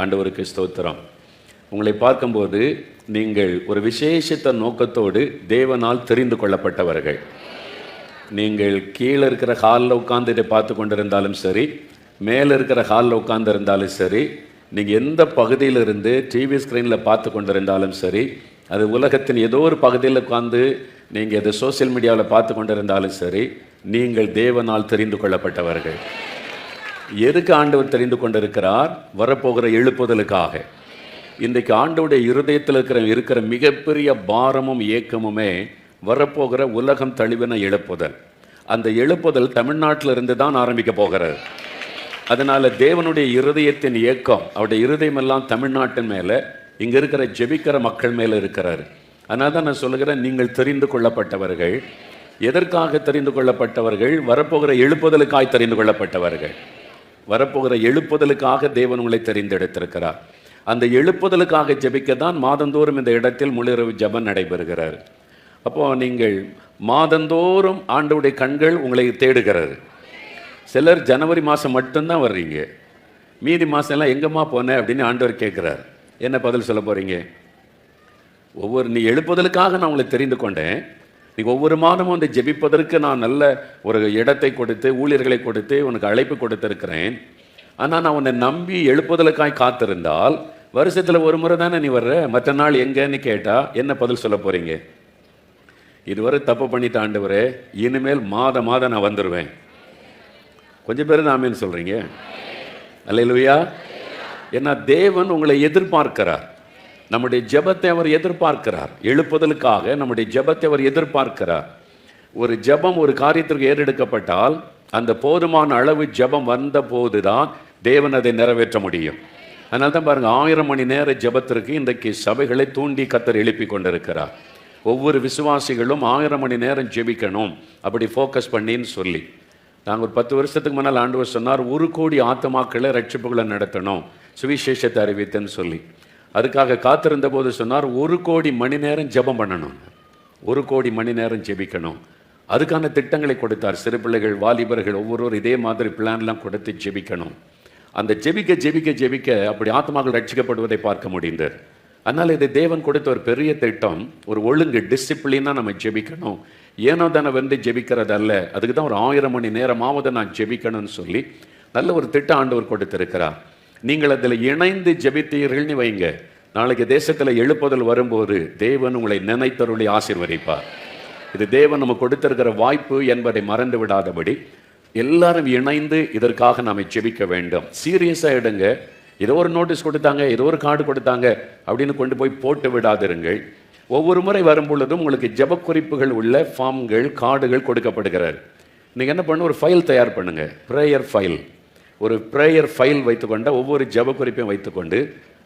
ஆண்டவருக்கு ஸ்தோத்திரம். உங்களை பார்க்கும்போது நீங்கள் ஒரு விசேஷித்த நோக்கத்தோடு தேவனால் தெரிந்து கொள்ளப்பட்டவர்கள். நீங்கள் கீழே இருக்கிற ஹாலில் உட்கார்ந்து இதை பார்த்து கொண்டிருந்தாலும் சரி, மேலே இருக்கிற ஹாலில் உட்கார்ந்து இருந்தாலும் சரி, நீங்கள் எந்த பகுதியிலிருந்து டிவி ஸ்க்ரீனில் பார்த்து கொண்டிருந்தாலும் சரி, அது உலகத்தின் ஏதோ ஒரு பகுதியில் உட்கார்ந்து நீங்கள் எது சோசியல் மீடியாவில் பார்த்து கொண்டிருந்தாலும் சரி, நீங்கள் தேவனால் தெரிந்து கொள்ளப்பட்டவர்கள். எதுக்கு ஆண்டவர் தெரிந்து கொண்டிருக்கிறார்? வரப்போகிற எழுப்புதலுக்காக. இன்றைக்கு ஆண்டவருடைய இருதயத்தில் இருக்கிற மிகப்பெரிய பாரமும் ஏக்கமுமே வரப்போகிற உலகம் தழுவின எழுப்புதல். அந்த எழுப்புதல் தமிழ்நாட்டில் இருந்து தான் ஆரம்பிக்க போகிறது. அதனால் தேவனுடைய இருதயத்தின் ஏக்கம், அவருடைய இருதயமெல்லாம் தமிழ்நாட்டின் மேலே, இங்கே இருக்கிற ஜெபிக்கிற மக்கள் மேலே இருக்கிறார். அதனால தான் நான் சொல்லுகிறேன், நீங்கள் தெரிந்து கொள்ளப்பட்டவர்கள். எதற்காக தெரிந்து கொள்ளப்பட்டவர்கள்? வரப்போகிற எழுப்புதலுக்காய் தெரிந்து கொள்ளப்பட்டவர்கள். வரப்போகிற எழுப்புதலுக்காக தேவன் உங்களை தெரிந்தெடுத்திருக்கிறார். அந்த எழுப்புதலுக்காக ஜெபிக்க தான் மாதந்தோறும் இந்த இடத்தில் முழுரவு ஜெபம் நடைபெறுகிறார். அப்போது நீங்கள் மாதந்தோறும் ஆண்டவருடைய கண்கள் உங்களை தேடுகிறது. சிலர் ஜனவரி மாதம் மட்டும்தான் வர்றீங்க, மீதி மாதம்லாம் எங்கம்மா போனேன் அப்படின்னு ஆண்டவர் கேட்குறார். என்ன பதில் சொல்ல போகிறீங்க? நீ எழுப்புதலுக்காக நான் உங்களை தெரிந்து கொண்டேன். நீங்கள் ஒவ்வொரு மாதமும் வந்து ஜெபிப்பதற்கு நான் நல்ல ஒரு இடத்தை கொடுத்து, ஊழியர்களை கொடுத்து உனக்கு அழைப்பு கொடுத்துருக்கிறேன். ஆனால் நான் உன்னை நம்பி எழுப்புதலுக்காய் காத்திருந்தால் வருஷத்தில் ஒரு முறை தானே நீ வர்ற, மற்ற நாள் எங்கன்னு கேட்டால் என்ன பதில் சொல்ல போகிறீங்க? இதுவரை தப்பு பண்ணிட்ட ஆண்டவரே, இனிமேல் மாதம் நான் வந்துடுவேன். கொஞ்சம் பேர் தான் ஆமேன்னு சொல்கிறீங்க. அல்லேலூயா. ஏன்னா தேவன் உங்களை எதிர்பார்க்கிறார். நம்முடைய ஜெபத்தை அவர் எதிர்பார்க்கிறார். எழுப்புதலுக்காக நம்முடைய ஜெபத்தை அவர் எதிர்பார்க்கிறார். ஒரு ஜெபம் ஒரு காரியத்திற்கு ஏறெடுக்கப்பட்டால் அந்த போதுமான அளவு ஜெபம் வந்த போது தான் தேவன் அதை நிறைவேற்ற முடியும். அதனால தான் பாருங்கள், 1000 மணி நேர ஜெபத்திற்கு இன்றைக்கு சபைகளை தூண்டி கர்த்தர் எழுப்பி கொண்டிருக்கிறார். ஒவ்வொரு விசுவாசிகளும் 1000 மணி நேரம் ஜெபிக்கணும், அப்படி ஃபோக்கஸ் பண்ணின்னு சொல்லி. நாங்கள் ஒரு 10 வருஷத்துக்கு முன்னால் ஆண்டவர் சொன்னார், 1 கோடி ஆத்துமாக்களை ரட்சிப்புகளை நடத்தணும், சுவிசேஷத்தை அறிவித்தேன்னு சொல்லி. அதுக்காக காத்திருந்த போது சொன்னார், 1 கோடி மணி நேரம் ஜெபம் பண்ணணும், 1 கோடி மணி நேரம் ஜெபிக்கணும். அதுக்கான திட்டங்களை கொடுத்தார். சிறு பிள்ளைகள், வாலிபர்கள் ஒவ்வொருவரும் இதே மாதிரி பிளான்லாம் கொடுத்து ஜெபிக்கணும். அந்த ஜெபிக்க அப்படி ஆத்மாக்கள் ரட்சிக்கப்படுவதை பார்க்க முடிந்தது. அதனால் இது தேவன் கொடுத்த ஒரு பெரிய திட்டம், ஒரு ஒழுங்கு, டிசிப்ளினாக நம்ம ஜெபிக்கணும். ஏனோ தானே வந்து ஜெபிக்கிறதல்ல, அதுக்கு தான் ஒரு 1000 மணி நேரமாவது நான் ஜெபிக்கணும்னு சொல்லி நல்ல ஒரு திட்டம் ஆண்டவர் கொடுத்திருக்கிறார். நீங்கள் அதில் இணைந்து ஜெபித்தீர்கள்னு வைங்க, நாளைக்கு தேசத்தில் எழுப்புதல் வரும்போது தேவன் உங்களை நினைத்தருளி ஆசீர்வதிப்பார். இது தேவன் நம்ம கொடுத்திருக்கிற வாய்ப்பு என்பதை மறந்து விடாதபடி எல்லாரும் இணைந்து இதற்காக நாம் ஜெபிக்க வேண்டும். சீரியஸாக எடுங்க. ஏதோ ஒரு நோட்டீஸ் கொடுத்தாங்க, ஏதோ ஒரு கார்டு கொடுத்தாங்க அப்படின்னு கொண்டு போய் போட்டு விடாதிருங்கள். ஒவ்வொரு முறை வரும் பொழுதும் உங்களுக்கு ஜெப குறிப்புகள் உள்ள ஃபார்ம்கள், கார்டுகள் கொடுக்கப்படுகிறார். நீங்கள் என்ன பண்ணணும், ஒரு ஃபைல் தயார் பண்ணுங்கள், ப்ரேயர் ஃபைல். ஒரு ப்ரேயர் ஃபைல் வைத்துக்கொண்ட ஒவ்வொரு ஜெப குறிப்பையும் வைத்துக்கொண்டு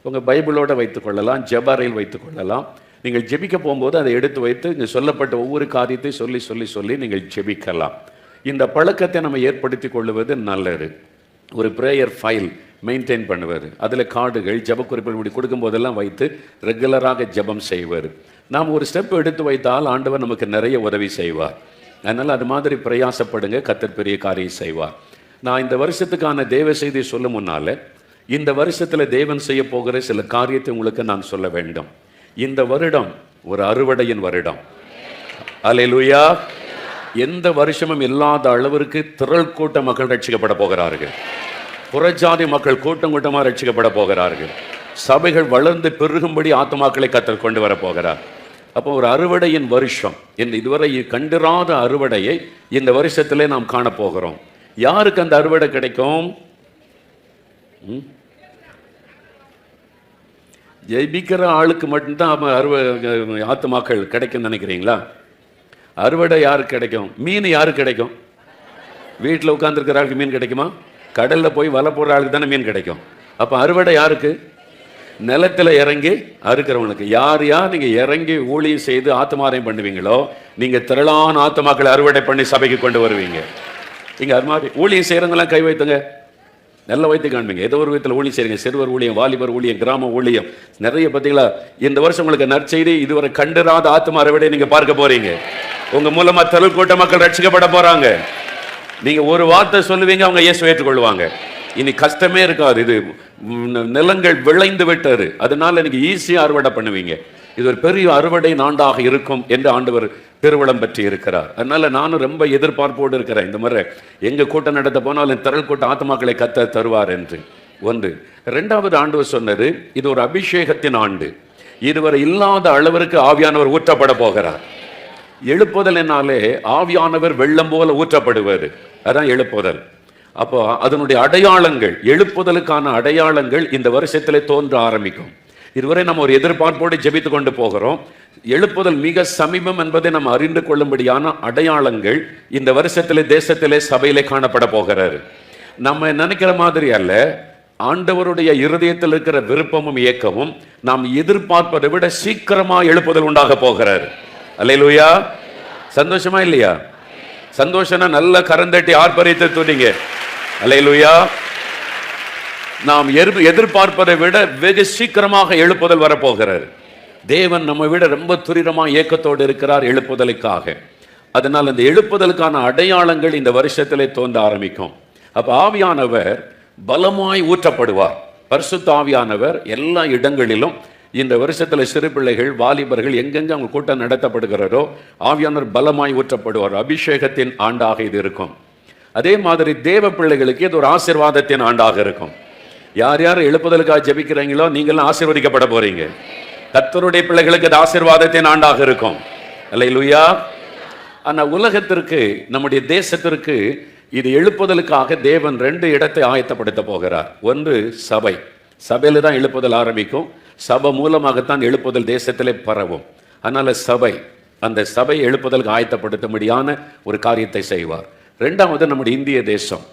உங்கள் பைபிளோடு வைத்துக்கொள்ளலாம், ஜெப அறையில் வைத்துக்கொள்ளலாம். நீங்கள் ஜெபிக்க போகும்போது அதை எடுத்து வைத்து இங்கே சொல்லப்பட்ட ஒவ்வொரு காரியத்தை சொல்லி நீங்கள் ஜெபிக்கலாம். இந்த பழக்கத்தை நம்ம ஏற்படுத்தி கொள்வது நல்லது. ஒரு ப்ரேயர் ஃபைல் மெயின்டைன் பண்ணுவார். அதில் கார்டுகள், ஜெப குறிப்புகள் இப்படி கொடுக்கும்போதெல்லாம் வைத்து ரெகுலராக ஜெபம் செய்வார். நாம் ஒரு ஸ்டெப் எடுத்து வைத்தால் ஆண்டவர் நமக்கு நிறைய உதவி செய்வார். அதனால் அது மாதிரி பிரயாசப்படுங்க, கர்த்தர் பெரிய காரியம் செய்வார். நான் இந்த வருஷத்துக்கான தேவ செய்தி சொல்லும் முன்னால் இந்த வருஷத்தில் தேவன் செய்ய போகிற சில காரியத்தை உங்களுக்கு நான் சொல்ல வேண்டும். இந்த வருடம் ஒரு அறுவடையின் வருடம். அல்லேலூயா. எந்த வருஷமும் இல்லாத அளவிற்கு திரள் கூட்ட மக்கள் ரட்சிக்கப்பட போகிறார்கள். புறஜாதி மக்கள் கூட்டம் கூட்டமாக ரட்சிக்கப்பட போகிறார்கள். சபைகள் வளர்ந்து பெருகும்படி ஆத்துமாக்களை கர்த்தர் கொண்டு வர போகிறார். அப்போ ஒரு அறுவடையின் வருஷம், இதுவரை கண்டிராத அறுவடையை இந்த வருஷத்திலே நாம் காணப்போகிறோம். யாருக்கு அந்த அறுவடை கிடைக்கும்? ஜெயிக்கிற ஆளுக்கு மட்டும்தான் ஆத்துமாக்கள் கிடைக்கும் நினைக்கிறீங்களா? அறுவடை யாருக்கு கிடைக்கும்? மீன் யாருக்கு கிடைக்கும்? வீட்டில் உட்கார்ந்துருக்கிற ஆளுக்கு மீன் கிடைக்குமா? கடலில் போய் வலை போடுற ஆளுக்கு தானே மீன் கிடைக்கும். அப்போ அறுவடை யாருக்கு? நிலத்தில் இறங்கி அறுக்கிறவங்களுக்கு. யார் நீங்கள் இறங்கி ஊழியம் செய்து ஆத்துமாரையும் பண்ணுவீங்களோ, நீங்கள் திரளான ஆத்துமாக்களை அறுவடை பண்ணி சபைக்கு கொண்டு வருவீங்க. இங்கே அது மாதிரி ஊழியம் செய்கிறவங்களாம் கை வைத்துங்க, நல்ல வைத்து காண்பீங்க. ஏதோ ஒரு விதத்தில் ஊழியம் செய்யுங்க. சிறுவர் ஊழியம், வாலிபர் ஊழியம், கிராம ஊழியம், நிறைய பார்த்தீங்களா? இந்த வருஷம் உங்களுக்கு நற்செய்தி, இதுவரை கண்டிராத ஆத்துமா அறுவடை நீங்கள் பார்க்க போறீங்க. உங்க மூலமா திரள் கூட்ட மக்கள் ரட்சிக்கப்பட போறாங்க. நீங்க ஒரு வார்த்தை சொல்லுவீங்க, அவங்க இயேசுவை ஏற்றுக்கொள்வாங்க. இனி கஷ்டமே இருக்காது. இது நிலங்கள் விளைந்து விட்டது, அதனால எனக்கு ஈஸியா அறுவடை பண்ணுவீங்க. இது ஒரு பெரிய அறுவடை நாண்டாக இருக்கும் என்று ஆண்டவர் திருவிழம் பற்றி இருக்கிறார். அதனால நானும் ரொம்ப எதிர்பார்ப்போடு இருக்கிறேன். இந்த மாதிரி எங்க கூட்டம் நடத்த போனாலும் திரள் கூட்ட ஆத்மாக்களை கத்த தருவார் என்று. ஒன்று. இரண்டாவது, ஆண்டவர் சொன்னது இது ஒரு அபிஷேகத்தின் ஆண்டு. இதுவரை இல்லாத அளவிற்கு ஆவியானவர் ஊற்றப்பட போகிறார். எழுப்புதல் என்னாலே ஆவியானவர் வெள்ளம் போல ஊற்றப்படுவது, அதான் எழுப்புதல். அப்போ அதனுடைய அடையாளங்கள், எழுப்புதலுக்கான அடையாளங்கள் இந்த வருஷத்திலே தோன்ற ஆரம்பிக்கும். இதுவரை நம்ம ஒரு எதிர்பார்ப்போடு ஜெபித்து கொண்டு போகிறோம். எழுப்புதல் மிக சமீபம் என்பதை நம்ம அறிந்து கொள்ளும்படியான அடையாளங்கள் இந்த வருஷத்திலே தேசத்திலே சபையிலே காணப்பட போகிறாரு. நம்ம நினைக்கிற மாதிரி அல்ல. ஆண்டவருடைய இருதயத்தில் இருக்கிற விருப்பமும் இயக்கமும் நாம் எதிர்பார்ப்பதை விட சீக்கிரமா எழுப்புதல் உண்டாக போகிறார். அல்லேலூயா. சந்தோஷமா இல்லையா? சந்தோஷம்னா நல்ல கரந்தட்டி ஆர்ப்பரித்து துணிங்க. அல்லேலூயா. நாம் எதிர்பார்ப்பதை விட வெகு சீக்கிரமாக எழுப்புதல் வரப்போகிறார். தேவன் நம்ம விட ரொம்ப துரிதமாக இயக்கத்தோடு இருக்கிறார் எழுப்புதலுக்காக. அதனால் இந்த எழுப்புதலுக்கான அடையாளங்கள் இந்த வருஷத்திலே தோன்ற ஆரம்பிக்கும். அப்ப ஆவியானவர் பலமாய் ஊற்றப்படுவார். பரிசுத்த ஆவியானவர் எல்லா இடங்களிலும் இந்த வருஷத்துல சிறு பிள்ளைகள், வாலிபர்கள் எங்கெங்க அவங்க கூட்டம் நடத்தப்படுகிறதோ ஆவியானவர் பலமாய் ஊற்றப்படுவார். அபிஷேகத்தின் ஆண்டாக இது இருக்கும். அதே மாதிரி தேவ பிள்ளைகளுக்கு இது ஒரு ஆசீர்வாதத்தின் ஆண்டாக இருக்கும். யார் யார் எழுப்புதலுக்காக ஜெபிக்கிறீங்களோ நீங்களும் ஆசீர்வதிக்கப்பட போறீங்க. கர்த்தருடைய பிள்ளைகளுக்கு இது ஆசீர்வாதத்தின் ஆண்டாக இருக்கும். அல்லேலூயா. ஆனா உலகத்திற்கு, நம்முடைய தேசத்திற்கு இது எழுப்புதலுக்காக தேவன் 2 இடத்தை ஆயத்தப்படுத்த போகிறார். ஒன்று சபை. சபையில தான் எழுப்புதல் ஆரம்பிக்கும். சபை மூலமாகத்தான் எழுப்புதல் தேசத்திலே பரவும். அதனால சபை, அந்த சபை எழுப்புதலுக்கு ஆயத்தப்படுத்தும்படியான ஒரு காரியத்தை செய்வார். 2வது நம்முடைய இந்திய தேசம்.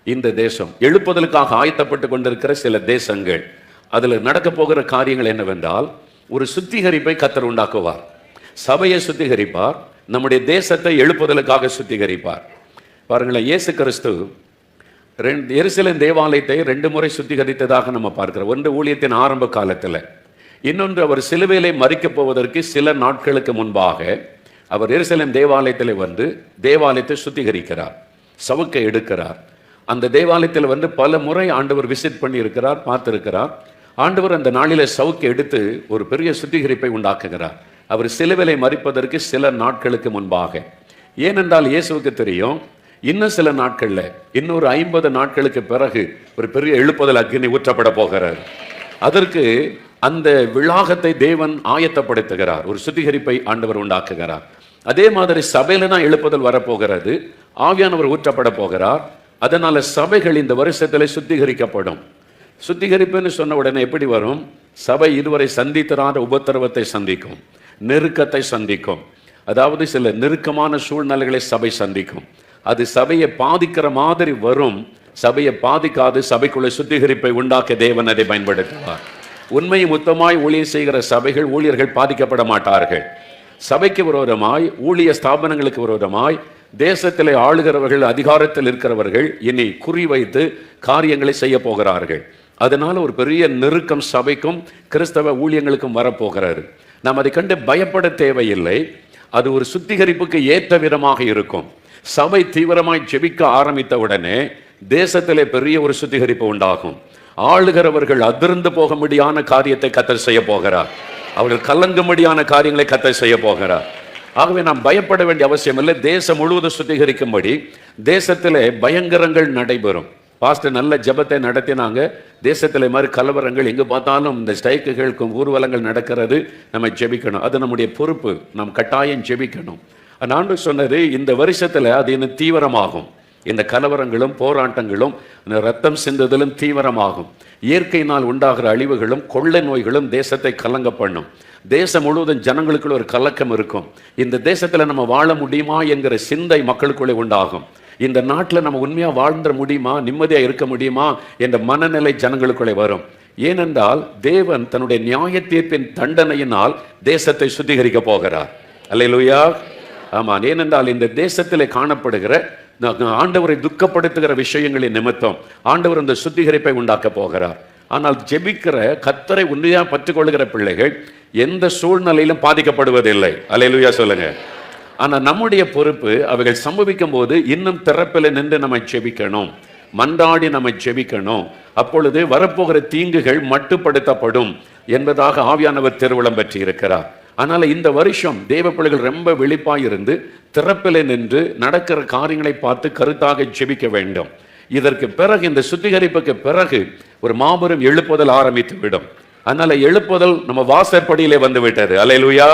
இந்த தேசம் எழுப்புதலுக்காக ஆயத்தப்பட்டு கொண்டிருக்கிற சில தேசங்கள். அதுல நடக்க போகிற காரியங்கள் என்னவென்றால், ஒரு சுத்திகரிப்பை கர்த்தர் உண்டாக்குவார். சபையை சுத்திகரிப்பார், நம்முடைய தேசத்தை எழுப்புதலுக்காக சுத்திகரிப்பார். பாருங்களேன், இயேசு கிறிஸ்து எருசலேம் தேவாலயத்தை 2 முறை சுத்திகரித்ததாக நம்ம பார்க்கிறோம். ஒன்று ஊழியத்தின் ஆரம்ப காலத்தில், இன்னொன்று அவர் சிலுவையிலே மரிக்கப் போவதற்கு சில நாட்களுக்கு முன்பாக அவர் எருசலேம் தேவாலயத்தில் வந்து தேவாலயத்தை சுத்திகரிக்கிறார், சவுக்கை எடுக்கிறார். அந்த தேவாலயத்தில் வந்து பல முறை ஆண்டவர் விசிட் பண்ணி இருக்கிறார், பார்த்திருக்கிறார். ஆண்டவர் அந்த நாளிலே சவுக்கை எடுத்து ஒரு பெரிய சுத்திகரிப்பை உண்டாக்குகிறார், அவர் சிலுவையிலே மரிப்பதற்கு சில நாட்களுக்கு முன்பாக. ஏனென்றால் இயேசுவுக்கு தெரியும், இன்னும் சில நாட்கள்ல, இன்னொரு 50 நாட்களுக்கு பிறகு ஒரு பெரிய எழுப்புதல் அக்கினி ஊற்றப்பட போகிறார். அதற்கு அந்த விழாகத்தை தேவன் ஆயத்தப்படுத்துகிறார், ஒரு சுத்திகரிப்பை ஆண்டவர் உண்டாக்குகிறார். அதே மாதிரி சபையில தான் எழுப்புதல் வரப்போகிறது, ஆவியானவர் ஊற்றப்பட போகிறார். அதனால சபைகள் இந்த வருஷத்துல சுத்திகரிக்கப்படும். சுத்திகரிப்புன்னு சொன்ன உடனே எப்படி வரும்? சபை இதுவரை சந்தித்தராத உபத்திரவத்தை சந்திக்கும், நெருக்கத்தை சந்திக்கும். அதாவது சில நெருக்கமான சூழ்நிலைகளை சபை சந்திக்கும். அது சபையை பாதிக்கிற மாதிரி வரும். சபையை பாதிக்காது, சபைக்குள்ள சுத்திகரிப்பை உண்டாக்க தேவன் அதை பயன்படுத்துவார். உண்மை முத்தமாய் ஊழியர் செய்கிற சபைகள், ஊழியர்கள் பாதிக்கப்பட மாட்டார்கள். சபைக்கு விரோதமாய், ஊழிய ஸ்தாபனங்களுக்கு விரோதமாய் தேசத்திலே ஆளுகிறவர்கள், அதிகாரத்தில் இருக்கிறவர்கள் இனி குறிவைத்து காரியங்களை செய்ய போகிறார்கள். அதனால ஒரு பெரிய நெருக்கம் சபைக்கும் கிறிஸ்தவ ஊழியங்களுக்கும் வரப்போகிறாரு. நாம் அதை கண்டு பயப்பட தேவையில்லை. அது ஒரு சுத்திகரிப்புக்கு ஏற்ற விதமாக இருக்கும். சபை தீவிரமாய் ஜெபிக்க ஆரம்பித்த உடனே தேசத்திலே பெரிய ஒரு சுத்திகரிப்பு உண்டாகும். ஆளுகிறவர்கள் அதிர்ந்து போகும்படியான காரியத்தை கர்த்தர் செய்ய போகிறார். அவர்கள் கலங்கும்படியான காரியங்களை கர்த்தர் செய்ய போகிறார். ஆகவே நாம் பயப்பட வேண்டிய அவசியம் இல்லை. தேசம் முழுவதும் சுத்திகரிக்கும்படி தேசத்திலே பயங்கரங்கள் நடைபெறும். பாஸ்டர் நல்ல ஜெபத்தை நடத்தினாங்க. தேசத்தில் மாதிரி கலவரங்கள் எங்கு பார்த்தாலும் இந்த ஸ்ட்ரைக்குகளுக்கும் ஊர்வலங்கள் நடக்கிறது. நம்ம ஜெபிக்கணும், அது நம்முடைய பொறுப்பு. நாம் கட்டாயம் ஜெபிக்கணும். ஆண்டவர் சொன்னது, இந்த வருஷத்துல அது இன்னும் தீவிரமாகும். இந்த கலவரங்களும் போராட்டங்களும் ரத்தம் சிந்துதலும் தீவிரமாகும். இயற்கையினால் உண்டாகிற அழிவுகளும் கொள்ளை நோய்களும் தேசத்தை கலங்க பண்ணும். தேசம் முழுவதும் ஜனங்களுக்குள்ள ஒரு கலக்கம் இருக்கும். இந்த தேசத்துல நம்ம வாழ முடியுமா என்கிற சிந்தை மக்களுக்குள்ளே உண்டாகும். இந்த நாட்டில் நம்ம உண்மையா வாழ்ந்துட முடியுமா, நிம்மதியா இருக்க முடியுமா என்ற மனநிலை ஜனங்களுக்குள்ளே வரும். ஏனென்றால் தேவன் தன்னுடைய நியாய தீர்ப்பின் தண்டனையினால் தேசத்தை சுத்திகரிக்க போகிறார். அல்லேலூயா. ஆமா, ஏனென்றால் இந்த தேசத்திலே காணப்படுகிற ஆண்டவரை துக்கப்படுத்துகிற விஷயங்களின் நிமித்தம் ஆண்டவர் அந்த சுத்திகரிப்பை உண்டாக்க போகிறார். ஆனால் ஜெபிக்கிற, கர்த்தரை உண்மையா பற்றிக்கொள்ளுகிற பிள்ளைகள் எந்த சூழ்நிலையிலும் பாதிக்கப்படுவதில்லை. அல்லேலூயா சொல்லுங்க. ஆனா நம்முடைய பொறுப்பு, அவைகள் சம்பவிக்கும் போது இன்னும் திறப்பில் நின்று நம்ம ஜெபிக்கணும். மன்றாடி நம்ம ஜெபிக்கணும். அப்பொழுது வரப்போகிற தீங்குகள் மட்டுப்படுத்தப்படும் என்பதாக ஆவியானவர் திருவுளம் பெற்று இருக்கிறார். அதனால இந்த வருஷம் தேவ பிள்ளைகள் ரொம்ப விழிப்பாய் இருந்து திறப்பில் நின்று நடக்கிற காரியங்களை பார்த்து கருத்தாக ஜெபிக்க வேண்டும். இதற்கு பிறகு, இந்த சுத்திகரிப்புக்கு பிறகு ஒரு மாபெரும் எழுப்புதல் ஆரம்பித்து விடும். அதனால எழுப்புதல் நம்ம வாசற்படியிலே வந்து விட்டது. அல்லேலூயா.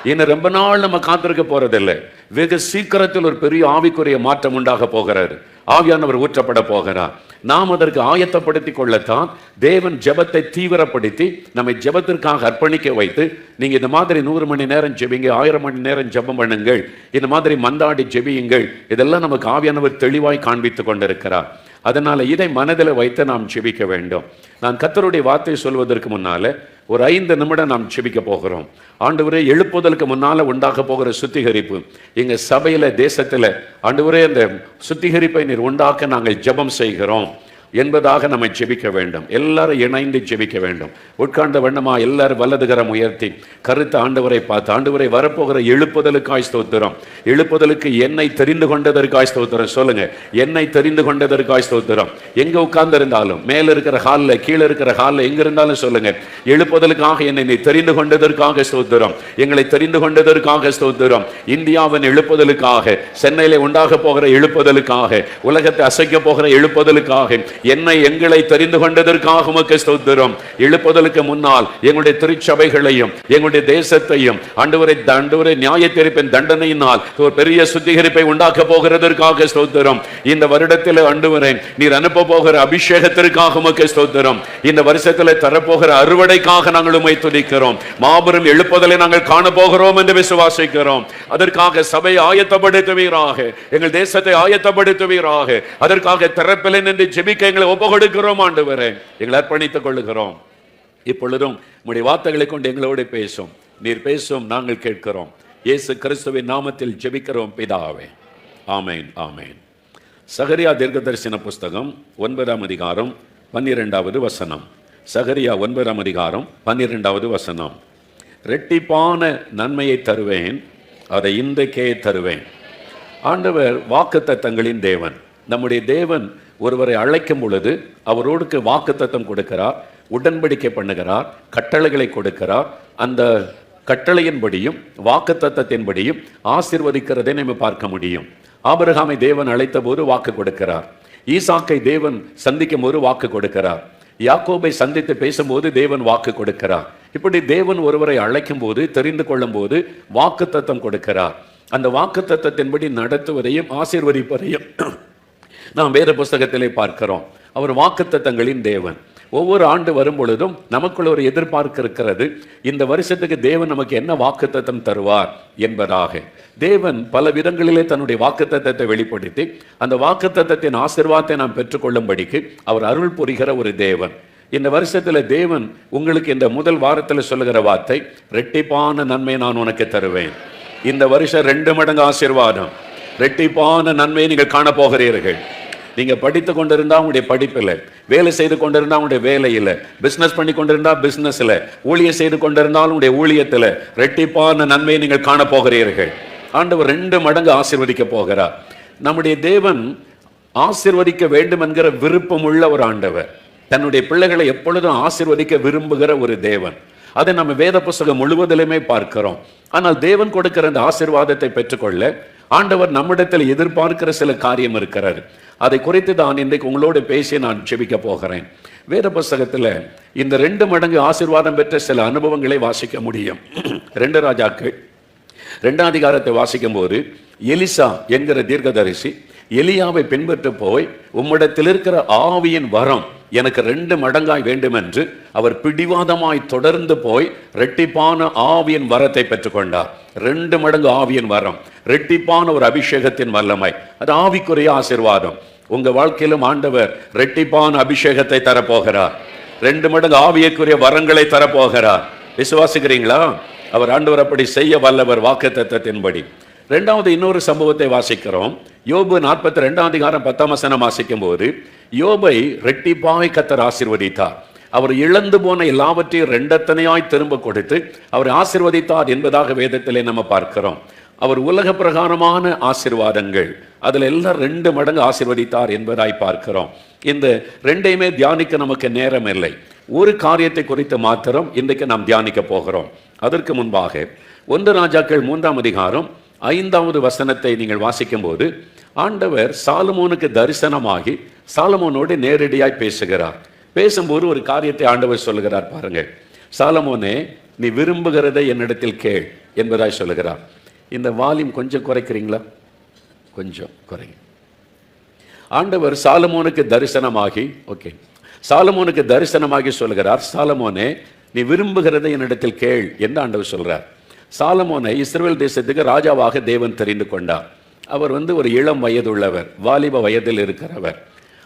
இன்னும் ரொம்ப நாள் நம்ம காத்திருக்க போறதில்லை. வெகு சீக்கிரத்தில் ஒரு பெரிய ஆவிக்குரிய மாற்றம் உண்டாக போகிறார். ஆவியானவர் ஊற்றப்பட போகிறார். நாம் அதற்கு ஆயத்தப்படுத்தி கொள்ளத்தான் தேவன் ஜெபத்தை தீவிரப்படுத்தி நம்மை ஜெபத்திற்காக அர்ப்பணிக்க வைத்து, நீங்க இந்த மாதிரி 100 மணி நேரம் ஜெபிங்க, 1000 மணி நேரம் ஜெபம் பண்ணுங்கள், இந்த மாதிரி மந்தாடி ஜெபியுங்கள், இதெல்லாம் நமக்கு ஆவியானவர் தெளிவாய் காண்பித்துக் கொண்டிருக்கிறார். அதனால இதை மனதில் வைத்து நாம் ஜெபிக்க வேண்டும். நான் கர்த்தருடைய வார்த்தை சொல்வதற்கு முன்னால ஒரு 5 நிமிடம் நாம் ஜெபிக்க போகிறோம். ஆண்டவரே, எழுப்புதலுக்கு முன்னால உண்டாக போகிற சுத்திகரிப்பு எங்க சபையில, தேசத்துல ஆண்டவரே அந்த சுத்திகரிப்பை நீர் உண்டாக்க நாங்கள் ஜெபம் செய்கிறோம் என்பதாக நம்ம ஜெபிக்க வேண்டும். எல்லாரும் இணைந்து ஜெபிக்க வேண்டும். உட்கார்ந்த வண்ணமா எல்லாரும் வலதுகரம் உயர்த்தி கருத்து ஆண்டவரை பார்த்து, ஆண்டவரை வரப்போகிற எழுப்புதலுக்காய் ஸ்தோத்திரம், எழுப்புதலுக்கு என்னை தெரிந்து கொண்டதற்காய் ஸ்தோத்திரம். சொல்லுங்க, என்னை தெரிந்து கொண்டதற்காய் ஸ்தோத்திரம். எங்க உட்கார்ந்து இருந்தாலும், மேல இருக்கிற ஹாலில், கீழே இருக்கிற ஹாலில், எங்க இருந்தாலும் சொல்லுங்க, எழுப்புதலுக்காக என்னை நீ தெரிந்து கொண்டதற்காக ஸ்தோத்திரம், எங்களை தெரிந்து கொண்டதற்காக ஸ்தோத்திரம். இந்தியாவின் எழுப்புதலுக்காக, சென்னையில உண்டாக போகிற எழுப்புதலுக்காக, உலகத்தை அசைக்க போகிற எழுப்புதலுக்காக, என்னை எங்களை தெரிந்து கொண்டதற்காக உமக்கு ஸ்தோத்திரம். எழுப்புதலுக்கு முன்னால் எங்களுடைய திருச்சபைகளையும் எங்களுடைய தேசத்தையும் ஆண்டவரை நியாய தீர்ப்பின் தண்டனையினால் ஒரு பெரிய சுத்திகரிப்பை உண்டாக்க போகிறதற்காக ஸ்தோத்திரம். இந்த வருடத்தில் ஆண்டவரே நீர் அனுப்ப போகிற அபிஷேகத்திற்காக உமக்கு ஸ்தோத்திரம். இந்த வருஷத்தில் தரப்போகிற அறுவடைக்காக நாங்கள் உம்மை துதிக்கிறோம். மாபெரும் எழுப்புதலை நாங்கள் காண போகிறோம் என்று விசுவாசிக்கிறோம். அதற்காக சபை ஆயத்தப்படுத்துவீராக, எங்கள் தேசத்தை ஆயத்தப்படுத்துவீராக. அதற்காக திறப்பில் நின்று ஜெபிக்க எங்களை ஒப்புக்கொடுக்கிறோம் ஆண்டவரே, எங்களை அர்ப்பணித்துக் கொள்ளுகிறோம். இப்பொழுதும் உம்முடைய வார்த்தைகளை கொண்டு எங்களோடு பேசும். நீர் பேசும், நாங்கள் கேட்கிறோம். இயேசு கிறிஸ்துவின் நாமத்தில் ஜெபிக்கிறோம் பிதாவே, ஆமென், ஆமென். சகரியா தீர்க்கதரிசன புஸ்தகம் 9ஆம் அதிகாரம் 12வது வசனம். சகரியா 9ஆம் அதிகாரம் 12வது வசனம். இரட்டிப்பான நன்மையை தருவேன், அதை இன்றைக்கே தருவேன். ஆண்டவர் வாக்குத்தத்தங்களின் தேவன். நம்முடைய தேவன் ஒருவரை அழைக்கும் பொழுது அவரோடு வாக்குத்தத்தம் கொடுக்கிறார், உடன்படிக்கை பண்ணுகிறார், கட்டளைகளை கொடுக்கிறார். அந்த கட்டளையின்படியும் வாக்குத்தத்தத்தின்படியும் ஆசீர்வதிக்கிறதை நம்ம பார்க்க முடியும். ஆபிரகாமை தேவன் அழைத்த போது வாக்கு கொடுக்கிறார். ஈசாக்கை தேவன் சந்திக்கும் போது வாக்கு கொடுக்கிறார். யாக்கோபை சந்தித்து பேசும்போது தேவன் வாக்கு கொடுக்கிறார். இப்படி தேவன் ஒருவரை அழைக்கும் போது, தெரிந்து கொள்ளும் போது வாக்குத்தத்தம் கொடுக்கிறார். அந்த வாக்குத்தத்தத்தின்படி நடத்துவதையும் ஆசீர்வதிப்பதையும் நாம் வேத புஸ்தகத்திலே பார்க்கிறோம். அவர் வாக்குத்தத்தங்களின் தேவன். ஒவ்வொரு ஆண்டு வரும் பொழுதும் நமக்குள்ள ஒரு எதிர்பார்க்க இருக்கிறது, இந்த வருஷத்துக்கு தேவன் நமக்கு என்ன வாக்குத்தத்தம் தருவார் என்பதாக. தேவன் பல விதங்களிலே தன்னுடைய வாக்குத்தத்தத்தை வெளிப்படுத்தி அந்த வாக்குத்தத்தத்தின் ஆசீர்வாதத்தை நாம் பெற்றுக்கொள்ளும்படிக்கு அவர் அருள் புரிகிற ஒரு தேவன். இந்த வருஷத்துல தேவன் உங்களுக்கு இந்த முதல் வாரத்தில் சொல்லுகிற வார்த்தை, இரட்டிப்பான நன்மை நான் உனக்கு தருவேன். இந்த வருஷம் 2 மடங்கு ஆசீர்வாதம், இரட்டிப்பான நன்மையை நீங்கள் காண போகிறீர்கள். நீங்க படித்து கொண்டிருந்தா உங்களுடைய படிப்பில், வேலை செய்து கொண்டிருந்தா உங்களுடைய வேலையில், பிசினஸ் பண்ணி கொண்டிருந்தா பிசினஸ்ல, ஊழியம் செய்து கொண்டிருந்தாலும் உங்களுடைய ஊழியத்தில் இரட்டிப்பான நன்மையை நீங்கள் காண போகிறீர்கள். ஆண்டவர் 2 மடங்கு ஆசீர்வதிக்க போகிறார். நம்முடைய தேவன் ஆசீர்வதிக்க வேண்டும் என்கிற விருப்பம் உள்ள ஒரு ஆண்டவர். தன்னுடைய பிள்ளைகளை எப்பொழுதும் ஆசீர்வதிக்க விரும்புகிற ஒரு தேவன். அதை நம்ம வேத புஸ்தகம் முழுவதிலுமே பார்க்கிறோம். ஆனால் தேவன் கொடுக்கிற அந்த ஆசீர்வாதத்தை பெற்றுக்கொள்ள ஆண்டவர் நம்மிடத்தில் எதிர்பார்க்கிற சில காரியம் இருக்கிறார். அதை குறித்து தான் இன்றைக்கு உங்களோடு பேசி நான் ஜெபிக்க போகிறேன். வேத புஸ்தகத்தில் இந்த 2 மடங்கு ஆசீர்வாதம் பெற்ற சில அனுபவங்களை வாசிக்க முடியும். 2 ராஜாக்கள் 2ஆம் அதிகாரத்தை வாசிக்கும் போது, எலிசா என்கிற தீர்க்கதரிசி எலியாவை பின்பற்று போய், உம்மிடத்தில் இருக்கிற ஆவியின் வரம் எனக்கு 2 மடங்காய் வேண்டும் என்று அவர் பிடிவாதமாய் தொடர்ந்து போய் இரட்டிப்பான ஆவியின் வரத்தை பெற்றுக்கொண்டார். 2 மடங்கு ஆவியின் வரம், இரட்டிப்பான ஒரு அபிஷேகத்தின் வல்லமை, அது ஆவிக்குரிய ஆசீர்வாதம். உங்க வாழ்க்கையிலும் ஆண்டவர் இரட்டிப்பான அபிஷேகத்தை தரப்போகிறார். 2 மடங்கு ஆவியக்குரிய வரங்களை தரப்போகிறார். விசுவாசிக்கிறீங்களா? அவர் ஆண்டவர் அப்படி செய்ய வல்லவர் வாக்குத்தத்தத்தின்படி. 2வது இன்னொரு சம்பவத்தை வாசிக்கிறோம். யோபு 42ஆம் அதிகாரம் 10ஆம் வசனம் வாசிக்கும் போது, யோபை இரட்டிப்பாய் கர்த்தர் ஆசீர்வதித்தார். அவர் இழந்து போன எல்லாவற்றையும் 2 திரும்ப கொடுத்து அவர் ஆசீர்வதித்தார் என்பதாக வேதத்திலே நம்ம பார்க்கிறோம். அவர் உலக பிரகாரமான ஆசீர்வாதங்கள் அதுல எல்லாம் 2 மடங்கு ஆசீர்வதித்தார் என்பதாய் பார்க்கிறோம். இந்த 2ஐயுமே தியானிக்க நமக்கு நேரம் இல்லை. ஒரு காரியத்தை குறித்து மாத்திரம் இன்றைக்கு நாம் தியானிக்க போகிறோம். அதற்கு முன்பாக 1 ராஜாக்கள் 3ஆம் அதிகாரம் 5வது வசனத்தை நீங்கள் வாசிக்கும் போது ஆண்டவர் சாலமோனுக்கு தரிசனமாகி சாலமோனோடு நேரடியாய் பேசுகிறார். பேசும்போது ஒரு காரியத்தை ஆண்டவர் சொல்லுகிறார் பாருங்க. சாலமோனே, நீ விரும்புகிறதை என்னிடத்தில் கேள் என்பதாய் சொல்லுகிறார். இந்த வால்யூம் கொஞ்சம் குறைக்கிறீங்களா? கொஞ்சம் குறைங்க. ஆண்டவர் சாலமோனுக்கு தரிசனமாகி சாலமோனுக்கு தரிசனமாகி சொல்லுகிறார், சாலமோனே, நீ விரும்புகிறதை என்னிடத்தில் கேள் என்று ஆண்டவர் சொல்றார். சாலமோனை இஸ்ரவேல் தேசத்துக்கு ராஜாவாக தேவன் தெரிந்து கொண்டார். அவர் ஒரு இளம் வயது உள்ளவர், வாலிப வயதில் இருக்கிறவர்.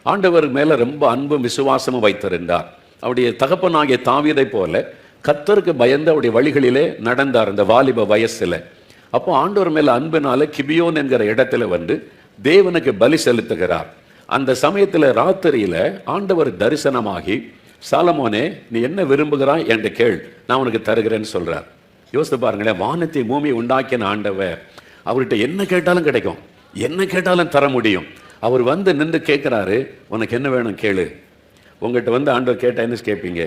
ஆண்டவர் மேல ரொம்ப அன்பும் விசுவாசமும் வைத்திருந்தார். அவருடைய தகப்பனாகிய தாவீதை போல கர்த்தருக்கு பயந்து அவருடைய வழிகளிலே நடந்தார் அந்த வாலிப வயசுல. அப்போ ஆண்டவர் மேல அன்பினால கிபியோன் என்கிற இடத்துல தேவனுக்கு பலி செலுத்துகிறார். அந்த சமயத்துல ராத்திரியில ஆண்டவர் தரிசனமாகி, சாலமோனே, நீ என்ன விரும்புகிறாய் என்று கேள், நான் உனக்கு தருகிறேன்னு சொல்றார். யோசித்து பாருங்களேன், வானத்தை பூமியை உண்டாக்கின ஆண்டவர் அவர்கிட்ட என்ன கேட்டாலும் கிடைக்கும், என்ன கேட்டாலும் தர முடியும். அவர் நின்று கேட்கிறாரு, உனக்கு என்ன வேணும் கேளு. உங்ககிட்ட ஆண்டவர் கேட்டா என்ன கேட்பீங்க?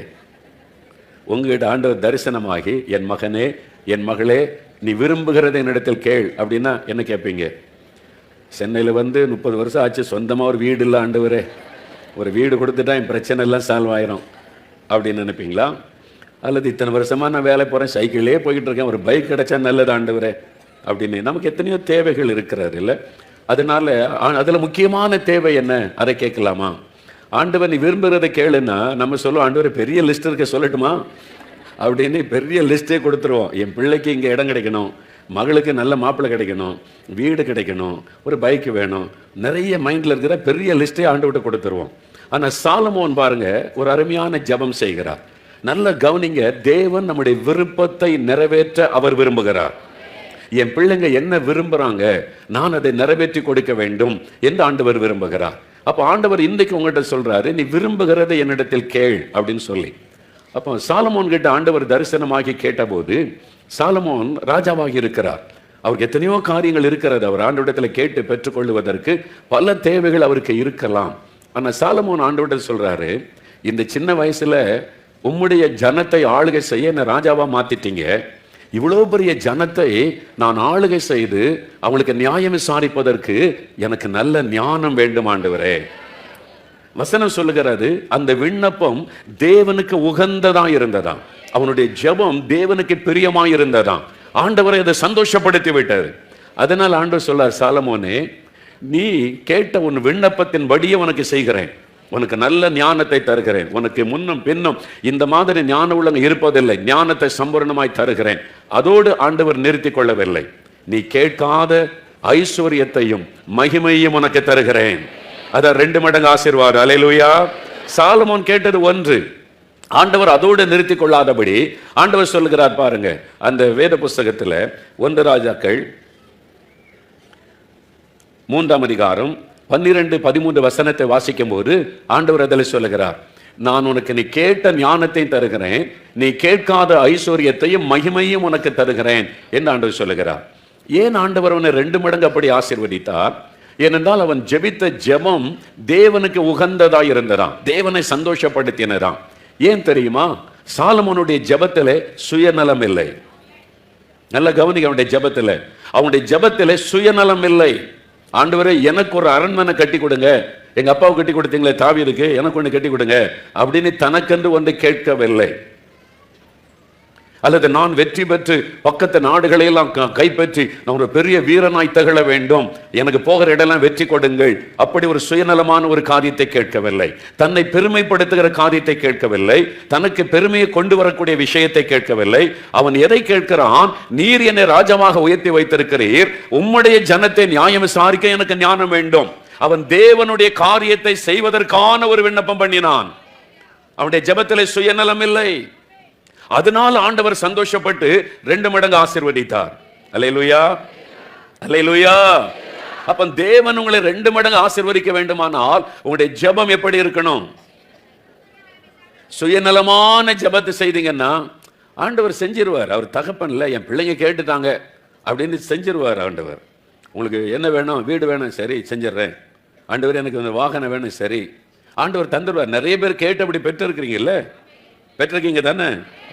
உங்ககிட்ட ஆண்டவர் தரிசனமாகி, என் மகனே, என் மகளே, நீ விரும்புகிறதை என்னிடத்தில் கேள் அப்படின்னா என்ன கேட்பீங்க? சென்னையில் 30 வருஷம் ஆச்சு, சொந்தமாக ஒரு வீடு இல்லை ஆண்டவரே, ஒரு வீடு கொடுத்துட்டா என் பிரச்சனை எல்லாம் சால்வ் ஆயிரும் அப்படின்னு நினைப்பீங்களா? அல்லது இத்தனை வருஷமாக நான் வேலை போகிறேன், சைக்கிளே போய்கிட்டு இருக்கேன், ஒரு பைக் கிடைச்சா நல்லது ஆண்டவரே அப்படின்னு. நமக்கு எத்தனையோ தேவைகள் இருக்கிறார் இல்லை? அதனால அதில் முக்கியமான தேவை என்ன, அதை கேட்கலாமா? ஆண்டவர் நீ விரும்புகிறதை கேளுன்னா நம்ம சொல்லுவோம், ஆண்டவர் பெரிய லிஸ்ட் இருக்க சொல்லட்டுமா அப்படின்னு பெரிய லிஸ்ட்டே கொடுத்துருவோம். என் பிள்ளைக்கு இங்கே இடம் கிடைக்கணும், மகளுக்கு நல்ல மாப்பிள்ளை கிடைக்கணும், வீடு கிடைக்கணும், ஒரு பைக்கு வேணும், நிறைய மைண்டில் இருக்கிற பெரிய லிஸ்ட்டே ஆண்டவர்கிட்ட கொடுத்துருவோம். ஆனால் சாலமோன் பாருங்க, ஒரு அருமையான ஜெபம் செய்கிறார். நல்ல கவனிங்க, தேவன் நம்முடைய விருப்பத்தை நிறைவேற்ற அவர் விரும்புகிறார். என் பிள்ளைங்க என்ன விரும்புறாங்க, நான் அதை நிறைவேற்றி கொடுக்க வேண்டும் என்று ஆண்டவர் விரும்புகிறார். அப்போ ஆண்டவர் இன்றைக்கு உங்கள்கிட்ட சொல்றாரு, நீ விரும்புகிறதை என்னிடத்தில் கேள் அப்படின்னு சொல்லி. அப்போ சாலமோன் கிட்ட ஆண்டவர் தரிசனமாகி கேட்டபோது, சாலமோன் ராஜாவாகி இருக்கிறார். அவருக்கு எத்தனையோ காரியங்கள் இருக்கிறது, அவர் ஆண்டவரிடத்தில் கேட்டு பெற்றுக்கொள்வதற்கு பல தேவைகள் அவருக்கு இருக்கலாம். ஆனால் சாலமோன் ஆண்டவரிடம் சொல்றாரு, இந்த சின்ன வயசுல உம்முடைய ஜனத்தை ஆளுகை செய்ய என்ன ராஜாவா மாத்திட்டீங்க, இவ்வளோ பெரிய ஜனத்தை நான் ஆளுகை செய்து அவங்களுக்கு நியாயம் விசாரிப்பதற்கு எனக்கு நல்ல ஞானம் வேண்டும் ஆண்டவரே. வசனம் சொல்லுகிறது, அந்த விண்ணப்பம் தேவனுக்கு உகந்ததா இருந்ததாம், அவனுடைய ஜெபம் தேவனுக்கு பிரியமாய் இருந்ததாம். ஆண்டவரை அதை சந்தோஷப்படுத்தி விட்டார். அதனால் ஆண்டவர் சொல்லார், சாலமோனே, நீ கேட்ட உன் விண்ணப்பத்தின் படியே உனக்கு செய்கிறேன், உனக்கு நல்ல ஞானத்தை தருகிறேன், உனக்கு முன்னும் பின்னும் இந்த மாதிரி ஞான உள்ளங்க இருப்பதில்லை, ஞானத்தை சம்பூர்ணமாய் தருகிறேன். அதோடு ஆண்டவர் நிறுத்தி கொள்ளவில்லை, நீ கேட்காத ஐஸ்வர்யத்தையும் மகிமையும் உனக்கு தருகிறேன். அதான் 2 மடங்கு ஆசீர்வாதம். அல்லேலூயா. சாலமோன் கேட்டது ஒன்று, ஆண்டவர் அதோடு நிறுத்தி கொள்ளாதபடி ஆண்டவர் சொல்லுகிறார் பாருங்க, அந்த வேத புஸ்தகத்துல 1 ராஜாக்கள் 3ஆம் அதிகாரம் 12-13 வசனத்தை வாசிக்கும் போது ஆண்டவர் அதில் சொல்லுகிறார், நான் உனக்கு நீ கேட்ட ஞானத்தை தருகிறேன், நீ கேட்காத ஐஸ்வர்யத்தையும் மகிமையும் உனக்கு தருகிறேன் என்று ஆண்டவர் சொல்லுகிறார். ஏன் ஆண்டவர் அவனை 2 மடங்கு அப்படி ஆசீர்வதித்தார்? ஏனென்றால் அவன் ஜெபித்த ஜெபம் தேவனுக்கு உகந்ததாய் இருந்ததாம், தேவனை சந்தோஷப்படுத்தினதாம். ஏன் தெரியுமா? சாலமோனுடைய ஜெபத்திலே சுயநலம் இல்லை. நல்ல கவனிக்க, அவனுடைய ஜெபத்திலே சுயநலம் இல்லை. ஆண்டவரே, எனக்கு ஒரு அரண்மனை கட்டி கொடுங்க, எங்க அப்பாவுக்கு கட்டி கொடுத்தீங்களே தாவீதுக்கு, எனக்கு ஒன்று கட்டி கொடுங்க அப்படின்னு தனக்கென்று ஒன்று கேட்கவில்லை. அல்லது நான் வெற்றி பெற்று பக்கத்து நாடுகளையெல்லாம் கைப்பற்றி நான் ஒரு பெரிய வீரனாய் திகழ வேண்டும், எனக்கு போகிற இடம்லாம் வெற்றி கொடுங்கள், அப்படி ஒரு சுயநலமான ஒரு காரியத்தை கேட்கவில்லை. தன்னை பெருமைப்படுத்துகிற காரியத்தை கேட்கவில்லை, தனக்கு பெருமையை கொண்டு வரக்கூடிய விஷயத்தை கேட்கவில்லை. அவன் எதை கேட்கிறான்? நீர் என்னை ராஜாவாக உயர்த்தி வைத்திருக்கிறீர், உம்முடைய ஜனத்தை நியாயம் விசாரிக்க எனக்கு ஞானம் வேண்டும். அவன் தேவனுடைய காரியத்தை செய்வதற்கான ஒரு விண்ணப்பம் பண்ணினான். அவனுடைய ஜெபத்திலே சுயநலம் இல்லை. அதனால் ஆண்டவர் சந்தோஷப்பட்டு 2 மடங்கு ஆசீர்வதித்தார். அல்லேலூயா, அல்லேலூயா. அப்ப தேவன் உங்களை 2 மடங்கு ஆசீர்வதிக்க வேண்டுமானால் உங்களுடைய ஜெபம் எப்படி இருக்கணும்? சுயநலமான ஜெபத்தை செய்தீங்கன்னா ஆண்டவர் செஞ்சிருவார். அவர் தகப்பன்ல, என் பிள்ளைங்க கேட்டுட்டாங்க, அப்படின்னு செஞ்சிருவார் ஆண்டவர். உங்களுக்கு என்ன வேணும்? வீடு வேணும், சரி செஞ்சிடறேன். ஆண்டவர் எனக்கு இந்த வாகனம் வேணும், சரி ஆண்டவர் தந்துடுவார். நிறைய பேர் கேட்டு அப்படி பெற்றிருக்கிறீங்கல்ல, பெற்றிருக்கீங்க தானே?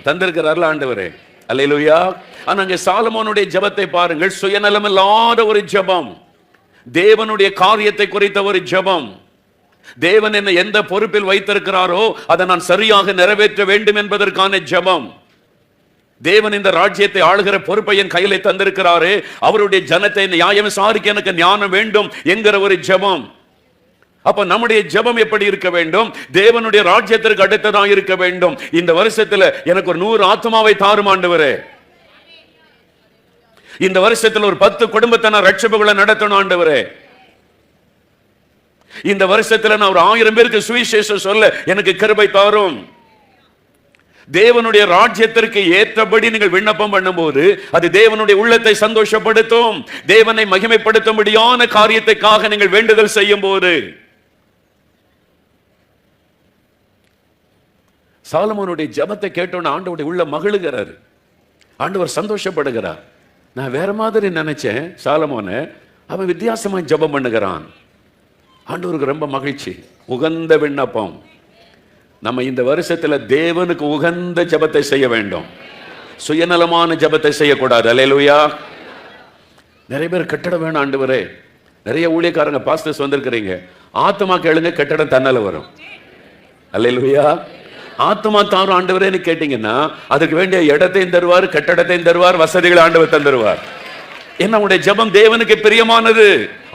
தந்திருக்கிறார்ல ஆண்டவரே. அல்லேலூயா. ஆனா அங்கே சாலமோனுடைய ஜெபத்தை பாருங்கள். சுயநலம் இல்லாத ஒரு ஜெபம், தேவனுடைய காரியத்தை குறித்த ஒரு ஜெபம். தேவன் என்ன எந்த பொறுப்பில் வைத்திருக்கிறாரோ அதை நான் சரியாக நிறைவேற்ற வேண்டும் என்பதற்கான ஜெபம். தேவன் இந்த ராஜ்யத்தை ஆளுகிற பொறுப்பை என் கையிலே தந்திருக்கிறாரே, அவருடைய ஜனத்தை நியாயம் விசாரிக்க எனக்கு ஞானம் வேண்டும் என்கிற ஒரு ஜெபம். அப்ப நம்முடைய ஜெபம் எப்படி இருக்க வேண்டும்? தேவனுடைய ராஜ்யத்திற்கு அடுத்ததாக இருக்க வேண்டும். இந்த வருஷத்துல எனக்கு ஒரு 100 ஆத்மாவை தாரும் ஆண்டவரே. இந்த வருஷத்துல ஒரு 10 குடும்பத்தை நான் ரட்சிப்புகளை நடத்தணும் ஆண்டவரே. இந்த வருஷத்துல நான் ஒரு 1000 பேருக்கு சுவிசேஷம் சொல்ல எனக்கு கிருபை தாரும். தேவனுடைய ராஜ்யத்திற்கு ஏற்றபடி நீங்கள் விண்ணப்பம் பண்ணும்போது அது தேவனுடைய உள்ளத்தை சந்தோஷப்படுத்தும். தேவனை மகிமைப்படுத்தும்படியான காரியத்துக்காக நீங்கள் வேண்டுதல் செய்யும் போது, சாலமோனுடைய ஜெபத்தை கேட்டோன்னு ஆண்டவருடைய உள்ள மகிழுகிறார், ஆண்டவர் சந்தோஷப்படுகிறார். நான் வேற மாதிரி நினைச்சேன் சாலமோனை, அவன் வித்தியாசமா ஜெபம் பண்ணுகிறான். ஆண்டவருக்கு ரொம்ப மகிழ்ச்சி. உகந்த விண்ணப்பம். நம்ம இந்த வருஷத்துல தேவனுக்கு உகந்த ஜெபத்தை செய்ய வேண்டும், சுயநலமான ஜெபத்தை செய்யக்கூடாது. அல்லேலூயா. நிறைய பேர் கட்டடம் வேணும் ஆண்டவரே. நிறைய ஊழியக்காரங்க பாஸ்டர்ஸ் வந்திருக்கிறீங்க, ஆத்மா கேளுங்க, கட்டடம் தன்னால வரும். அல்லேலூயா. ஆத்மா தாரும் ஆண்டவரேன்னு கேட்டீங்கன்னா அதுக்கு வேண்டிய இடத்தையும் தருவார், கட்டடத்தையும் தருவார், வசதிகளை ஆண்டவர் தந்துருவார். என்ன உடைய ஜெபம் தேவனுக்கு பிரியமானது,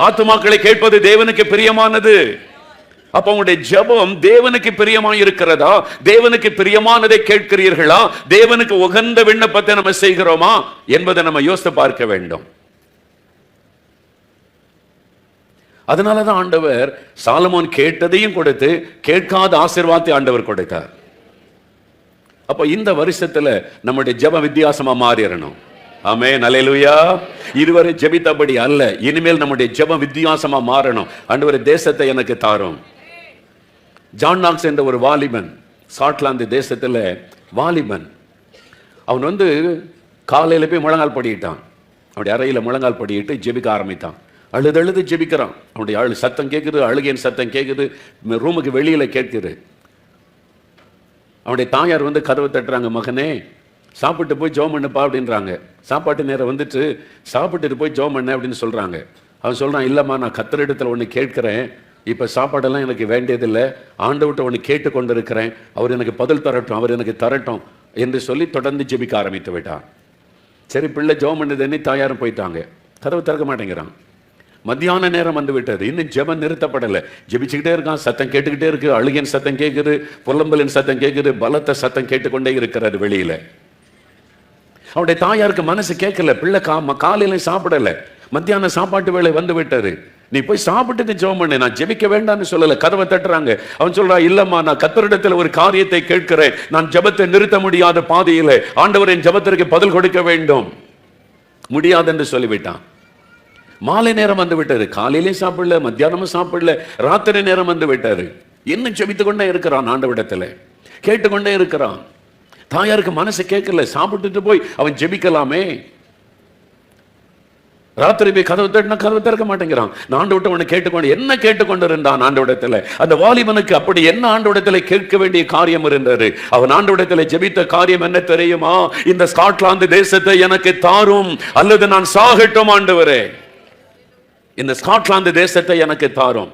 ஆத்மாக்களை கேட்பது தேவனுக்கு பிரியமானது. அப்ப உங்களுடைய ஜெபம் தேவனுக்கு பிரியமாய் இருக்கிறதா? தேவனுக்கு பிரியமானதை கேட்கிறீர்களா? தேவனுக்கு உகந்த விண்ணப்பத்தை நம்ம செய்கிறோமா என்பதை நம்ம யோசித்து பார்க்க வேண்டும். அதனாலதான் ஆண்டவர் சாலமோன் கேட்டதையும் கொடுத்து கேட்காத ஆசீர்வாதத்தை ஆண்டவர் கொடுத்தார். அப்ப இந்த வருஷத்துல நம்முடைய ஜெபம் வித்தியாசமா மாறிடணும். ஆமென். அல்லேலூயா. இதுவரை ஜெபித்தபடி அல்ல, இனிமேல் நம்முடைய ஜெபம் வித்தியாசமா மாறணும். ஆண்டவரே தேசத்தை எனக்கு தாரும். ஜான் நாக்ஸ் என்ற ஒரு வாலிபன், ஸ்காட்லாந்து தேசத்துல வாலிபன், அவன் காலையில போய் முழங்கால் படிட்டான். அவனுடைய அறையில முழங்கால் படிட்டு ஜெபிக்க ஆரம்பித்தான். அழுது ஜெபிக்கிறான். அவனுடைய சத்தம் கேட்குது, அழுகையின் சத்தம் கேட்குது, ரூமுக்கு வெளியில கேட்குது. அவனுடைய தாயார் கதவை தட்டுறாங்க, மகனே சாப்பிட்டு போய் ஜெபம் பண்ணுப்பா அப்படின்றாங்க. சாப்பாட்டு நேரம் வந்துட்டு சாப்பிட்டுட்டு போய் ஜெபம் பண்ண அப்படின்னு சொல்றாங்க. அவன் சொல்றான், இல்லம்மா நான் கர்த்தரிடத்துல ஒன்று கேட்கிறேன், இப்ப சாப்பாடெல்லாம் எனக்கு வேண்டியதில்லை, ஆண்டவர்கிட்ட ஒன்று கேட்டு கொண்டு இருக்கிறேன், அவர் எனக்கு பதில் தரட்டும், அவர் எனக்கு தரட்டும் என்று சொல்லி தொடர்ந்து ஜெபிக்க ஆரம்பித்து விட்டான். சரி பிள்ளை ஜெபம் பண்ணதுன்னு தாயாரும் போயிட்டாங்க. கதவை திறக்க மாட்டேங்கிறான். மத்தியான நேரம் வந்து விட்டது, இன்னும் ஜெபம் நிறுத்தப்படலை. ஜெபிச்சுக்கிட்டே இருக்கான், சத்தம் கேட்டுக்கிட்டே இருக்கு, அழுகின் சத்தம் கேட்குது, புலம்பலின் சத்தம் கேட்குது, பலத்த சத்தம் கேட்டுக்கொண்டே இருக்கிறது வெளியில. அவனுடைய தாயாருக்கு மனசு கேட்கல, பிள்ளை காலையில சாப்பிடல, மத்தியான சாப்பாட்டு வேலை வந்து விட்டது, நீ போய் சாப்பிட்டு ஜெபம் பண்ணு, நான் ஜெபிக்க வேண்டாம்னு சொல்லல. கதவை தட்டுறாங்க. அவன் சொல்றான், இல்லம்மா நான் கர்த்தரிடத்தில் ஒரு காரியத்தை கேட்கிறேன், நான் ஜெபத்தை நிறுத்த முடியாத பாதையில ஆண்டவர் என் ஜெபத்திற்கு பதில் கொடுக்க வேண்டும், முடியாது என்று சொல்லிவிட்டான். மாலை நேரம் வந்து விட்டது, காலையிலையும் சாப்பிடல, மத்தியானமும் சாப்பிடல, ராத்திரி நேரம் வந்து விட்டாரு. இன்னும் ஜெபித்துக் கொண்டே இருக்கிறான், ஆண்டவரிடத்துல கேட்டுக்கொண்டே இருக்கிறான். தாயாருக்கு மனசு கேட்கல, சாப்பிட்டுட்டு போய் அவன் ஜெபிக்கலாமே. ராத்திரி போய் கதவு தட்டினா கதவு திறக்க மாட்டேங்கிறான். ஆண்டு விட்டு அவனை கேட்டுக்கொண்டு என்ன கேட்டுக்கொண்டு இருந்தான் ஆண்டவரிடத்துல. அந்த வாலிபனுக்கு அப்படி என்ன ஆண்டவரிடத்துல கேட்க வேண்டிய காரியம் இருந்தது. அவன் ஆண்டவரிடத்துல ஜெபித்த காரியம் என்ன தெரியுமா? இந்த ஸ்காட்லாந்து தேசத்தை எனக்கு தாரும், அல்லது நான் சாகட்டும் ஆண்டவரே, இந்த ஸ்காட்லாந்து தேசத்தை எனக்கு தாரும்.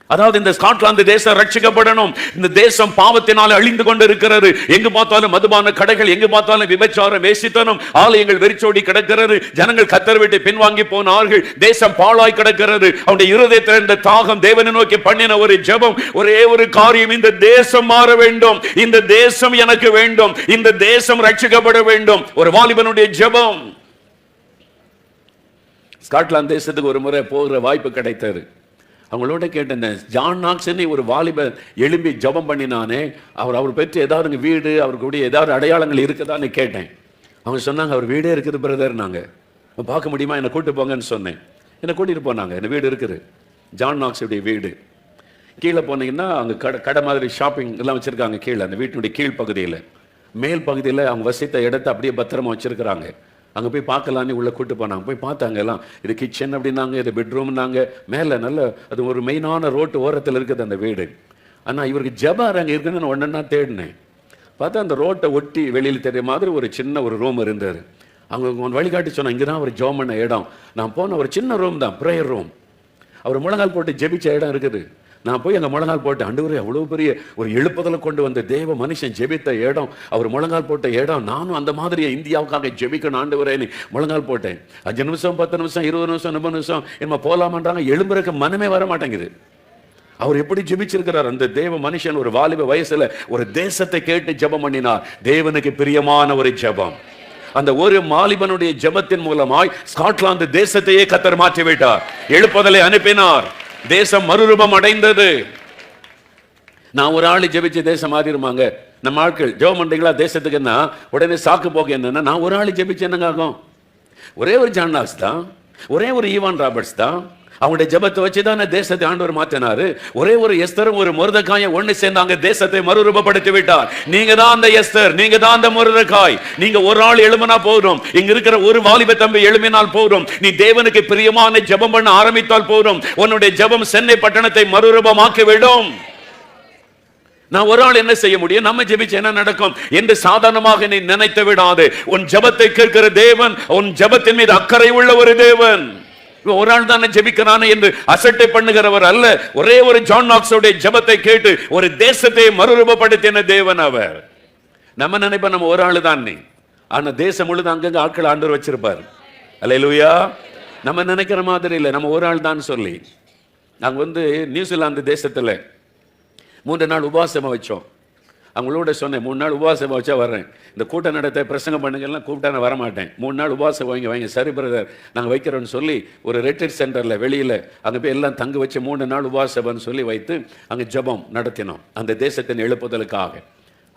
அதாவது இந்த ஸ்காட்லாந்து தேசம் ரட்சிக்கப்படணும். இந்த தேசம் பாவத்தினால் அழிந்து கொண்டு இருக்கிறது. எங்கு பார்த்தாலும் மதுபான கடைகள், எங்கு பார்த்தாலும் விபச்சாரம், வேசித்தனம், ஆலயங்கள் வெறிச்சோடி கிடக்கிறது. ஜனங்கள் கர்த்தரை விட்டு பின்வாங்கி போனார்கள். தேசம் பாழாய் கிடக்கிறது. அவனுடைய இருதயத்தில் இருந்த தாகம், தேவனை நோக்கி பண்ணின ஒரு ஜெபம், ஒரே ஒரு காரியம், இந்த தேசம் மாற வேண்டும், இந்த தேசம் எனக்கு வேண்டும், இந்த தேசம் ரட்சிக்கப்பட வேண்டும். ஒரு வாலிபனுடைய ஜெபம். ஸ்காட்லாந்து தேசத்துக்கு ஒரு முறை போகிற வாய்ப்பு கிடைத்தது. அவங்களோட கேட்டேன், ஜான் நாக்ஸ் ஒரு வாலிபர் எழும்பி ஜெபம் பண்ணினானே, அவர் பெற்று ஏதாவது வீடு, அவருக்கு ஏதாவது அடையாளங்கள் இருக்குதான்னு கேட்டேன். அவங்க சொன்னாங்க, அவர் வீடே இருக்குது பிரதர், நாங்கள் பார்க்க முடியுமா, என்னை கூட்டு போங்கன்னு சொன்னேன். என்னை கூட்டிகிட்டு போனாங்க. என்ன வீடு இருக்குது, ஜான் நாக்ஸுடைய வீடு. கீழே போனீங்கன்னா அங்கே கடை மாதிரி ஷாப்பிங் எல்லாம் வச்சுருக்காங்க கீழே, அந்த வீட்டினுடைய கீழ் பகுதியில். மேல் பகுதியில் அவங்க வசித்த இடத்தை அப்படியே பத்திரமா வச்சுருக்கிறாங்க. அங்கே போய் பார்க்கலான்னு உள்ளே கூட்டு போனாங்க. போய் பார்த்தாங்க எல்லாம். இது கிச்சன் அப்படின்னாங்க, இது பெட்ரூம்னாங்க. மேலே நல்ல அது ஒரு மெயினான ரோட்டு ஓரத்தில் இருக்குது அந்த வீடு. ஆனால் இவருக்கு ஜபம் அங்கே இருக்குன்னு நான் ஒன்றா தேடினேன். பார்த்தா அந்த ரோட்டை ஒட்டி வெளியில் தெரிய மாதிரி ஒரு சின்ன ஒரு ரூம் இருந்தது. அவங்க வழிகாட்டி சொன்னாங்க, இங்கே தான் ஒரு ஜெபம் பண்ண இடம். நான் போன ஒரு சின்ன ரூம் தான், ப்ரேயர் ரூம். அவர் முழங்கால் போட்டு ஜெபிச்ச இடம் இருக்குது. நான் போய் அங்கே முழங்கால் போட்டு, ஆண்டவரே அவ்வளோ பெரிய ஒரு எழுப்புதலை கொண்டு வந்த தேவ மனுஷன் ஜெபித்த இடம், அவர் முழங்கால் போட்ட இடம். நானும் அந்த மாதிரி இந்தியாவுக்காக ஜெபிக்கணும் ஆண்டவரே முழங்கால் போட்டேன். 5 நிமிஷம் 10 நிமிஷம் 20 நிமிஷம் 30 நிமிஷம் என்ன போகலாமான்றாங்க. எழும்புறக்கு மனமே வர மாட்டேங்குது. அவர் எப்படி ஜெபிச்சிருக்கிறார் அந்த தேவ மனுஷன். ஒரு வாலிப வயசுல ஒரு தேசத்தை கேட்டு ஜெபம் பண்ணினார். தேவனுக்கு பிரியமான ஒரு ஜெபம். அந்த ஒரு மாலிபனுடைய ஜெபத்தின் மூலமாய் ஸ்காட்லாந்து தேசத்தையே கர்த்தர் மாற்றி விட்டார். எழுப்புதலை அனுப்பினார். தேசம் மறுரூபம் அடைந்தது. நான் ஒரு ஆள் ஜெபிச்சு தேசம் மாறிடுமாங்க? நம்ம ஆட்கள் ஜெபம் பண்றீங்களா தேசத்துக்குன்னா உடனே சாக்கு போக்கு என்னன்னா, நான் ஒரு ஆள் ஜெபிச்சு என்னங்க ஆகும்? ஒரே ஒரு ஜான் நாக்ஸ் தான், ஒரே ஒரு ஈவான் ராபர்ட்ஸ் தான். அவங்களுடைய ஜெபத்தை வச்சுதான் தேசத்தை ஆண்டவர் மாற்றினாரு. ஒரே ஒரு எஸ்தரும் ஒரு மொர்தெகாயும் ஒண்ணு சேர்ந்தாங்க, தேசத்தை மறுரூபப்படுத்தி விட்டார். நீங்க தான் அந்த எஸ்தர், நீங்க தான் அந்த மொர்தெகாய். நீங்க ஒரு ஆள் எழும்பினா போதும், இங்க இருக்கிற ஒரு வாலிப தம்பி எழும்பினால் போதும், நீ தேவனுக்கு பிரியமான ஜெபம் பண்ண ஆரம்பித்தால் போதும், உன்னுடைய ஜெபம் சென்னை பட்டணத்தை மறுரூபமாக்கி விடும். நான் ஒரு ஆள் என்ன செய்ய முடியும்? நம்ம ஜெபிச்சு என்ன நடக்கும் என்று சாதாரணமாக நீ நினைத்து விடாது. உன் ஜெபத்தை கேட்கிற தேவன், உன் ஜெபத்தின் மீது அக்கறை உள்ள ஒரு தேவன். ஒரு ஆள் தானே ஜெபிக்கிறானே என்று அசட்டை பண்ணுகிறவர் அல்ல. ஒரே ஒரு ஜான் நாக்ஸோட ஜெபத்தை கேட்டு ஒரு தேசத்தை மறுரூபப்படுத்தின தேவன் அவர். நம்ம நினைப்ப நம்ம ஒரு ஆளு தான், ஆனா தேசம் முழுது அங்கங்க ஆட்கள் ஆண்டவர் வச்சிருப்பார். அல்லேலூயா. நம்ம நினைக்கிற மாதிரி இல்லை, நம்ம ஒரு ஆள் தான் சொல்லி. நாங்க நியூசிலாந்து தேசத்துல 3 நாள் உபவாசமா வச்சோம். அவங்களோட சொன்னேன், 3 நாள் உபவாசமா வச்சா வர்றேன், இந்த கூட்டம் நடத்த பிரசங்கம் பண்ணுங்கலாம் கூப்பிட்டா நான் வரமாட்டேன், 3 நாள் உபவாசம் வைங்க. சரி பிரதர் நாங்கள் வைக்கிறோன்னு சொல்லி ஒரு ரெட்ரீட் சென்டரில் வெளியில் அங்கே போய் எல்லாம் தங்க வச்சு 3 நாள் உபவாசம்னு சொல்லி வைத்து அங்கே ஜெபம் நடத்தினோம் அந்த தேசத்தின் எழுப்புதலுக்காக.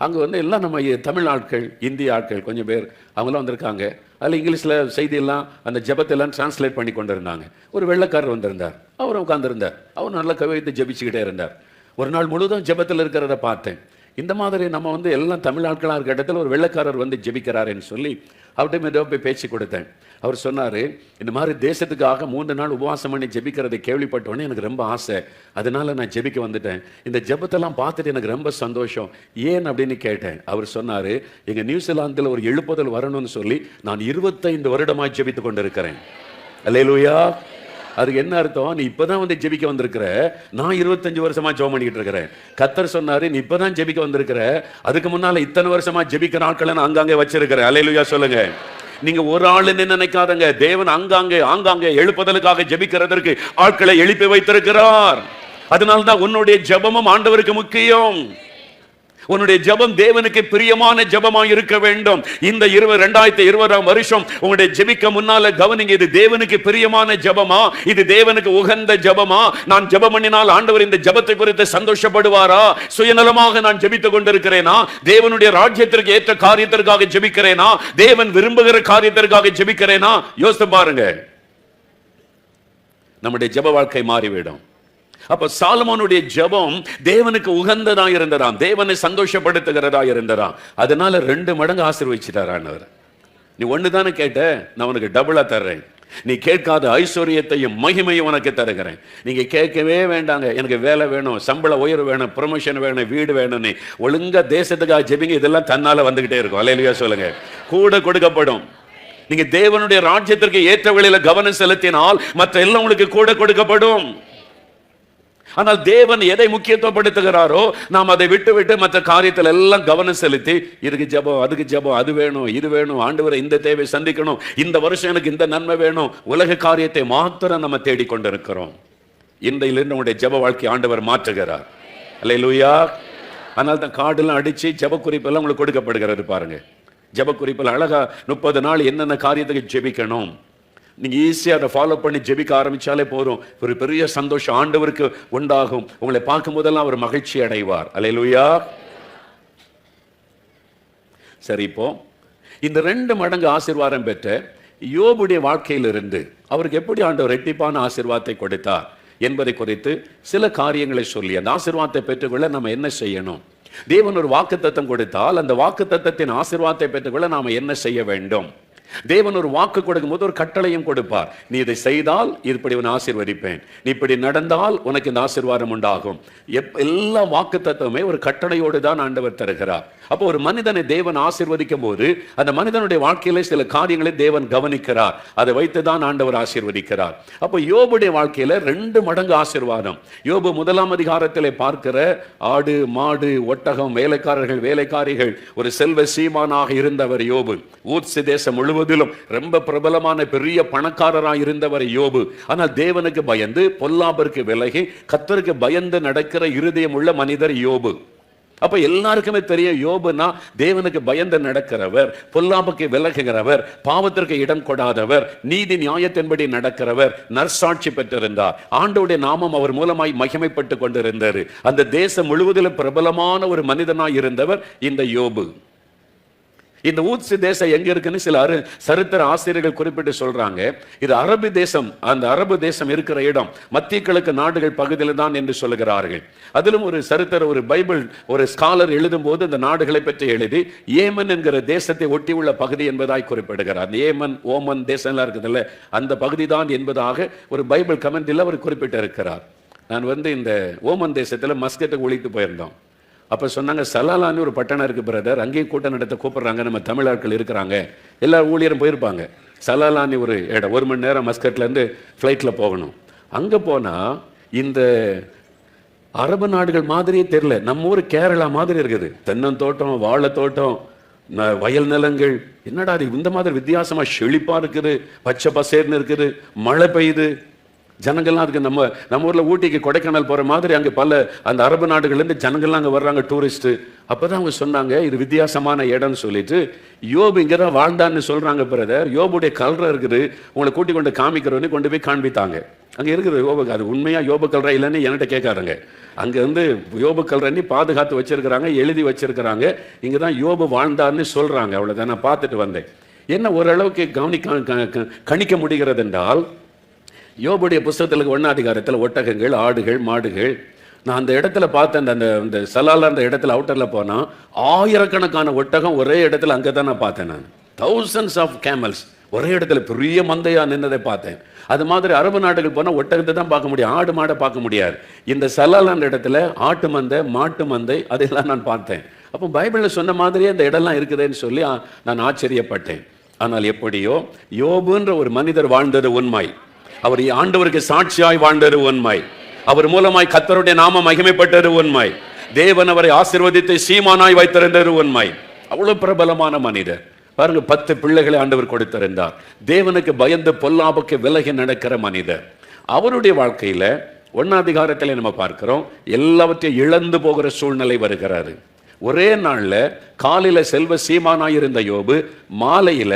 அங்கே எல்லாம் நம்ம தமிழ் ஆட்கள், இந்திய ஆட்கள் கொஞ்சம் பேர் அவங்களாம் வந்திருக்காங்க. அதில் இங்கிலீஷில் செய்தியெல்லாம் அந்த ஜெபத்தெல்லாம் டிரான்ஸ்லேட் பண்ணி கொண்டு இருந்தாங்க. ஒரு வெள்ளைக்காரர் வந்திருந்தார், அவரும் உட்கார்ந்துருந்தார். அவர் நல்லா கவித்து ஜெபிச்சுக்கிட்டே இருந்தார். ஒரு நாள் முழுதும் ஜெபத்தில் இருக்கிறத பார்த்தேன். இந்த மாதிரி நம்ம எல்லாம் தமிழ் ஆட்களாக இருக்க இடத்துல ஒரு வெள்ளைக்காரர் ஜெபிக்கிறாருன்னு சொல்லி அவர்கிட்ட ஏதோ போய் பேச்சு கொடுத்தேன். அவர் சொன்னார், இந்த மாதிரி தேசத்துக்காக 3 நாள் உபவாசம் பண்ணி ஜெபிக்கிறதை கேள்விப்பட்டோன்னே எனக்கு ரொம்ப ஆசை, அதனால நான் ஜெபிக்க வந்துட்டேன். இந்த ஜெபத்தெல்லாம் பார்த்துட்டு எனக்கு ரொம்ப சந்தோஷம், ஏன் அப்படின்னு கேட்டேன். அவர் சொன்னார், எங்கள் நியூசிலாந்தில் ஒரு எழுப்புதல் வரணும்னு சொல்லி நான் 25 வருடமாக ஜெபித்து கொண்டு இருக்கிறேன். அல்லேலூயா. அதுக்கு என்ன அர்த்தம்? நீ இப்பதான் ஜெபிக்க வந்திருக்கிற, நான் 25 வருஷமா ஜெபம் பண்ணிக்கிட்டு இருக்கிறேன். கர்த்தர் சொன்னாரு, நீ இப்பதான் ஜெபிக்க வந்திருக்கிற, அதுக்கு முன்னால இத்தனை வருஷமா ஜெபிக்கிற ஆட்களை நான் அங்காங்கே வச்சிருக்கிறேன். அல்லேலூயா சொல்லுங்க. நீங்க ஒரு ஆளுன்னு நினைக்காதங்க, தேவன் ஆங்காங்கே எழுப்புதலுக்காக ஜெபிக்கிறதற்கு ஆட்களை எழுப்பி வைத்திருக்கிறார். அதனால்தான் உன்னுடைய ஜெபமும் ஆண்டவருக்கு முக்கியம். உன்னுடைய ஜெபம் தேவனுக்கு பிரியமான ஜெபமாக இருக்க வேண்டும். இந்த 2020 வருஷம் உங்களுடைய ஜெபிக்க முன்னால கவனிங்க, இது தேவனுக்கு பிரியமான ஜெபமா, இது தேவனுக்கு உகந்த ஜெபமா? நான் ஜெபம் பண்ணினால் ஆண்டவர் இந்த ஜெபத்தை குறித்து சந்தோஷப்படுவாரா? சுயநலமாக நான் ஜெபித்துக் கொண்டிருக்கிறேனா? தேவனுடைய ராஜ்யத்திற்கு ஏற்ற காரியத்திற்காக ஜெபிக்கிறேனா? தேவன் விரும்புகிற காரியத்திற்காக ஜெபிக்கிறேனா? யோசித்து பாருங்க, நம்முடைய ஜெப வாழ்க்கை மாறிவிடும். அப்ப சாலமோனுடைய ஜெபம் தேவனுக்கு உகந்ததா இருந்ததாம், தேவனை சந்தோஷப்படுத்துகிறதா இருந்ததாம். அதனால 2 மடங்கு ஆசீர்வதிச்சிட்டார் ஆண்டவர். நீ ஒண்ணு தானே கேட்ட, நான் உனக்கு டபுளா தர்றேன். நீ கேட்காத ஐஸ்வர்யத்தையும் மகிமையும் உனக்கு தருகிறேன். நீங்க கேட்கவே வேண்டாங்க, எனக்கு வேலை வேணும், சம்பள உயர்வு வேணும், ப்ரொமோஷன் வேணும், வீடு வேணும். நீ ஒழுங்கா தேசத்துக்காக ஜெபிங்க, இதெல்லாம் தன்னால வந்துகிட்டே இருக்கும். அல்லேலூயா சொல்லுங்க. கூட கொடுக்கப்படும். நீங்க தேவனுடைய ராஜ்யத்திற்கு ஏற்ற வழியில கவனம் செலுத்தினால் மற்ற எல்லாம் உங்களுக்கு கூட கொடுக்கப்படும். ஆனால் தேவன் எதை முக்கியத்துவப்படுத்துகிறாரோ நாம் அதை விட்டு மற்ற காரியத்தில் எல்லாம் கவனம் செலுத்தி, இதுக்கு ஜெபம், அதுக்கு ஜெபம், அது வேணும், இது வேணும், ஆண்டவரை இந்த தேவை சந்திக்கணும், இந்த வருஷம் எனக்கு இந்த நன்மை வேணும், உலக காரியத்தை மாத்திரம் நம்ம தேடிக்கொண்டிருக்கிறோம். இன்றையிலிருந்து உங்களுடைய ஜெப வாழ்க்கை ஆண்டவர் மாற்றுகிறார். அல்லேலூயா. அதனால தான் கார்டெல்லாம் அடிச்சு ஜெப குறிப்பெல்லாம் உங்களுக்கு கொடுக்கப்படுகிறது. பாருங்க, ஜெப குறிப்பில் அழகா 30 நாள் என்னென்ன காரியத்துக்கு ஜெபிக்கணும், நீங்க ஈஸியா அதை ஃபாலோ பண்ணி ஜெபிக்க ஆரம்பிச்சாலே போதும், ஒரு பெரிய சந்தோஷம் ஆண்டவருக்கு உண்டாகும். உங்களை பார்க்கும் போதெல்லாம் அவர் மகிழ்ச்சி அடைவார். அல்லேலூயா. சரி, இப்போ இந்த 2 மடங்கு ஆசீர்வாதம் பெற்ற யோபுடைய வாழ்க்கையிலிருந்து அவருக்கு எப்படி ஆண்டவர் இரட்டிப்பான ஆசீர்வாதத்தை கொடுத்தார் என்பதை குறித்து சில காரியங்களை சொல்லி அந்த ஆசீர்வாதத்தை பெற்றுக்கொள்ள நம்ம என்ன செய்யணும், தேவன் ஒரு வாக்குத்தத்தம் கொடுத்தால் அந்த வாக்குத்தத்தத்தின் ஆசீர்வாதத்தை பெற்றுக்கொள்ள நாம என்ன செய்ய வேண்டும் தேவன் ஒரு வாக்கு கொடுக்கும் போது ஒரு கட்டளையும் கொடுப்பார். நீ இதை செய்தால் இப்படி உன்னை ஆசீர்வதிப்பேன், நீ இப்படி நடந்தால் உனக்கு இந்த ஆசீர்வாதம் உண்டாகும். எல்லா வாக்கு தத்துவமே ஒரு கட்டளையோடு தான் ஆண்டவர் தருகிறார். அப்போ ஒரு மனிதனை தேவன் ஆசீர்வதிக்கும் போது அந்த மனிதனுடைய வாழ்க்கையில சில காரியங்களை தேவன் கவனிக்கிறார். அதை வைத்துதான் ஆண்டவர் ஆசீர்வதிக்கிறார். அப்போ யோபுடைய வாழ்க்கையில 2 மடங்கு ஆசீர்வாதம். யோபு 1ஆம் அதிகாரத்திலே பார்க்கிற ஆடு மாடு ஒட்டகம் வேலைக்காரர்கள் வேலைக்காரிகள் ஒரு செல்வ சீமானாக இருந்தவர் யோபு. ஊத்ஸ் தேசம் முழுவதிலும் ரொம்ப பிரபலமான பெரிய பணக்காரராக இருந்தவர் யோபு. ஆனால் தேவனுக்கு பயந்து பொல்லாப்பிற்கு விலகி கர்த்தருக்கு பயந்து நடக்கிற இருதயம் உள்ள மனிதர் யோபு. அப்ப எல்லாருக்குமே தெரியும், யோபுனா தேவனுக்கு பயந்து நடக்கிறவர், பொல்லாப்புக்கு விலகுகிறவர், பாவத்திற்கு இடம் கொடாதவர், நீதி நியாயத்தின்படி நடக்கிறவர், நற்சாட்சி பெற்றிருந்தார். ஆண்டவருடைய நாமம் அவர் மூலமாய் மகிமைப்பட்டு கொண்டிருந்தார். அந்த தேசம் முழுவதிலும் பிரபலமான ஒரு மனிதனாய் இருந்தவர் இந்த யோபு. இந்த ஊத்ஸ் தேசம் எங்க இருக்குன்னு சில சரித்திர ஆசிரியர்கள் குறிப்பிட்டு சொல்றாங்க. இது அரபு தேசம். அந்த அரபு தேசம் இருக்கிற இடம் மத்திய கிழக்கு நாடுகள் பகுதியில் தான் என்று சொல்லுகிறார்கள். அதிலும் ஒரு சரித்திர ஒரு பைபிள் ஒரு ஸ்காலர் எழுதும் போது அந்த நாடுகளை பற்றி எழுதி ஏமன் என்கிற தேசத்தை ஒட்டி உள்ள பகுதி என்பதாய் குறிப்பிடுகிறார். ஏமன் ஓமன் தேசம் எல்லாம் இருக்குதுல்ல, அந்த பகுதி தான் என்பதாக ஒரு பைபிள் கமெண்டில் அவர் குறிப்பிட்டு இருக்கிறார். நான் இந்த ஓமன் தேசத்துல மஸ்கட்டுக்கு ஒழித்து போயிருந்தோம். அப்போ சொன்னாங்க, சலாலான்னு ஒரு பட்டணம் இருக்குது பிரதர், அங்கேயும் கூட்டம் நடத்த கூப்பிட்றாங்க, நம்ம தமிழாட்கள் இருக்கிறாங்க, எல்லா ஊழியரும் போயிருப்பாங்க. சலாலான்னு ஒரு இடம், 1 மணி நேரம் மஸ்கட்லேருந்து ஃப்ளைட்டில் போகணும். அங்கே போனால் இந்த அரபு நாடுகள் மாதிரியே தெரியல, நம்ம ஊர் கேரளா மாதிரி இருக்குது. தென்னந்தோட்டம், வாழைத்தோட்டம், வயல் நிலங்கள், என்னடா அது இந்த மாதிரி வித்தியாசமாக செழிப்பாக இருக்குது, பச்சை பசேர்னு இருக்குது, மழை பெய்யுது, ஜனங்கள்லாம் அதுக்கு நம்ம ஊரில் ஊட்டிக்கு கொடைக்கானல் போகிற மாதிரி அங்கே பல அந்த அரபு நாடுகள்லேருந்து ஜனங்கள்லாம் அங்கே வர்றாங்க, டூரிஸ்ட்டு. அப்போ தான் அவங்க சொன்னாங்க இது வித்தியாசமான இடம்னு சொல்லிட்டு. யோபு இங்கே தான் வாழ்ந்தான்னு சொல்கிறாங்க பிரதர். யோபுடைய கல்ற இருக்குது, உங்களை கூட்டி கொண்டு காமிக்கிறவனே கொண்டு போய் காண்பித்தாங்க. அங்கே இருக்குது யோபு. அது உண்மையாக யோபு கல்ற இல்லைன்னு என்கிட்ட கேட்காருங்க. அங்கே யோபு கல்றன்னு பாதுகாத்து வச்சிருக்கிறாங்க, எழுதி வச்சிருக்கிறாங்க. இங்கே தான் யோபு வாழ்ந்தான்னு சொல்கிறாங்க. அவ்வளோதான். நான் பார்த்துட்டு வந்தேன். என்ன ஓரளவுக்கு கணிக்க முடிகிறது என்றால், யோபுடைய புஸ்தகத்தில் 1ஆம் அதிகாரத்தில் ஒட்டகங்கள் ஆடுகள் மாடுகள், நான் அந்த இடத்துல பார்த்தேன். அந்த சலாலா அந்த இடத்துல அவுட்டரில் போனால் ஆயிரக்கணக்கான ஒட்டகம் ஒரே இடத்துல அங்கே தான் நான் பார்த்தேன். நான் thousands ஆஃப் கேமல்ஸ் ஒரே இடத்துல பெரிய மந்தையா நின்றதை பார்த்தேன். அது மாதிரி அரபு நாடுகள் போனால் ஒட்டகத்தை தான் பார்க்க முடியும், ஆடு மாடை பார்க்க முடியாது. இந்த சலாலான இடத்துல ஆட்டு மந்தை மாட்டு மந்தை அதெல்லாம் நான் பார்த்தேன். அப்போ பைபிளில் சொன்ன மாதிரியே அந்த இடம்லாம் இருக்குதுன்னு சொல்லி நான் ஆச்சரியப்பட்டேன். ஆனால் எப்படியோ யோபுன்ற ஒரு மனிதர் வாழ்ந்தது உண்மை. அவர் ஆண்டவருக்கு சாட்சியாய் வாழ்ந்தது உண்மை. அவர் மூலமாய் கர்த்தருடைய நாமம் மகிமைப்பட்டது உண்மை. தேவன் அவரை ஆசீர்வதித்து சீமானாய் வைத்திருந்தது உண்மை. அவ்வளவு பிரபலமான மனிதர் பாருங்க. 10 பிள்ளைகளை ஆண்டவர் கொடுத்திருந்தார். தேவனுக்கு பயந்து பொல்லாப்புக்கு விலகி நடக்கிற மனிதர். அவருடைய வாழ்க்கையில 1ஆம் அதிகாரத்தில் நம்ம பார்க்கிறோம், எல்லாவற்றையும் இழந்து போகிற சூழ்நிலை வருகிறாரு. ஒரே நாள்ல காலையில செல்வ சீமானாய் இருந்த யோபு மாலையில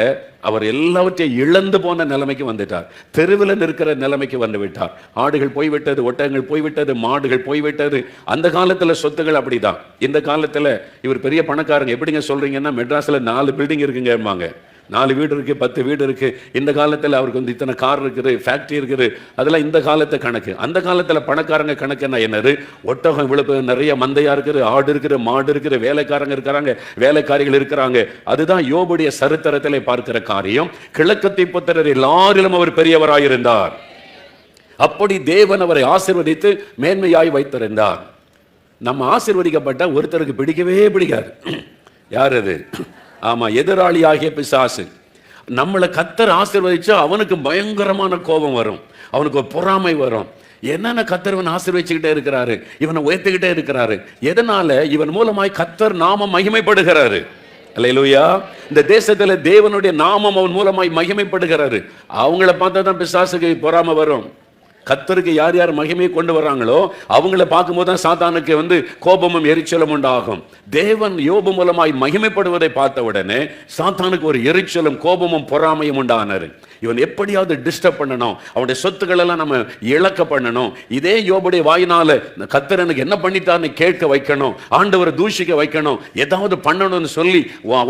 அவர் எல்லாவற்றையும் இழந்து போன நிலைமைக்கு வந்துட்டார். தெருவில் நிற்கிற நிலைமைக்கு வந்து விட்டார். ஆடுகள் போய்விட்டது, ஒட்டகங்கள் போய்விட்டது, மாடுகள் போய்விட்டது. அந்த காலத்துல சொத்துகள் அப்படிதான். இந்த காலத்துல இவர் பெரிய பணக்காரங்க. எப்படிங்க சொல்றீங்கன்னா, மெட்ராஸ்ல 4 பில்டிங் இருக்குங்க, 4 வீடு இருக்கு, 10 வீடு இருக்கு. இந்த காலத்துல அவருக்கு இத்தனை கார் இருக்குது, ஃபேக்டரி இருக்குது. அதெல்லாம் இந்த காலத்து கணக்கு. அந்த காலத்துல பணக்காரங்க கணக்கு என்னது? ஒட்டகம் இவ்வளவு நிறைய மந்தையா இருக்குது, ஆடு இருக்குது, மாடு இருக்குது, வேலைக்காரங்க இருக்கிறாங்க, வேலைக்காரிகள் இருக்கிறாங்க. அதுதான் யோபுடைய சரித்திரத்திலே பார்க்கிற காரியம். கிழக்கத்தி புத்திரர் எல்லாரிலும் அவர் பெரியவராயிருந்தார். அப்படி தேவன் அவரை ஆசீர்வதித்து மேன்மையாய் வைத்திருந்தார். நம்ம ஆசீர்வதிக்கப்பட்ட ஒருத்தருக்கு பிடிக்கவே பிடிக்காது. யார் அது? ஆமா, எதிராளியாகிய பிசாசு. நம்மளை கர்த்தர் ஆசீர்வதிச்சா அவனுக்கு பயங்கரமான கோபம் வரும், அவனுக்கு ஒரு பொறாமை வரும். என்னென்ன கர்த்தர் ஆசீர்வதிச்சுக்கிட்டே இருக்கிறாரு, இவனை உயர்த்திக்கிட்டே இருக்கிறாரு. எதனால? இவன் மூலமாய் கர்த்தர் நாமம் மகிமைப்படுகிறாரு. அல்லேலூயா. இந்த தேசத்துல தேவனுடைய நாமம் அவன் மூலமாய் மகிமைப்படுகிறாரு. அவங்கள பார்த்தா தான் பிசாசுக்கு பொறாமை வரும். கர்த்தருக்கு யார் யார் மகிமையை கொண்டு வர்றாங்களோ அவங்கள பார்க்கும்போது தான் சாத்தானுக்கு கோபமும் எரிச்சலும் உண்டாகும். தேவன் யோபு மூலமாய் மகிமைப்படுவதை பார்த்த உடனே சாத்தானுக்கு ஒரு எரிச்சலும் கோபமும் பொறாமையும் உண்டானாரு. இவன் எப்படியாவது டிஸ்டர்ப் பண்ணணும், அவனுடைய சொத்துக்கள் எல்லாம் நம்ம இழக்க பண்ணணும். இதே யோபுடைய வாயினால கர்த்தர் எனக்கு என்ன பண்ணிட்டான்னு கேட்க வைக்கணும், ஆண்டவரை தூஷிக்க வைக்கணும், ஏதாவது பண்ணணும்னு சொல்லி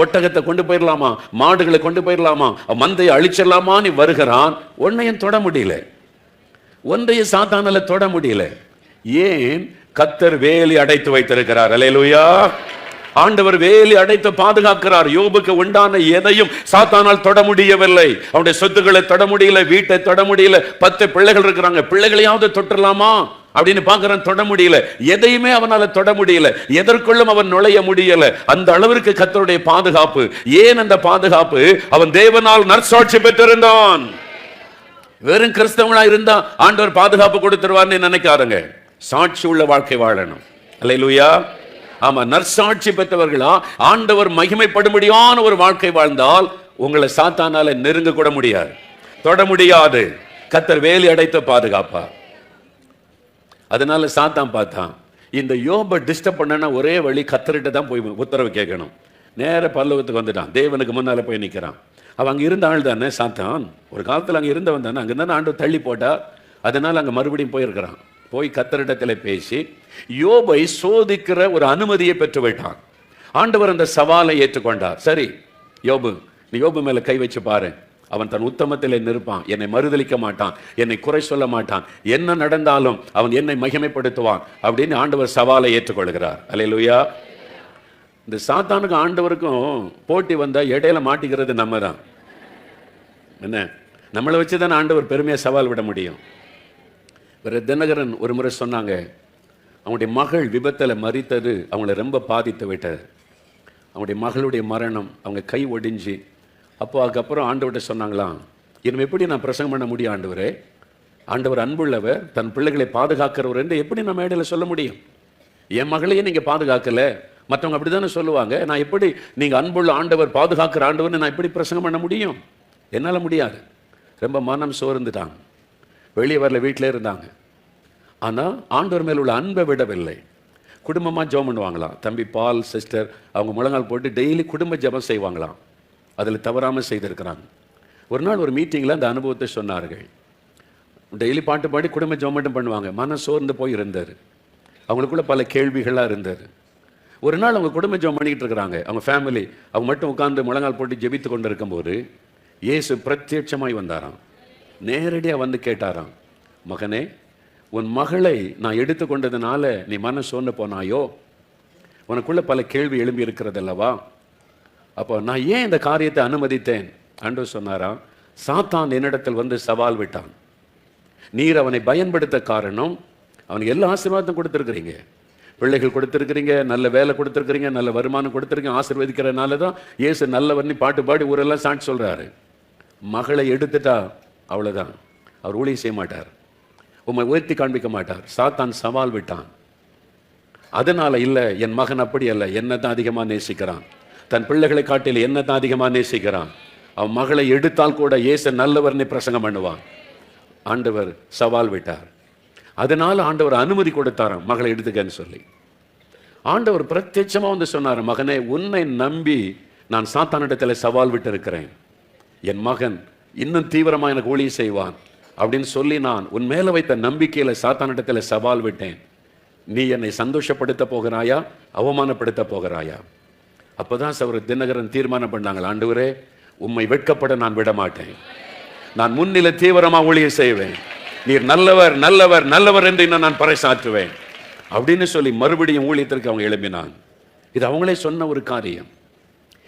ஒட்டகத்தை கொண்டு போயிடலாமா, மாடுகளை கொண்டு போயிடலாமா, மந்தையை அழிச்சிடலாமான்னு வருகிறான். ஒன்னையும் தொட முடியல, ஒன்றைய சாத்தானால தொட முடியல. ஏன்? கர்த்தர் வேலி அடைத்து வைத்திருக்கிறார். அல்லேலூயா. ஆண்டவர் வேலி அடைத்து பாதுகாக்கிறார். யோபுக்கு உண்டான எதையும் சாத்தானால் தொட முடியவில்லை. அவனுடைய சொத்துக்களை தொட முடியல, வீட்டை தொட முடியல. 10 பிள்ளைகள் இருக்கிறாங்க, பிள்ளைகளையாவது தொட்டுடலாமா அப்படின்னு பார்க்கிறான், தொட முடியல. எதையுமே அவனால தொட முடியல, எதற்குள்ளும் அவன் நுழைய முடியல. அந்த அளவிற்கு கர்த்தருடைய பாதுகாப்பு. ஏன் அந்த பாதுகாப்பு? அவன் தேவனால் நற்சாட்சி பெற்றிருந்தான். வெறும் கிறிஸ்தவங்களா இருந்தா ஆண்டவர் பாதுகாப்பு கொடுத்துருவார்னு நினைக்காருங்க. சாட்சி உள்ள வாழ்க்கை வாழணும். அல்லேலூயா. ஆமா, நற்சாட்சி பெற்றவர்களா ஆண்டவர் மகிமைப்படும்படியான ஒரு வாழ்க்கை வாழ்ந்தால் உங்களை சாத்தானால நெருங்க கூட முடியாது, தொட முடியாது. கர்த்தர் வேலி அடைத்து பாதுகாப்பா. அதனால சாத்தான் பார்த்தான், இந்த யோபை டிஸ்டர்ப் பண்ணனா ஒரே வழி கர்த்தர்கிட்ட தான் போய் உத்தரவு கேட்கணும். நேர பரலோகத்துக்கு வந்துட்டான், தேவனுக்கு முன்னால போய் நிற்கிறான். அவன் அங்கே இருந்த ஆள் தானே சாத்தான், ஒரு காலத்தில் அங்கே இருந்தவன் தானே. அங்கே தானே ஆண்டு தள்ளி போட்டா, அதனால அங்கே மறுபடியும் போயிருக்கிறான். போய் கர்த்தரிடத்தில் பேசி யோபை சோதிக்கிற ஒரு அனுமதியை பெற்று விட்டான். ஆண்டவர் அந்த சவாலை ஏற்றுக்கொண்டார். சரி யோபு, நீ யோபு மேல கை வச்சு பாரு, அவன் தன் உத்தமத்திலே நிற்பான், என்னை மறுதலிக்க மாட்டான், என்னை குறை சொல்ல மாட்டான், என்ன நடந்தாலும் அவன் என்னை மகிமைப்படுத்துவான் அப்படின்னு ஆண்டவர் சவாலை ஏற்றுக்கொள்கிறார். அல்லேலூயா. இந்த சாத்தானுக்கு ஆண்டவருக்கும் போட்டி வந்தா இடையில மாட்டிக்கிறது நம்ம தான். என்ன, நம்மளை வச்சு தானே ஆண்டவர் பெருமையா சவால் விட முடியும். வேற தினகரன் ஒரு முறை சொன்னாங்க, அவங்களுடைய மகள் விபத்தில் மரித்தது அவங்கள ரொம்ப பாதித்து விட்டது. அவங்களுடைய மகளுடைய மரணம், அவங்க கை ஒடிஞ்சு. அப்போ அதுக்கப்புறம் ஆண்டவர்கிட்ட சொன்னாங்களாம், இன்னும் எப்படி நான் பிரசங்கம் பண்ண முடியும் ஆண்டவரே? ஆண்டவர் அன்புள்ளவர், தன் பிள்ளைகளை பாதுகாக்கிறவர் என்று எப்படி நம்ம மேடையில் சொல்ல முடியும்? என் மகளையே நீங்கள் பாதுகாக்கலை, மற்றவங்க அப்படி தானே சொல்லுவாங்க. நான் எப்படி நீங்கள் அன்புள்ள ஆண்டவர், பாதுகாக்கிற ஆண்டவர்னு நான் எப்படி பிரசங்கம் பண்ண முடியும்? என்னால் முடியாது. ரொம்ப மனம் சோர்ந்துட்டாங்க, வெளியே வரல, வீட்டிலே இருந்தாங்க. ஆனால் ஆண்டவர் மேல் உள்ள அன்பை விடவில்லை. குடும்பமாக ஜெபம் பண்ணுவாங்களாம். தம்பி பால், சிஸ்டர் அவங்க முழங்கால் போட்டு டெய்லி குடும்ப ஜெபம் செய்வாங்களாம். அதில் தவறாமல் செய்திருக்கிறாங்க. ஒரு நாள் ஒரு மீட்டிங்கில் அந்த அனுபவத்தை சொன்னார்கள். டெய்லி பாட்டு பாடி குடும்ப ஜெபம் மட்டும் பண்ணுவாங்க. மனம் சோர்ந்து போய் இருந்தார். அவங்களுக்குள்ள பல கேள்விகளாக இருந்தார். ஒரு நாள் அவங்க குடும்ப ஜெபம் பண்ணிக்கிட்டு இருக்கிறாங்க, அவங்க ஃபேமிலி, அவங்க மட்டும் உட்கார்ந்து முழங்கால் போட்டு ஜெபித்து கொண்டு இருக்கும்போது இயேசு பிரத்யட்சமாய் வந்தாராம். நேரடியாக வந்து கேட்டாராம், மகனே, உன் மகளை நான் எடுத்துக்கொண்டதுனால நீ மன சோர்ந்து போனாயோ? உனக்குள்ள பல கேள்வி எழும்பி இருக்கிறது அல்லவா? அப்போ நான் ஏன் இந்த காரியத்தை அனுமதித்தேன்? ஆண்டவர் சொன்னாராம், சாத்தான் என்னிடத்தில் வந்து சவால் விட்டான். நீர் அவனை பயன்படுத்த காரணம், அவனுக்கு எல்லா ஆசீர்வாதம் கொடுத்துருக்கிறீங்க, பிள்ளைகள் கொடுத்துருக்கிறீங்க, நல்ல வேலை கொடுத்துருக்கிறீங்க, நல்ல வருமானம் கொடுத்துருக்கீங்க, ஆசீர்வதிக்கிறதுனால தான் இயேசு நல்லவர்னு பாட்டு பாடி ஊரெல்லாம் சாட்சி சொல்கிறாரு. மகளை எடுத்துட்டா அவ்வளோதான், அவர் ஊழியம் செய்ய மாட்டார், உம்மை உயர்த்தி காண்பிக்க மாட்டார். சாத்தான் சவால் விட்டான். அதனால இல்லை, என் மகன் அப்படி அல்ல, என்னை தான் அதிகமாக நேசிக்கிறான், தன் பிள்ளைகளை காட்டில் என்னை தான் அதிகமாக நேசிக்கிறான். அவன் மகளை எடுத்தால் கூட இயேசு நல்லவர்னு பிரசங்கம் பண்ணுவான். ஆண்டவர் சவால் விட்டார். அதனால ஆண்டவர் அனுமதி கொடுத்தாராம் மகளை எடுத்துக்கன்னு சொல்லி. ஆண்டவர் பிரத்யட்சமாக வந்து சொன்னார், மகனே, உன்னை நம்பி நான் சாத்தானிடத்தில் சவால் விட்டு இருக்கிறேன், என் மகன் இன்னும் தீவிரமாக எனக்கு ஊழியம் செய்வான் அப்படின்னு சொல்லி நான் உன் மேலே வைத்த நம்பிக்கையில் சாத்தானிடத்தில் சவால் விட்டேன். நீ என்னை சந்தோஷப்படுத்த போகிறாயா, அவமானப்படுத்த போகிறாயா? அப்போதான் சகோதரர் தினகரன் தீர்மானம் பண்ணாங்க, ஆண்டவரே, உம்மை வெட்கப்பட நான் விட மாட்டேன், நான் முன்னிலை தீவிரமாக ஊழியம் செய்வேன், நீர் நல்லவர் நல்லவர் நல்லவர் என்று இன்னும் நான் பறைசாற்றுவேன் அப்படின்னு சொல்லி மறுபடியும் ஊழியத்திற்கு அவங்க எழுப்பினான். இது அவங்களே சொன்ன ஒரு காரியம்.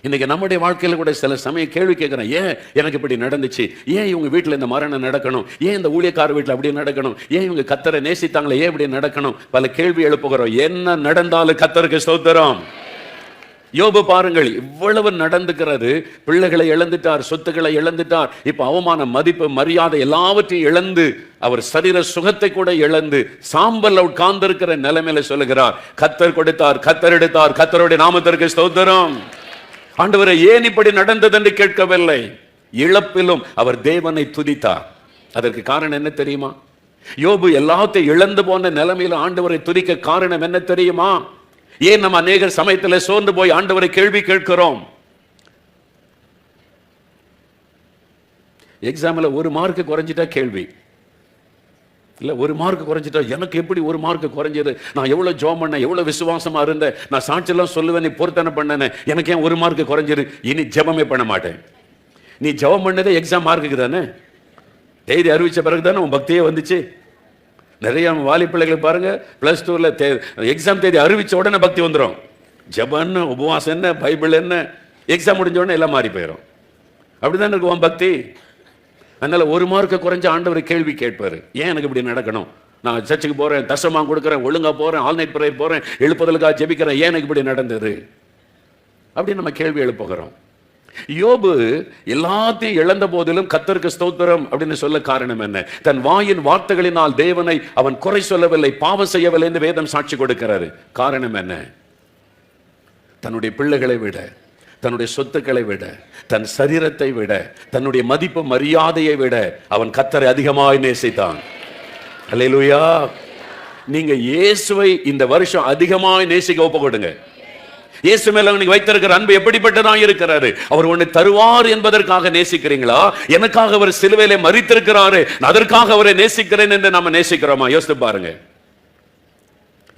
இன்னைக்கு நம்முடைய வாழ்க்கையில் கூட சில சமயம் கேள்வி கேட்குறேன், ஏன் எனக்கு இப்படி நடந்துச்சு, ஏன் இவங்க வீட்டில் இந்த மரணம் நடக்கணும், ஏன் இந்த ஊழியக்கார வீட்டில் அப்படி நடக்கணும், ஏன் இவங்க கத்தரை நேசித்தாங்களே ஏன் இப்படி நடக்கணும், பல கேள்வி எழுப்புகிறோம். என்ன நடந்தாலும் கத்தருக்கு ஸ்தோத்திரம். யோபு பாருங்கள், இவ்வளவு நடந்துக்கிறது. பிள்ளைகளை இழந்துட்டார், சொத்துக்களை இழந்துட்டார், இப்ப அவமான மதிப்பு மரியாதை எல்லாவற்றையும் இழந்து, அவர் சரீர சுகத்தை கூட இழந்து சாம்பல் உட்கார்ந்திருக்கிற நிலைமையில சொல்லுகிறார், கத்தர் கொடுத்தார், கத்தர் எடுத்தார், கத்தருடைய நாமத்திற்கு ஸ்தோத்திரம். ஆண்டவரே, ஏன் இப்படி நடந்தது என்று கேட்கவில்லை. இழப்பிலும் அவர் தேவனை துதித்தார். அதற்கு காரணம் என்ன தெரியுமா? யோபு எல்லாத்தையும் இழந்து போன நிலைமையில ஆண்டவரை துதிக்க காரணம் என்ன தெரியுமா? ஏன் நம்ம அநேக சமயத்தில் சோர்ந்து போய் ஆண்டவரை கேள்வி கேட்கிறோம்? எக்ஸாம்ல ஒரு மார்க் குறைஞ்சிட்டா கேள்வி இல்ல, ஒரு மார்க் குறைஞ்சிட்டா எனக்கு எப்படி ஒரு மார்க் குறைஞ்சது, நான் எவ்வளவு ஜெபம் பண்ண, எவ்வளவு விசுவாசமா இருந்தேன், நான் சாட்சியெல்லாம் சொல்லுவேன், நீ பொருத்தனை பண்ணன, எனக்கு ஏன் ஒரு மார்க் குறைஞ்சிரு, இனி ஜெபமே பண்ண மாட்டேன். நீ ஜெபம் பண்ணதே எக்ஸாம் மார்க்குக்கு தானே, தேதி அறிவிச்ச பிறகு தானே உன் பக்தியே வந்துச்சு. நிறைய வாலி பிள்ளைகளை பாருங்க, +2ல எக்ஸாம் தேதி அறிவிச்ச உடனே பக்தி வந்துடும். ஜெபம் என்ன, உபவாசம் என்ன, பைபிள் என்ன, எக்ஸாம் முடிஞ்சோடனே எல்லாம் மாறி போயிடும். அப்படிதான் இருக்கும் பக்தி. அதனால ஒரு மார்க்க குறைஞ்ச ஆண்டவர் கேள்வி கேட்பாரு, ஏன் எனக்கு இப்படி நடக்கணும்? நான் சர்ச்சுக்கு போறேன், தசமா கொடுக்குறேன், ஒழுங்கா போறேன், ஆல் நைட் பிரேயர் போறேன், எழுப்புதலுக்காக ஜெபிக்கிறேன், ஏன் எனக்கு இப்படி நடந்தது அப்படின்னு நம்ம கேள்வி எழுப்புகிறோம். யோபு எல்லாத்தையும் இழந்த போதிலும் கர்த்தருக்கு ஸ்தோத்திரம் அப்படின்னு சொல்ல காரணம் என்ன? தன் வாயின் வார்த்தைகளினால் தேவனை அவன் குறை சொல்லவில்லை, பாவம் செய்யவில்லை என்று வேதம் சாட்சி கொடுக்கிறாரு. காரணம் என்ன? தன்னுடைய பிள்ளைகளை விட, தன்னுடைய சொத்துக்களை விட, தன் சரீரத்தை விட, தன்னுடைய மதிப்பு மரியாதையை விட அவன் கர்த்தரை அதிகமாய் நேசித்தான். அல்லேலூயா. நீங்க இயேசுவை இந்த வருஷம் அதிகமாய் நேசிக்க ஒப்பு கொடுங்க. இயேசு மேல நீங்க வைத்திருக்கிற அன்பு எப்படிப்பட்டதா இருக்கிறாரு? அவர் ஒன்னு தருவார் என்பதற்காக நேசிக்கிறீங்களா? எனக்காக அவர் சிலுவையிலே மரித்திருக்கிறாரு, அதற்காக அவரை நேசிக்கிறேன் என்று நாம நேசிக்கிறோமா? யோசித்து பாருங்க.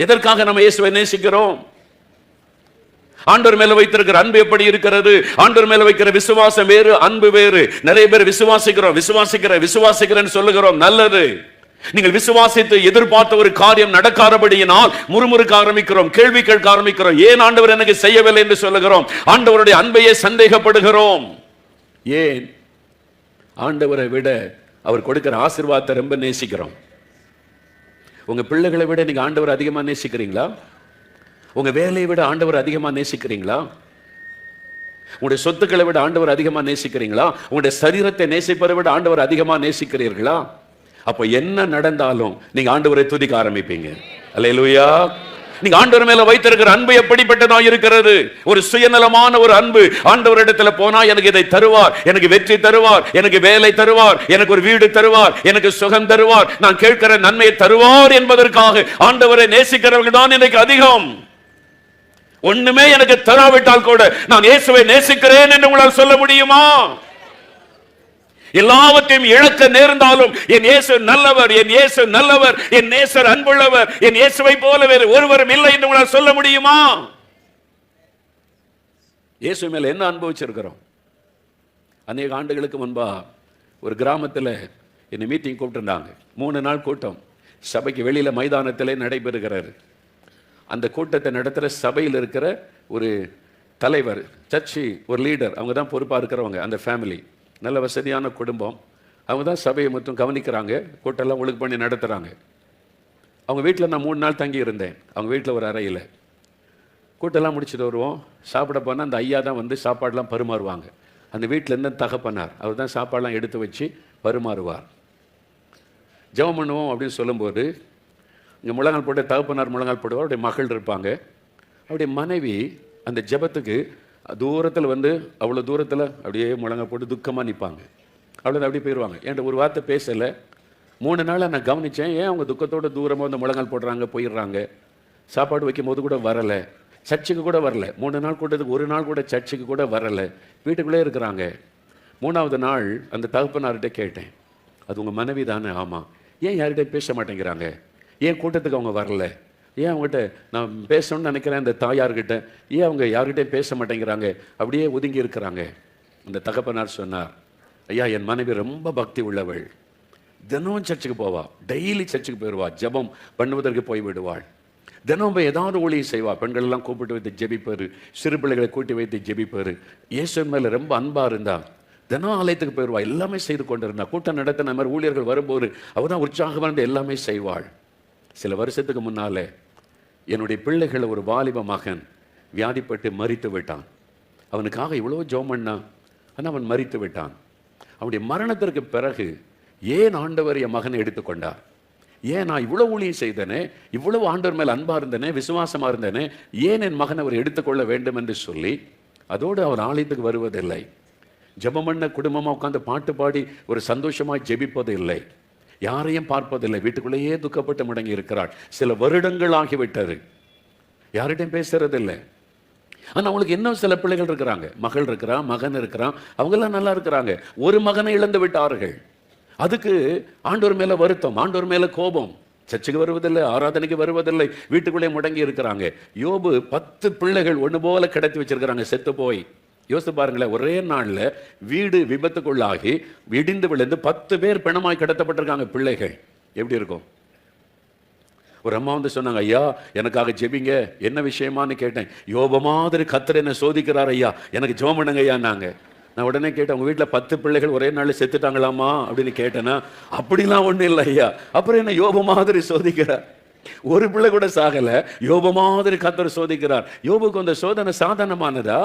எதற்காக நம்ம இயேசுவை நேசிக்கிறோம்? ஆண்டவர் மேல வைத்திருக்கிற அன்பு எப்படி இருக்கிறது? ஆண்டவர் மேல வைக்கிற விசுவாசம் வேறு, அன்பு வேறு. நிறைய பேர் விசுவாசிக்கிறேன்னு சொல்லுகிறோம், நல்லது. நீங்கள் விசுவாசித்து எதிர்பார்த்த ஒரு காரியம் நடக்காதபடியினால் முறுமுறுக்க ஆரம்பிக்கிறோம், கேள்வி கேட்க ஆரம்பிக்கிறோம். ஏன் ஆண்டவர் எனக்கு செய்யவில்லை என்று சொல்லுகிறோம். ஆண்டவருடைய அன்பையே சந்தேகப்படுகிறோம். ஏன்? ஆண்டவரை விட அவர் கொடுக்கிற ஆசீர்வாதத்தை ரொம்ப நேசிக்கிறோம். உங்க பிள்ளைகளை விட நீங்க ஆண்டவர் அதிகமா நேசிக்கிறீங்களா? உங்க வேலையை விட ஆண்டவர் அதிகமா நேசிக்கிறீங்களா? உங்களுடைய சொத்துக்களை விட ஆண்டவர் அதிகமா நேசிக்கிறீங்களா? உங்களுடைய சரீரத்தை நேசிப்பதை விட ஆண்டவர் அதிகமா நேசிக்கிறீர்களா? அப்ப என்ன நடந்தாலும் நீங்க ஆண்டவரை துதிக்க ஆரம்பிப்பீங்க. அல்லேலூயா. நீங்க ஆண்டவர் மேல வைத்திருக்கிற அன்பு எப்படிப்பட்டதா இருக்கிறது? ஒரு சுயநலமான ஒரு அன்பு. ஆண்டவரிடத்துல போனா எனக்கு இதை தருவார், எனக்கு வெற்றி தருவார், எனக்கு வேலை தருவார், எனக்கு ஒரு வீடு தருவார், எனக்கு சுகம் தருவார், நான் கேட்கிற நன்மையை தருவார் என்பதற்காக ஆண்டவரை நேசிக்கிறவர்கள் தான் எனக்கு அதிகம். ஒண்ணுமே எனக்கு தராவிட்டால் கூட நான் இயேசுவை நேசிக்கிறேன் என்று உங்களால் சொல்ல முடியுமா? எல்லாவற்றையும் இழக்க நேர்ந்தாலும் என் இயேசு நல்லவர், என் இயேசு நல்லவர், என் நேசர் அன்புள்ளவர், என் இயேசுவை போல வேறு ஒருவரும் இல்லை என்று உங்களால் சொல்ல முடியுமா? இயேசு மேல என்ன அனுபவிச்சிருக்கிறோம்? அநேக ஆண்டுகளுக்கு முன்பா ஒரு கிராமத்தில் என்னை மீட்டிங் கூப்பிட்டுருந்தாங்க. 3 நாள் கூட்டம் சபைக்கு வெளியில மைதானத்திலே நடைபெறுகிறாரு. அந்த கூட்டத்தை நடத்துகிற சபையில் இருக்கிற ஒரு தலைவர், சர்ச்சி ஒரு லீடர், அவங்க தான் பொறுப்பாக இருக்கிறவங்க. அந்த ஃபேமிலி நல்ல வசதியான குடும்பம், அவங்க தான் சபையை மொத்தம் கவனிக்கிறாங்க, கூட்டெல்லாம் ஒழுங்கு பண்ணி நடத்துகிறாங்க. அவங்க வீட்டில் நான் 3 நாள் தங்கி இருந்தேன். அவங்க வீட்டில் ஒரு அறையில் கூட்டெல்லாம் முடிச்சுட்டு வருவோம். சாப்பிட போனால் அந்த ஐயா தான் வந்து சாப்பாடெலாம் பரிமாறுவாங்க. அந்த வீட்டில் இருந்து தகப்பனார், அவர் தான் சாப்பாடெலாம் எடுத்து வச்சு பரிமாறுவார். ஜெபம் பண்ணுவோம் அப்படின்னு சொல்லும்போது இங்கே முழங்கால் போட்டு தகப்பனார் முழங்கால் போடுவார். அவருடைய மகள் இருப்பாங்க. அவருடைய மனைவி அந்த ஜெபத்துக்கு தூரத்தில் வந்து அவ்வளோ தூரத்தில் அப்படியே முழங்கால் போட்டு துக்கமாக நிற்பாங்க. அவ்வளோ அப்படியே போயிடுவாங்க. என்கிட்ட ஒரு வார்த்தை பேசலை. 3 நாளாக நான் கவனித்தேன், ஏன் அவங்க துக்கத்தோடு தூரமாக வந்து முழங்கால் போடுறாங்க, போயிடுறாங்க. சாப்பாடு வைக்கும் போது கூட வரலை, சர்ச்சுக்கு கூட வரலை. 3 நாள் கூட்டத்துக்கு 1 நாள் கூட சர்ச்சுக்கு கூட வரலை, வீட்டுக்குள்ளே இருக்கிறாங்க. 3ஆவது நாள் அந்த தகப்பனார்கிட்ட கேட்டேன், அது உங்கள் மனைவி தானே? ஆமாம். ஏன் யார்கிட்ட பேச மாட்டேங்கிறாங்க? ஏன் கூட்டத்துக்கு அவங்க வரல? ஏன் அவங்ககிட்ட நான் பேசணும்னு நினைக்கிறேன் அந்த தாயார்கிட்ட, ஏன் அவங்க யார்கிட்டையும் பேச மாட்டேங்கிறாங்க, அப்படியே ஒதுங்கி இருக்கிறாங்க? அந்த தகப்பனார் சொன்னார், ஐயா என் மனைவி ரொம்ப பக்தி உள்ளவள், தினம் சர்ச்சுக்கு போவா, டெய்லி சர்ச்சுக்கு போயிடுவா, ஜெபம் பண்ணுவதற்கு போய் விடுவாள், தினம் போய் ஏதாவது ஊழியம் செய்வா, பெண்கள் எல்லாம் கூப்பிட்டு வைத்து ஜெபிப்பாரு, சிறு பிள்ளைகளை கூட்டி வைத்து ஜெபிப்பாரு, இயேசு மேலே ரொம்ப அன்பாக இருந்தா, தினம் ஆலயத்துக்கு போயிடுவா, எல்லாமே செய்து கொண்டு இருந்தா, கூட்டம் நடத்தின மாதிரி ஊழியர்கள் வரும்போது அவள் தான் உற்சாகமாக இருந்து எல்லாமே செய்வாள். சில வருஷத்துக்கு முன்னாலே என்னுடைய பிள்ளைகளை ஒரு வாலிப மகன் வியாதிப்பட்டு மரித்து விட்டான். அவனுக்காக இவ்வளோ ஜெபம் பண்ணான், ஆனால் அவன் மரித்து விட்டான். அவனுடைய மரணத்திற்கு பிறகு ஏன் ஆண்டவர் என் மகனை எடுத்துக்கொண்டார்? ஏன் நான் இவ்வளோ ஊழியம் செய்தேனே, இவ்வளவு ஆண்டவர் மேல் அன்பாக இருந்தேனே, விசுவாசமாக இருந்தேனே, ஏன் என் மகனை அவர் எடுத்துக்கொள்ள வேண்டும் என்று சொல்லி அதோடு அவர் ஆலயத்துக்கு வருவதில்லை. ஜெபம் பண்ண குடும்பமாக உட்காந்து பாட்டு பாடி ஒரு சந்தோஷமாக ஜெபிப்பது இல்லை, யாரையும் பார்ப்பதில்லை, வீட்டுக்குள்ளேயே துக்கப்பட்டு முடங்கி இருக்கிறாள். சில வருடங்கள் ஆகிவிட்டது, யார்கிட்டையும் பேசுறதில்லை. ஆனால் அவங்களுக்கு இன்னும் சில பிள்ளைகள் இருக்கிறாங்க, மகள் இருக்கிறான், மகன் இருக்கிறான், அவங்கெல்லாம் நல்லா இருக்கிறாங்க. ஒரு மகனை இழந்து விட்டார்கள். அதுக்கு ஆண்டவர் மேலே வருத்தம், ஆண்டவர் மேலே கோபம், சர்ச்சுக்கு வருவதில்லை, ஆராதனைக்கு வருவதில்லை, வீட்டுக்குள்ளே முடங்கி இருக்கிறாங்க. யோபு 10 பிள்ளைகள் ஒன்று போல கிடத்தி வச்சிருக்கிறாங்க, செத்து போய். யோசித்து பாருங்களேன், ஒரே நாளில் வீடு விபத்துக்குள்ளாகி இடிந்து விழுந்து 10 பேர் பிணமாய் கடத்தப்பட்டிருக்காங்க பிள்ளைகள். எப்படி இருக்கும்? ஒரு அம்மா வந்து சொன்னாங்க, ஐயா எனக்காக ஜெபிங்க. என்ன விஷயமானு கேட்டேன். யோபு மாதிரி கர்த்தர் என்ன சோதிக்கிறார் ஐயா, எனக்கு ஜெபம் பண்ணுங்க ஐயா. நான் உடனே கேட்டேன், உங்க வீட்டில் 10 பிள்ளைகள் ஒரே நாள் செத்துட்டாங்களாமா அப்படின்னு கேட்டேன்னா, அப்படிலாம் ஒன்றும் இல்லை ஐயா. அப்புறம் என்ன யோபு மாதிரி சோதிக்கிறார்? ஒரு பிள்ளை கூட சாகல, யோபு மாதிரி கர்த்தர் சோதிக்கிறார். யோபுக்கு அந்த சோதனை சாதாரணமானதா?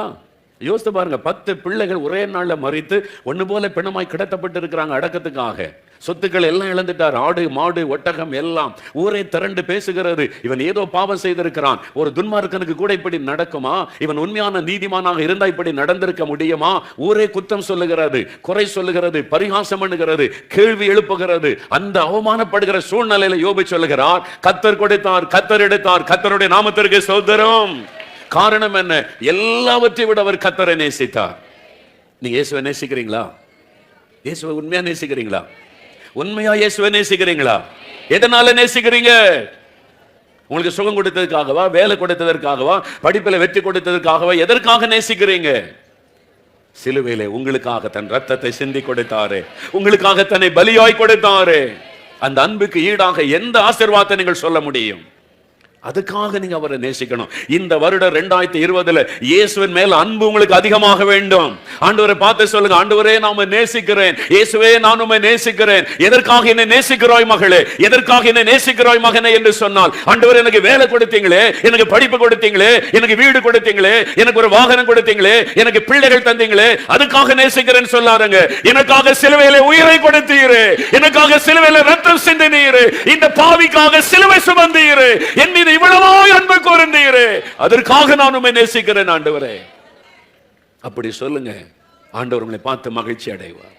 யோசித்து பாருங்க, 10 பிள்ளைகள் ஒரே நாள்ல மறித்து ஒண்ணு போல பிணமாய் கிடத்தப்பட்டு இருக்கிறாங்க அடக்கத்துக்காக. சொத்துக்கள் எல்லாம் இழந்துட்டார், ஆடு மாடு ஒட்டகம் எல்லாம். ஊரே திரண்டு பேசுகிறது, இவன் ஏதோ பாவம் செய்திருக்கிறான். ஒரு துன்மார்க்கனுக்கு கூட இப்படி நடக்குமா? இவன் உண்மையான நீதிமானாக இருந்தா இப்படி நடந்திருக்க முடியுமா? ஊரே குற்றம் சொல்லுகிறது, குறை சொல்லுகிறது, பரிகாசம் பண்ணுகிறது, கேள்வி எழுப்புகிறது. அந்த அவமானப்படுகிற சூழ்நிலையில யோபு சொல்லுகிறார், கர்த்தர் கொடுத்தார், கர்த்தர் எடுத்தார், கர்த்தருடைய நாமத்திற்கு ஸ்தோத்திரம். காரணம் என்ன? எல்லாவற்றை விட அவர் கர்த்தரை நேசித்தார். நீங்க இயேசுவை நேசிக்கிறீங்களா? இயேசுவை உண்மையா நேசிக்கிறீங்களா? உண்மையா இயேசுவை நேசிக்கிறீங்களா? எதனால நேசிக்கிறீங்க? உங்களுக்கு சுகம் கொடுத்ததுக்காகவா? வேலை கொடுத்ததற்காகவா? படிப்பில் வெற்றி கொடுத்ததற்காகவா? எதற்காக நேசிக்கிறீங்க? சிலுவையிலே உங்களுக்காக தன் ரத்தத்தை சிந்தி கொடுத்தாரே, உங்களுக்காக தன்னை பலியாய் கொடுத்தாரே. அந்த அன்புக்கு ஈடாக எந்த ஆசீர்வாதத்தை நீங்கள் சொல்ல முடியும்? அதுக்காக நீங்க அவரை நேசிக்கணும். இந்த வருடம் 2020 இயேசுவின் மேல் அன்பு உங்களுக்கு அதிகமாக வேண்டும். ஆண்டவரை பார்த்து சொல்லுங்க, ஆண்டவரே நான் உம்மை நேசிக்கிறேன், இயேசுவே நான் உம்மை நேசிக்கிறேன். எதற்காக என்னை நேசிக்கிறாய் மகளே, எதற்காக என்னை நேசிக்கிறாய் மகனே என்று சொன்னால், ஆண்டவரே எனக்கு வேலை கொடுத்தீங்களே, எனக்கு படிப்பு கொடுத்தீங்களே, எனக்கு வீடு கொடுத்தீங்களே, எனக்கு ஒரு வாகனம் கொடுத்தீங்களே, எனக்கு பிள்ளைகள் தந்தீங்களே, அதுக்காக நேசிக்கிறேன்னு சொல்லாருங்க. எனக்காக சிலுவையிலே உயிரை கொடுத்தீரே, எனக்காக சிலுவையிலே ரத்தம் சிந்தினீரே, இந்த பாவிக்காக சிலுவை சுமந்தீரே, என் மீது இவ்வளவோ அன்பு கூர்ந்தீரே, அதற்காக நான் உம்மை நேசிக்கிறேன் ஆண்டவரே. அப்படி சொல்லுங்க, ஆண்டவர் உங்களை பார்த்து மகிழ்ச்சி அடைவார்.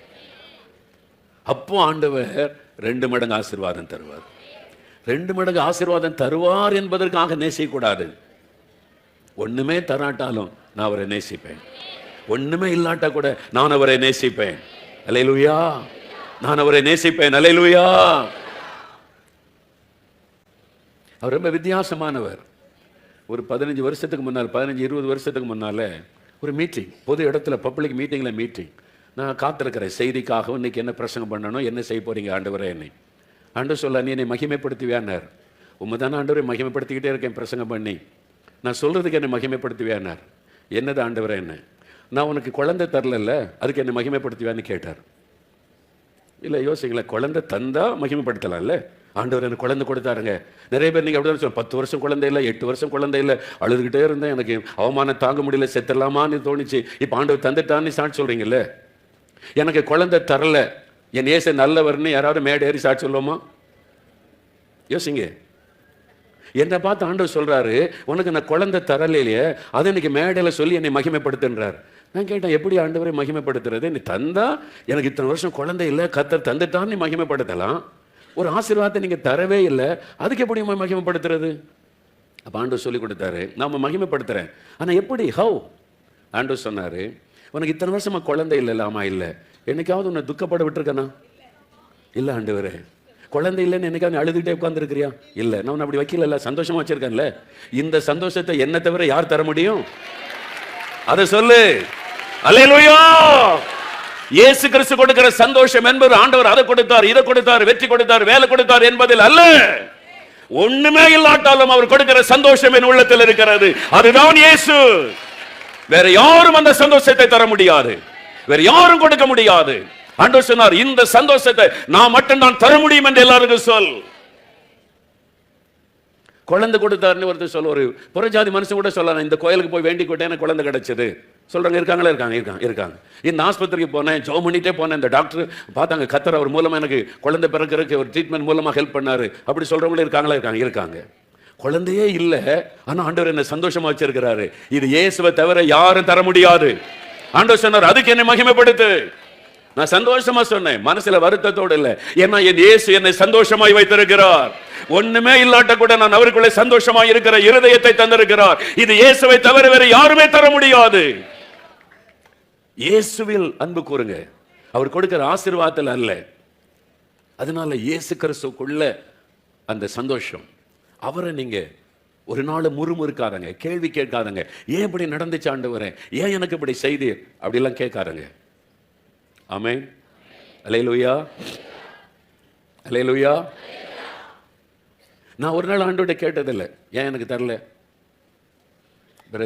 அப்போ ஆண்டவர் 2 மடங்கு ஆசீர்வாதம் தருவார். 2 மடங்கு ஆசீர்வாதம் தருவார் என்பதற்காக நேசிக்கக்கூடாது. ஒண்ணுமே தராட்டாலும் நான் அவரை நேசிப்பேன், ஒண்ணுமே இல்லாட்டா கூட நான் அவரை நேசிப்பேன். அல்லேலூயா, நான் அவரை நேசிப்பேன். அல்லேலூயா. அவர் ரொம்ப வித்தியாசமானவர். ஒரு 15 வருஷத்துக்கு முன்னால், 15-20 வருஷத்துக்கு முன்னால ஒரு மீட்டிங், பொது இடத்துல பப்ளிக் மீட்டிங்ல மீட்டிங். நான் காத்திருக்கிறேன் செய்திக்காக, இன்னைக்கு என்ன பிரசங்கம் பண்ணணும், என்ன செய்ய போறீங்க ஆண்டவரே. என்னை ஆண்டவர் சொல்ல, நீ என்னை மகிமைப்படுத்துவியானார். உண்மைதான ஆண்டவரை மகிமைப்படுத்திக்கிட்டே இருக்கேன் பிரசங்கம் பண்ணி, நான் சொல்றதுக்கு என்னை மகிமைப்படுத்துவியானார். என்னது ஆண்டவரே? என்ன நான் உனக்கு குழந்தை தரல, அதுக்கு என்னை மகிமைப்படுத்துவியான்னு கேட்டார். இல்லை யோசிக்கல, குழந்தை தந்தா மகிமைப்படுத்தலாம்ல. ஆண்டவர் எனக்கு குழந்தை கொடுத்தாருங்க. நிறைய பேர் நீங்க அப்படி சொல்ல, 10 வருஷம் குழந்தை இல்லை, 8 வருஷம் குழந்தை இல்லை, அழுதுகிட்டே இருந்தேன், எனக்கு அவமானம் தாங்க முடியல, செத்துடலாமான்னு தோணிச்சு, இப்போ ஆண்டவர் தந்துட்டான்னு சாட்சி சொல்றீங்கல்ல. எனக்கு குழந்தை தரல, என் ஏசு நல்லவர்னு யாராவது மேடை ஏறி சாட்சி சொல்லுவோமா? யோசிங்க. என்னை பார்த்து ஆண்டவர் சொல்றாரு, உனக்கு நான் குழந்தை தரலையே, அதை இன்னைக்கு மேடையில் சொல்லி என்னை மகிமைப்படுத்துன்றார். நான் கேட்டேன், எப்படி ஆண்டவரை மகிமைப்படுத்துறது? நீ தந்தா, எனக்கு இத்தனை வருஷம் குழந்தை இல்லை, கர்த்தர் தந்துட்டான்னு நீ மகிமைப்படுத்தலாம். ஒரு ஆசீர்வாதத்தை நீங்க தரவே இல்லை, அதுக்கு எப்படி மகிமைப்படுத்துறது? அப்ப ஆண்டவர் சொல்லி கொடுத்தாரு, நாம மகிமைப்படுத்துறேன். ஆனா எப்படி? ஹவ்? ஆண்டவர் சொன்னாரு, உனக்கு இத்தனை வருஷமா குழந்தை இல்லை. ஆமா இல்லை. என்னைக்காவது உன்னை துக்கப்பட விட்டுருக்கனா? இல்ல ஆண்டவரே. குழந்தை இல்லைன்னு என்னைக்காவது அழுதுகிட்டே உட்கார்ந்துருக்கிறியா? இல்லை. நான் அப்படி வைக்கல, சந்தோஷமா வச்சிருக்கேன்ல. இந்த சந்தோஷத்தை என்ன தவிர யார் தர முடியும்? அதை சொல்லு. அல்லேலூயா. இயேசு கிறிஸ்து கொடுக்கிற சந்தோஷம் என்பது, ஆண்டவர் அதை கொடுத்தார், இதை கொடுத்தார், வெற்றி கொடுத்தார், வேலை கொடுத்தார் என்பதில் அல்ல. ஒண்ணுமே இல்லாட்டாலும் அவர் கொடுக்கிற சந்தோஷம் என் உள்ளத்தில் இருக்கிறது. அதுதான் இயேசு. வேற யாரும் அந்த சந்தோஷத்தை தர முடியாது, வேற யாரும் கொடுக்க முடியாது. ஆண்டவர் சொன்னார், இந்த சந்தோஷத்தை நான் மட்டும் தான் தர முடியும் என்று எல்லாருக்கும் சொல். குழந்தை கொடுத்தாருன்னு ஒருத்தர் சொல்ல, ஒரு புறஜாதி மனுஷன் கூட சொல்லலாம், இந்த கோயிலுக்கு போய் வேண்டிக் கொண்டேன், எனக்கு குழந்தை கிடைச்சது சொல்றாங்க. இருக்காங்களா? இருக்காங்க. இந்த ஆஸ்பத்திரிக்கு போனேன், ஜெபம் பண்ணிட்டே போனேன், இந்த டாக்டர் பார்த்தாங்க, கர்த்தர் அவர் மூலமா எனக்கு குழந்தை பிறக்கிறதுக்கு ஒரு ட்ரீட்மெண்ட் மூலமா ஹெல்ப் பண்ணாரு, அப்படி சொல்றவங்களும் இருக்காங்களா? இருக்காங்க. குழந்தையே இல்லை, ஆனா ஆண்டவர் என்ன சந்தோஷமா வச்சிருக்கிறாரு. இது இயேசுவை தவிர யாரும் தர முடியாது. ஆண்டவர் சொன்னார், அதுக்கு என்னை மகிமைப்படுத்து. நான் சந்தோஷமா சொன்னேன், மனசுல வருத்தத்தோடு இல்லை. ஏன்னா என் இயேசு என்னை சந்தோஷமாய் வைத்திருக்கிறார். ஒண்ணுமே இல்லாட்ட கூட நான் அவருக்குள்ளே சந்தோஷமாய் இருக்கிற இருதயத்தை தந்திருக்கிறார். இது இயேசுவை தவிர வேற யாருமே தர முடியாது. இயேசுவில் அன்பு கூறுங்க, அவர் கொடுக்கிற ஆசீர்வாதத்தில் அல்ல. அதனால இயேசு கிறிஸ்துக்குள்ள அந்த சந்தோஷம். அவரை நீங்க ஒரு நாள் முறுமுறுக்காதங்க, கேள்வி கேட்காதங்க. ஏன் இப்படி நடந்துச்சு ஆண்டவரே, ஏன் எனக்கு இப்படி செய்தி அப்படிலாம் கேட்காதங்க. ஆமென். அல்லேலூயா, அல்லேலூயா. நான் ஒரு நாள் ஆண்டவர்கிட்ட கேட்டதில்லை, ஏன் எனக்கு தரல.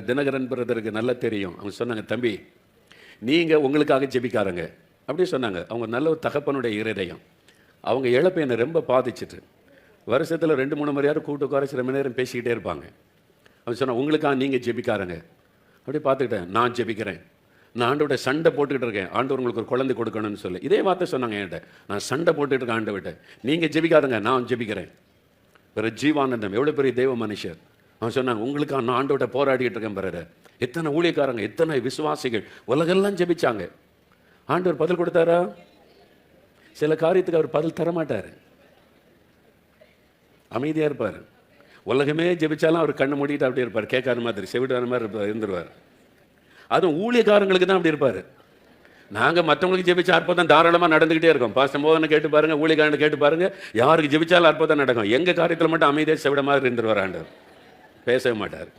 தினகரன் பிரதருக்கு நல்லா தெரியும். அவங்க சொன்னாங்க, தம்பி நீங்கள் உங்களுக்காக ஜெபிக்காரங்க அப்படியே சொன்னாங்க. அவங்க நல்ல ஒரு தகப்பனுடைய இருதயம். அவங்க இழப்பு என்னை ரொம்ப பாதிச்சிட்டு, வருஷத்தில் 2-3 முறையாவது கூட்டு உட்கார சில மணி நேரம் பேசிக்கிட்டே இருப்பாங்க. அவங்க சொன்னாங்க, உங்களுக்காக நீங்கள் ஜெபிக்காரங்க. அப்படி பார்த்துக்கிட்டேன், நான் ஜெபிக்கிறேன், நான் ஆண்டவர்கிட்ட சண்டை போட்டுக்கிட்டு இருக்கேன், ஆண்டவர் உங்களுக்கு ஒரு குழந்தை கொடுக்கணும்னு சொல்லி இதே வார்த்தை சொன்னாங்க என்கிட்ட. நான் சண்டை போட்டுக்கிட்டு இருக்கேன் ஆண்டவர்கிட்ட, நீங்கள் ஜெபிக்காதங்க, நான் ஜெபிக்கிறேன். பிற ஜீவானந்தம் எவ்வளோ பெரிய தெய்வ மனுஷர். அவன் சொன்னாங்க, உங்களுக்காக நான் ஆண்டவர்கிட்ட போராடிக்கிட்டு இருக்கேன் பிறகு. எத்தனை ஊழியக்காரங்க, எத்தனை விசுவாசிகள் உலகெல்லாம் ஜெபிச்சாங்க. ஆண்டவர் பதில் கொடுத்தாரா? சில காரியத்துக்கு அவர் பதில் தரமாட்டார், அமைதியாக இருப்பார். உலகமே ஜெபிச்சாலும் அவர் கண்ணை மூடிட்டு அப்படி இருப்பார், கேட்காத மாதிரி செவிடான மாதிரி இருந்துருவார். அதுவும் ஊழியக்காரங்களுக்கு தான் அப்படி இருப்பார். நாங்கள் மற்றவங்களுக்கு ஜெபிச்சா அற்புதம் தாராளமாக நடந்துக்கிட்டே இருக்கோம். பாஸ்டர் மோகனை கேட்டு பாருங்க, ஊழியக்காரனை கேட்டு பாருங்க, யாருக்கு ஜெபிச்சாலும் அற்புதம் நடக்கும். எங்கள் காரியத்தில் மட்டும் அமைதியாக செவிட மாதிரி இருந்துருவார் ஆண்டவர், பேசவே மாட்டார்.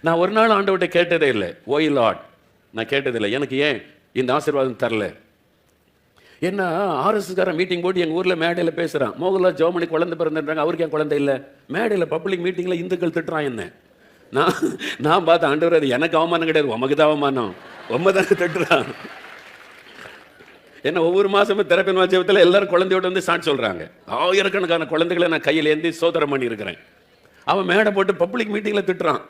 நான் ஒரு நாள் ஆண்டவர்கிட்ட கேட்டதே இல்லை, ஓய் லார்ட் நான் கேட்டதில்லை, எனக்கு ஏன் இந்த ஆசீர்வாதம் தரல. ஏன்னா ஆர்எஸ்எஸ்காரன் மீட்டிங் போட்டு எங்கள் ஊரில் மேடையில் பேசுகிறான், மோகன்லால் ஜோமணி குழந்தை பிறந்துன்றாங்க, அவருக்கு ஏன் குழந்தை இல்லை. மேடையில் பப்ளிக் மீட்டிங்கில் இந்துக்கள் திட்டுறான் என்ன. நான் பார்த்தேன், ஆண்டவர் அது எனக்கு அவமானம் கிடையாது, உமக்கு தான் அவமானம், உண்மை தானே திட்டுறான். ஏன்னா ஒவ்வொரு மாதமும் திறப்பின் வாஜ்யத்தில் எல்லாரும் குழந்தையோட வந்து சாட்சி சொல்கிறாங்க. ஆயிரக்கணக்கான குழந்தைகளை நான் கையில் ஏந்தி சோதரம் பண்ணியிருக்கிறேன். அவன் மேடை போட்டு பப்ளிக் மீட்டிங்கில் திட்டுறான்,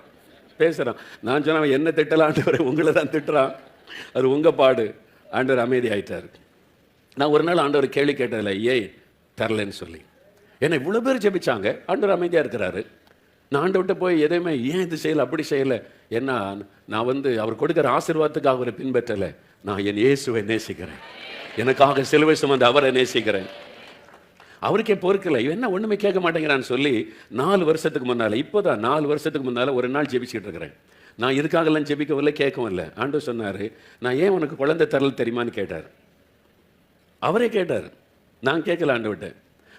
பேசுகிறான். நான் சொன்னேன், அவன் என்ன திட்டலாம் ஆண்டவர், உங்களை தான் திட்டுறான், அது உங்கள் பாடு. ஆண்டவர் அமைதி ஆயிட்டார். நான் ஒரு நாள் ஆண்டவர் கேள்வி கேட்டதில்லை, ஏன் தரலன்னு சொல்லி. ஏன்னா இவ்வளோ பேர் ஜெபிச்சாங்க, ஆண்டவர் அமைதியாக இருக்கிறாரு. நான் ஆண்டவர்கிட்ட போய் எதையுமே ஏன் இது செய்யலை அப்படி செய்யலை. ஏன்னா நான் அவர் கொடுக்குற ஆசீர்வாதத்துக்காக அவரை பின்பற்றலை, நான் என் இயேசுவை நேசிக்கிறேன், எனக்காக சிலுவை சுமந்து அவரை நேசிக்கிறேன். அவருக்கே பொறுக்கலை, என்ன ஒன்றுமே கேட்க மாட்டேங்கிறான்னு சொல்லி 4 வருஷத்துக்கு முன்னால், இப்போதான் 4 வருஷத்துக்கு முன்னால் ஒரு நாள் ஜெபிச்சுட்டு இருக்கிறேன். நான் இதுக்காகலாம் ஜெபிக்கவில்லை, கேட்கவும் இல்லை. ஆண்டவர் சொன்னார், நான் ஏன் உனக்கு குழந்தை தரல தெரியுமான்னு கேட்டார். அவரே கேட்டார், நான் கேட்கல ஆண்டவர்கிட்ட,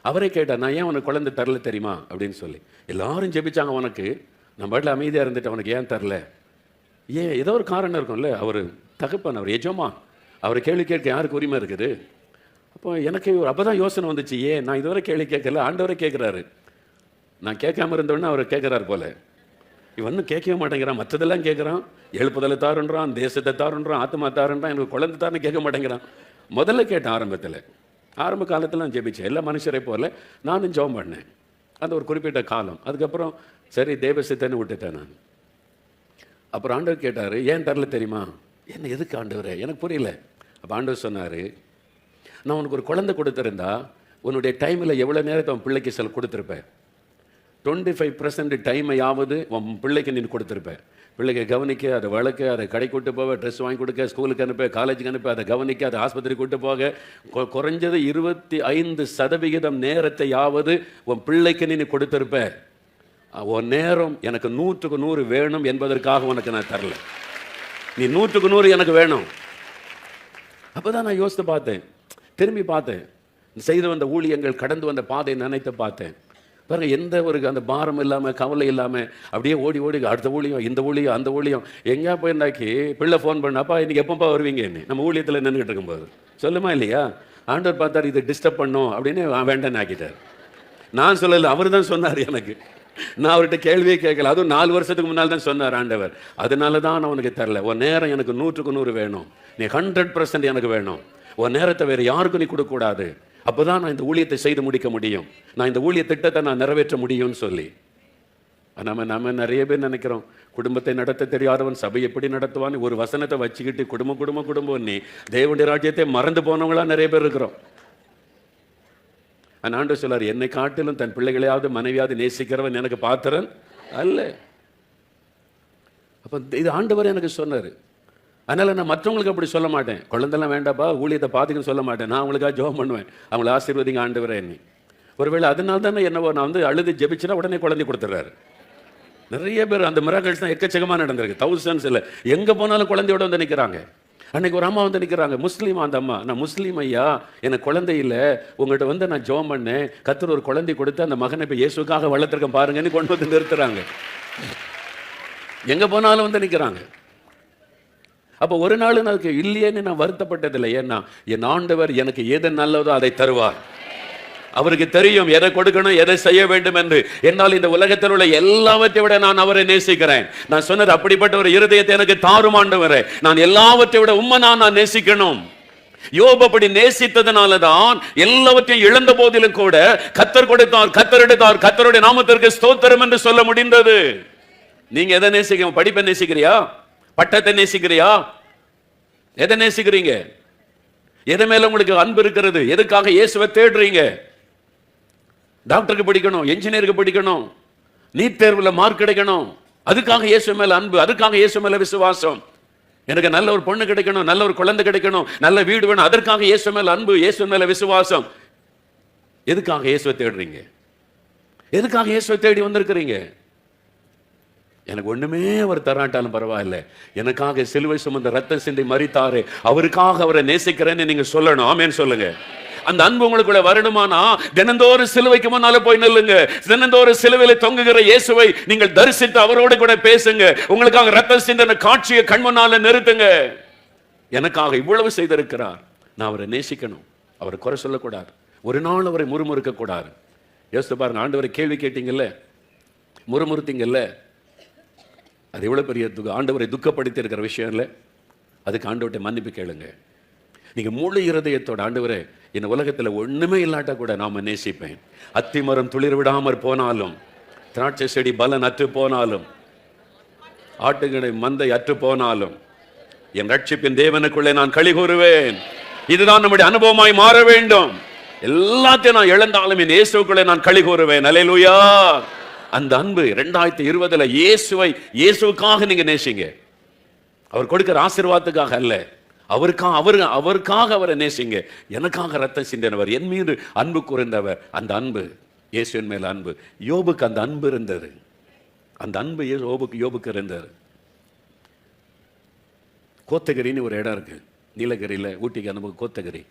அவரே கேட்டார், நான் ஏன் உனக்கு குழந்தை தரல தெரியுமா அப்படின்னு சொல்லி. எல்லாரும் ஜெபிச்சாங்க உனக்கு, நம்ம பாட்டில் அமைதியாக இருந்துட்டு அவனுக்கு ஏன் தரல. ஏன் ஏதோ ஒரு காரணம் இருக்கும்ல. அவர் தகப்பன், அவர் எஜமா, அவரை கேள்வி கேட்க யாருக்கு உரிமை இருக்குது. அப்போ எனக்கு அப்போ தான் யோசனை வந்துச்சு, ஏன் நான் இதுவரை கேள்வி கேட்கல, ஆண்டவரை கேட்குறாரு. நான் கேட்காம இருந்தோடனே அவர் கேட்குறாரு போல. இவனும் கேட்கவே மாட்டேங்கிறான், மற்றதெல்லாம் கேட்குறான், எழுப்புதலை தாருன்றான், தேசத்தை தாருன்றான், ஆத்மா தாருன்றான், எனக்கு குழந்தை தாருன்னு கேட்க மாட்டேங்கிறான். முதல்ல கேட்டேன், ஆரம்ப காலத்தில் நான் ஜெபிச்சேன், எல்லா மனுஷரை போல நானும் ஜெபம் பண்ணேன், அந்த ஒரு குறிப்பிட்ட காலம். அதுக்கப்புறம் சரி தேவசித்தன்னு விட்டுட்டேன் நான். அப்புறம் ஆண்டவர் கேட்டார், ஏன் தரல தெரியுமா. என்ன எதுக்கு ஆண்டவரே, எனக்கு புரியல. அப்போ ஆண்டவர் சொன்னார், நான் உனக்கு ஒரு குழந்தை கொடுத்துருந்தா உன்னுடைய டைமில் எவ்வளோ நேரத்தை உன் பிள்ளைக்கு கொடுத்துருப்பேன். 25% டைமையாவது உன் பிள்ளைக்கு நீ கொடுத்துருப்பேன். பிள்ளைக்கு கவனிக்க, அதை வளர்க்க, அதை கடை கூட்டு போக, ட்ரெஸ் வாங்கி கொடுக்க, ஸ்கூலுக்கு அனுப்ப, காலேஜுக்கு அனுப்ப, அதை கவனிக்க, அதை ஆஸ்பத்திரி கூட்டு போக, குறைஞ்சது 25% நேரத்தையாவது உன் பிள்ளைக்கு நீ கொடுத்துருப்ப. உன் நேரம் எனக்கு 100க்கு 100 வேணும் என்பதற்காக உனக்கு நான் தரல, நீ 100க்கு 100 எனக்கு வேணும். அப்போ தான் நான் யோசித்து பார்த்தேன், திரும்பி பார்த்தேன், செய்து வந்த ஊழியங்கள், கடந்து வந்த பாதை நினைத்து பார்த்தேன். பாருங்க, எந்த ஒரு அந்த பாரம் இல்லாமல், கவலை இல்லாமல் அப்படியே ஓடி ஓடி அடுத்த ஊழியம், இந்த ஊழியம், அந்த ஊழியம். எங்கேயா போயிருந்தாக்கி பிள்ளை ஃபோன் பண்ணப்பா இன்றைக்கி எப்பப்பா வருவீங்க என்ன, நம்ம ஊழியத்தில் நின்றுக்கிட்டு இருக்கும்போது சொல்லுமா இல்லையா. ஆண்டவர் பார்த்தார், இதை டிஸ்டர்ப் பண்ணோம் அப்படின்னு வேண்டான்னு ஆக்கிட்டார். நான் சொல்லலை, அவர் தான் சொன்னார் எனக்கு. நான் அவர்கிட்ட கேள்வியே கேட்கல, அதுவும் 4 வருஷத்துக்கு முன்னால் தான் சொன்னார் ஆண்டவர். அதனால தான் நான் உனக்கு தரல. உன் நேரம் எனக்கு 100க்கு 100 வேணும், நீ 100% எனக்கு வேணும். உன் நேரத்தை வேறு யாருக்கும் நீ கொடுக்கக்கூடாது. அப்போ தான் நான் இந்த ஊழியத்தை செய்து முடிக்க முடியும், நான் இந்த ஊழிய திட்டத்தை நான் நிறைவேற்ற முடியும்னு சொல்லி. நம்ம நிறைய பேர் நினைக்கிறோம், குடும்பத்தை நடத்த தெரியாதவன் சபை எப்படி நடத்துவான்னு ஒரு வசனத்தை வச்சுக்கிட்டு குடும்பம் நீ தேவனுடைய ராஜ்யத்தை மறந்து போனவங்களா நிறைய பேர் இருக்கிறோம். ஆண்டவர் சொல்லார், என்னை காட்டிலும் தன் பிள்ளைகளையாவது மனைவியாவது நேசிக்கிறவன் எனக்கு பாத்திரன் அல்ல. அப்போ இது ஆண்டவர் எனக்கு சொன்னார். அதனால் நான் மற்றவங்களுக்கு அப்படி சொல்ல மாட்டேன், குழந்தைலாம் வேண்டாப்பா ஊழியத்தை பார்த்துக்கன்னு சொல்ல மாட்டேன். நான் அவங்களுக்காக ஜெபம் பண்ணுவேன், அவங்கள ஆசீர்வதிங்க ஆண்டவரே என்னை. ஒருவேளை அதனால தானே என்னவோ நான் அழுது ஜெபிச்சுன்னா உடனே குழந்தை கொடுத்துட்றாரு. நிறைய பேர் அந்த மிராக்கிள்ஸ் தான் எக்கச்சக்கமாக நடந்திருக்கு, தௌசண்ட்ஸ் இல்லை. எங்கே போனாலும் குழந்தையோட வந்து நிற்கிறாங்க. அன்றைக்கி ஒரு அம்மா வந்து நிற்கிறாங்க, முஸ்லீம். அந்த அம்மா, நான் முஸ்லீம் ஐயா, எனக்கு குழந்தை இல்லை, உங்கள்கிட்ட நான் ஜெபம் பண்ணேன், கர்த்தர் ஒரு குழந்தை கொடுத்து அந்த மகனை இப்போ இயேசுக்காக வளர்த்துருக்கேன் பாருங்கன்னு கொண்டு வந்து நிறுத்துறாங்க. எங்கே போனாலும் வந்து நிற்கிறாங்க. அப்போ ஒரு நாள் எனக்கு இல்லையேன்னு நான் வருத்தப்பட்டதில்லை. ஏன்னா என் ஆண்டவர் எனக்கு எது நல்லதோ அதை தருவார். அவருக்கு தெரியும் எதை கொடுக்கணும், எதை செய்ய வேண்டும் என்று. என்னால் இந்த உலகத்தில் உள்ள எல்லாவற்றை விட நான் அவரை நேசிக்கிறேன். நான் சொன்னது, அப்படிப்பட்ட ஒரு இருதயத்தை எனக்கு தாரும் ஆண்டவரே. நான் எல்லாவற்றை விட உம்மை நான் நேசிக்கணும். யோபு அப்படி நேசித்ததனாலதான் எல்லாவற்றையும் இழந்த போதிலும் கூட கர்த்தர் கொடுத்தார், கர்த்தர் எடுத்தார், கர்த்தருடைய நாமத்திற்கு ஸ்தோத்திரம் என்று சொல்ல முடிந்தது. நீங்க எதை நேசிக்கிறீங்க? படிப்பை நேசிக்கிறியா? பட்டத்தை நேசிக்கிறியா? எதை நேசிக்கிறீங்க? எது மேல உங்களுக்கு அன்பு இருக்கிறது? எதுக்காக இயேசுவை தேடுறீங்க? டாக்டருக்கு படிக்கணும், என்ஜினியருக்கு படிக்கணும், நீட் தேர்வுல மார்க் கிடைக்கணும், அதுக்காக இயேசு மேல அன்பு, அதுக்காக இயேசு மேல விசுவாசம். எனக்கு நல்ல ஒரு பொண்ணு கிடைக்கணும், நல்ல ஒரு குழந்தை கிடைக்கணும், நல்ல வீடு வேணும், அதற்காக இயேசு மேல அன்பு, இயேசு மேல விசுவாசம். எதுக்காக இயேசுவை தேடுறீங்க? எதுக்காக இயேசுவை தேடி வந்திருக்கிறீங்க? எனக்கு ஒண்ணுமே அவர் தராட்டாலும் பரவாயில்லை, எனக்காக சிலுவை சுமந்த ரத்தம் சிந்தி மரித்தாரே, அவருக்காக அவரை நேசிக்கிறேன்னு நீங்க சொல்லணும். ஆமென் சொல்லுங்க. அந்த அன்பு உங்களுக்குள்ள வரணுமானா தினந்தோறும் சிலுவைக்கு முன்னால போய் நில்லுங்க. தினந்தோறும் சிலுவையில தொங்குகிற இயேசுவை நீங்கள் தரிசித்து அவரோடு கூட பேசுங்க. உங்களுக்காக ரத்தம் சிந்தின காட்சியை கண் முன்னால நிறுத்துங்க. எனக்காக இவ்வளவு செய்திருக்கிறார், நான் அவரை நேசிக்கணும், அவரை குறை சொல்லக்கூடாது, ஒரு நாள் அவரை முறுமுறுக்க கூடாது. யோசித்து பாருங்க, ஆண்டவரை கேள்வி கேட்டீங்கல்ல, முறுமுறுத்தீங்கல்ல, அது எவ்வளவு பெரிய ஆண்டவரை துக்கப்படுத்தி இருக்கிற விஷயம் இல்லை. அதுக்கு ஆண்டவர்கிட்ட மன்னிப்பு கேளுங்க. நீங்க முழு இருதயத்தோட, ஆண்டவரே இந்த உலகத்துல ஒண்ணுமே இல்லாட்டா கூட நாம நேசிப்பேன், அத்திமரம் துளிர் விடாமற் போனாலும், திராட்சை செடி பலன் அற்று போனாலும், ஆட்டுகளை மந்தை அற்று போனாலும், என் ரட்சிப்பின் தேவனுக்குள்ளே நான் களி கூறுவேன். இதுதான் நம்முடைய அனுபவமாய் மாற வேண்டும். எல்லாத்தையும் நான் இழந்தாலும் என் இயேசுக்குள்ளே நான் களி கூறுவேன். அல்லேலூயா. அந்த அன்பு 2020 இயேசுவுக்காக நீங்க நேசிங்க. அவர் கொடுக்கிற ஆசீர்வாதத்துக்காக அல்ல, அவருக்காக அவரை நேசிங்க. எனக்காக ரத்தம் சிந்தினவர், என் மீது அன்பு கூர்ந்தவர். அந்த அன்பு, இயேசுவின் மேல அன்பு. யோபுக்கு அந்த அன்பு இருந்தது. அந்த அன்பு யோபுக்கு இருந்தது. கோத்தகிரின்னு ஒரு இடம் இருக்கு நீலகிரியில், ஊட்டிக்கு அந்த கோத்தகிரி.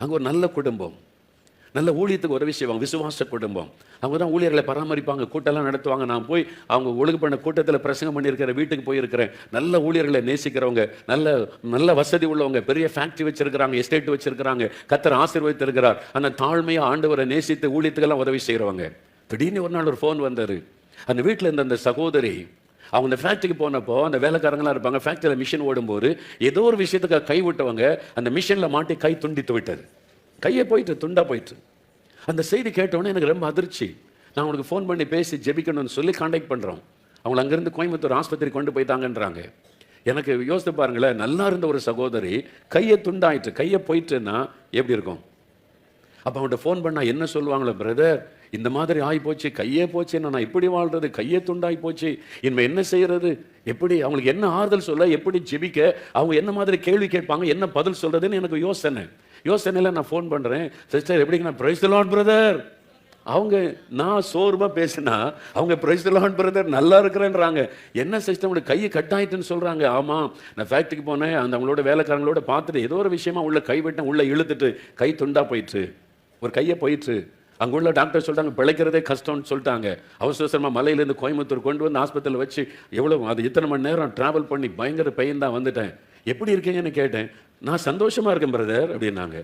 அங்கே ஒரு நல்ல குடும்பம், நல்ல ஊழியத்துக்கு உதவி செய்வாங்க, விசுவாச குடும்பம். அவங்க தான் ஊழியர்களை பராமரிப்பாங்க, கூட்டம்லாம் நடத்துவாங்க. நான் போய் அவங்க ஒழுங்கு பண்ண கூட்டத்தில் பிரசங்கம் பண்ணியிருக்கிற வீட்டுக்கு போயிருக்கிறேன். நல்ல ஊழியர்களை நேசிக்கிறவங்க, நல்ல வசதி உள்ளவங்க, பெரிய ஃபேக்ட்ரி வச்சிருக்கிறாங்க, எஸ்டேட் வச்சிருக்கிறாங்க, கர்த்தர் ஆசீர்வதித்திருக்கிறார். அந்த தாழ்மையாக ஆண்டவரை நேசித்து ஊழியத்துக்கெல்லாம் உதவி செய்கிறவங்க. திடீர்னு ஒரு நாள் ஒரு ஃபோன் வந்தார். அந்த வீட்டில் இருந்த அந்த சகோதரி, அவங்க அந்த ஃபேக்ட்ரிக்கு போனப்போ அந்த வேலைக்காரங்களாம் இருப்பாங்க, ஃபேக்ட்ரியில் மிஷின் ஓடும்போது ஏதோ ஒரு விஷயத்துக்காக கை விட்டவங்க அந்த மிஷினில் மாட்டி கை துண்டித்து விட்டது. கையை போயிட்டு துண்டா போயிட்டு. அந்த செய்தி கேட்டோன்னே எனக்கு ரொம்ப அதிர்ச்சி. நான் உனக்கு ஃபோன் பண்ணி பேசி ஜெபிக்கணும்னு சொல்லி கான்டாக்ட் பண்ணுறோம். அவங்களை அங்கேருந்து கோயம்புத்தூர் ஆஸ்பத்திரி கொண்டு போயிட்டாங்கன்றாங்க. எனக்கு யோசித்து பாருங்களேன், நல்லா இருந்த ஒரு சகோதரி கையை துண்டாயிட்டு, கையை போயிட்டுன்னா எப்படி இருக்கும்? அப்போ அவங்கள்ட்ட ஃபோன் பண்ணால் என்ன சொல்லுவாங்களோ, பிரதர் இந்த மாதிரி ஆகி போச்சு, கையே போச்சு, நான் இப்படி வாழ்றது, கையே துண்டாகி போச்சு, இனிமே என்ன செய்யறது, எப்படி அவங்களுக்கு என்ன ஆறுதல் சொல்ல, எப்படி ஜெபிக்க, அவங்க என்ன மாதிரி கேள்வி கேட்பாங்க, என்ன பதில் சொல்றதுன்னு எனக்கு யோசனையில் நான் ஃபோன் பண்ணுறேன். சிஸ்டர் எப்படிங்க? நான் பிரைஸ் தி லார்ட் பிரதர். அவங்க நான் சோர்வாக பேசினா அவங்க பிரைஸ் தி லார்ட் பிரதர் நல்லா இருக்கிறேன்றாங்க. என்ன சிஸ்டர் உங்களுக்கு கையை கட்டாயிட்டுன்னு சொல்கிறாங்க. ஆமாம், நான் ஃபேக்ட்ரிக்கு போனேன், அந்த அவங்களோட வேலைக்காரங்களோட பார்த்துட்டு ஏதோ ஒரு விஷயமா உள்ள கை விட்டேன், உள்ள இழுத்துட்டு கை துண்டா போயிட்டு, ஒரு கையை போயிட்டு. அங்கே உள்ள டாக்டர் சொல்லிட்டாங்க பிழைக்கிறதே கஷ்டம்னு சொல்லிட்டாங்க. அவசரமாக மலையிலேருந்து கோயம்புத்தூர் கொண்டு வந்து ஆஸ்பத்திரியில் வச்சு எவ்வளோ அது இத்தனை மணி நேரம் ட்ராவல் பண்ணி பயங்கர பெயின் தான் வந்துட்டேன். எப்படி இருக்கீங்கன்னு கேட்டேன். நான் சந்தோஷமாக இருக்கேன் பிரதர் அப்படின்னாங்க.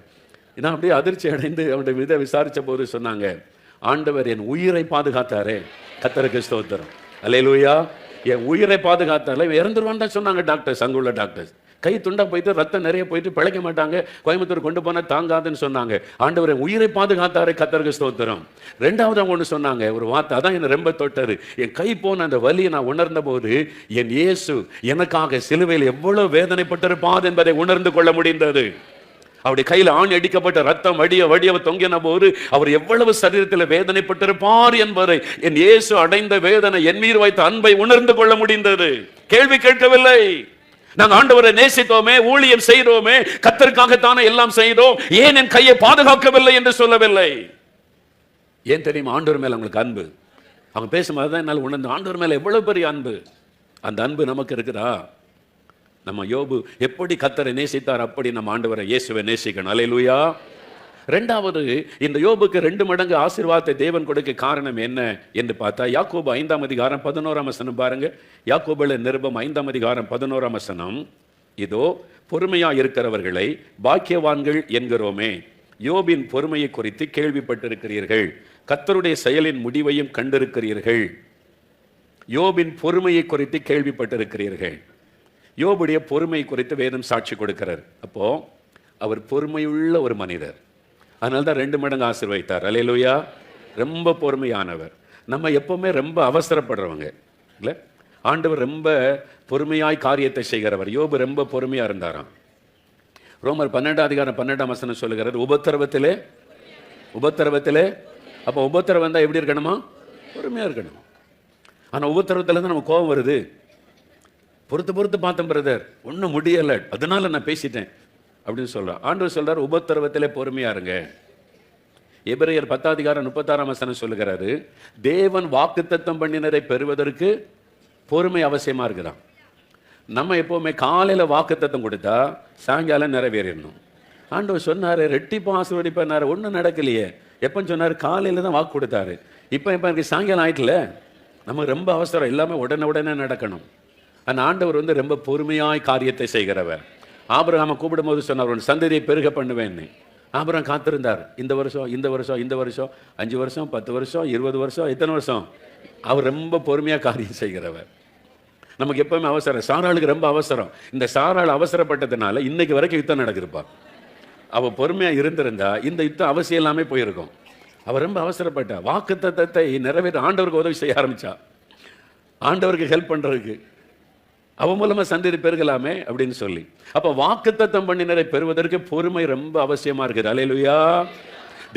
நான் அப்படியே அதிர்ச்சி அடைந்து அவனுடைய இதை விசாரித்த போது சொன்னாங்க, ஆண்டவர் என் உயிரை பாதுகாத்தாரே, கர்த்தருக்கு ஸ்தோத்திரம், அல்லேலூயா. என் உயிரை பாதுகாத்தால இறந்துருவான்னு தான் சொன்னாங்க டாக்டர்ஸ், அங்கே உள்ள டாக்டர்ஸ். கை துண்டா போயிட்டு ரத்தம் நிறைய போயிட்டு பிழைக்க மாட்டாங்க, கோயம்புத்தூர் கொண்டு போனா தாங்காதுன்னு சொன்னாங்க. ஆண்டவர் என் உயிரை பாதுகாத்தாரே, கர்த்தருக்கு ஸ்தோத்திரம். ரெண்டாவது அவங்க ஒன்று சொன்னாங்க, ஒரு வார்த்தை அதான் என்னை ரொம்ப தொட்டாரு. என் கை போன அந்த வலியை நான் உணர்ந்த போது என் இயேசு எனக்காக சிலுவையில் எவ்வளவு வேதனைப்பட்டிருப்பார் என்பதை உணர்ந்து கொள்ள முடிந்தது. அவருடைய கையில் ஆணி அடிக்கப்பட்ட ரத்தம் வடிய தொங்கின போது அவர் எவ்வளவு சரீரத்தில் வேதனைப்பட்டிருப்பார் என்பதை என் இயேசு அடைந்த வேதனை, என் மீது வைத்த அன்பை உணர்ந்து கொள்ள முடிந்தது. கேள்வி கேட்கவில்லை. நாங்கள் ஆண்டவரை நேசித்தோமே, ஊழியம் செய்தோமே, கர்த்தருக்காகத்தானே எல்லாம் செய்தோம், ஏன் என் கையை பாதுகாக்கவில்லை என்று சொல்லவில்லை. ஏன் தெரியுமா? ஆண்டவர் மேல உங்களுக்கு அன்பு. அவங்க பேசும்போது தான் என்னால் உணர்ந்து ஆண்டவர் மேல எவ்வளவு பெரிய அன்பு. அந்த அன்பு நமக்கு இருக்குதா? நம்ம யோபு எப்படி கர்த்தரை நேசித்தார், அப்படி நம்ம ஆண்டவரை இயேசுவை நேசிக்கணும். அல்லேலூயா. ரெண்டாவது, இந்த யோபுக்கு 2 மடங்கு ஆசீர்வாதத்தை தேவன் கொடுக்க காரணம் என்ன என்று பார்த்தா, யாக்கோபு 5ஆம் அதிகாரம் 11ஆம் வசனம் பாருங்க. யாக்கோபுல நிருபம் 5ஆம் அதிகாரம் 11ஆம் வசனம். இதோ பொறுமையா இருக்கிறவர்களை பாக்கியவான்கள் என்கிறோமே, யோபின் பொறுமையை குறித்து கேள்விப்பட்டிருக்கிறீர்கள், கர்த்தருடைய செயலின் முடிவையும் கண்டிருக்கிறீர்கள். யோபின் பொறுமையை குறித்து கேள்விப்பட்டிருக்கிறீர்கள். யோபுடைய பொறுமை குறித்து வேதம் சாட்சி கொடுக்கிறார். அப்போ அவர் பொறுமையுள்ள ஒரு மனிதர், அதனால்தான் 2 மடங்கு ஆசீர்வதித்தார். அல்லேலூயா. ரொம்ப பொறுமையானவர். நம்ம எப்பவுமே ரொம்ப அவசரப்படுறவங்க இல்லை. ஆண்டவர் ரொம்ப பொறுமையாய் காரியத்தை செய்கிறவர். யோபு ரொம்ப பொறுமையா இருந்தாராம். ரோமர் 12:12 சொல்லுகிறார், உபத்திரவத்திலே. அப்போ உபத்திரவம் தான் எப்படி இருக்கணுமா? பொறுமையா இருக்கணும். ஆனால் உபத்திரவத்தில் தான் நம்ம கோபம் வருது. பொறுத்து பார்த்தேன் பிரதர், ஒன்றும் முடியலை, அதனால நான் பேசிட்டேன் அப்படின்னு சொல்றான். ஆண்டவர் சொல்றார், உபத்திரவத்திலே பொறுமையா இருங்க. எபிரேயர் 10:36 சொல்லுகிறாரு, தேவன் வாக்குத்தத்தம் பண்ணினரை பெறுவதற்கு பொறுமை அவசியமா இருக்குதான். நம்ம எப்போவுமே காலையில் வாக்குத்தத்தம் கொடுத்தா சாயங்காலம் நிறைவேறணும். ஆண்டவர் சொன்னார் ரெட்டிப்பு ஆசீர்வதிப்பார், ஒன்றும் நடக்கலையே. எப்போன்னு சொன்னார்? காலையில் தான் வாக்கு கொடுத்தாரு. இப்போ எனக்கு சாயங்காலம் ஆயிட்டல. நமக்கு ரொம்ப அவசரம், எல்லாமே உடனே நடக்கணும். அந்த ஆண்டவர் ரொம்ப பொறுமையாய் காரியத்தை செய்கிறவர். ஆபிரகாமை கூப்பிடும்போது சொன்னார், உன் சந்ததியை பெருக பண்ணுவேன்னு. ஆபிரகாம் காத்திருந்தார். இந்த வருஷம் 5 வருஷம் 10 வருஷம் 20 வருஷம், எத்தனை வருஷம்? அவர் ரொம்ப பொறுமையாக காரியம் செய்கிறவர். நமக்கு எப்பவுமே அவசரம். சாராளுக்கு ரொம்ப அவசரம். இந்த சாராள் அவசரப்பட்டதுனால இன்னைக்கு வரைக்கும் யுத்தம் நடக்குதுப்பா. அவள் பொறுமையாக இருந்திருந்தா இந்த யுத்தம் அவசியம் எல்லாமே போயிருக்கும். அவர் ரொம்ப அவசரப்பட்டா. வாக்குத்தத்தத்தை நிறைவேற்ற ஆண்டவருக்கு உதவி செய்ய ஆரம்பிச்சா. ஆண்டவருக்கு ஹெல்ப் பண்றதுக்கு அவன் மூலமா சந்ததி பெருகலாமே அப்படின்னு சொல்லி. அப்ப வாக்குத்தத்தம் பண்ணினரை பெறுவதற்கு பொறுமை ரொம்ப அவசியமா இருக்குது. அல்லேலூயா.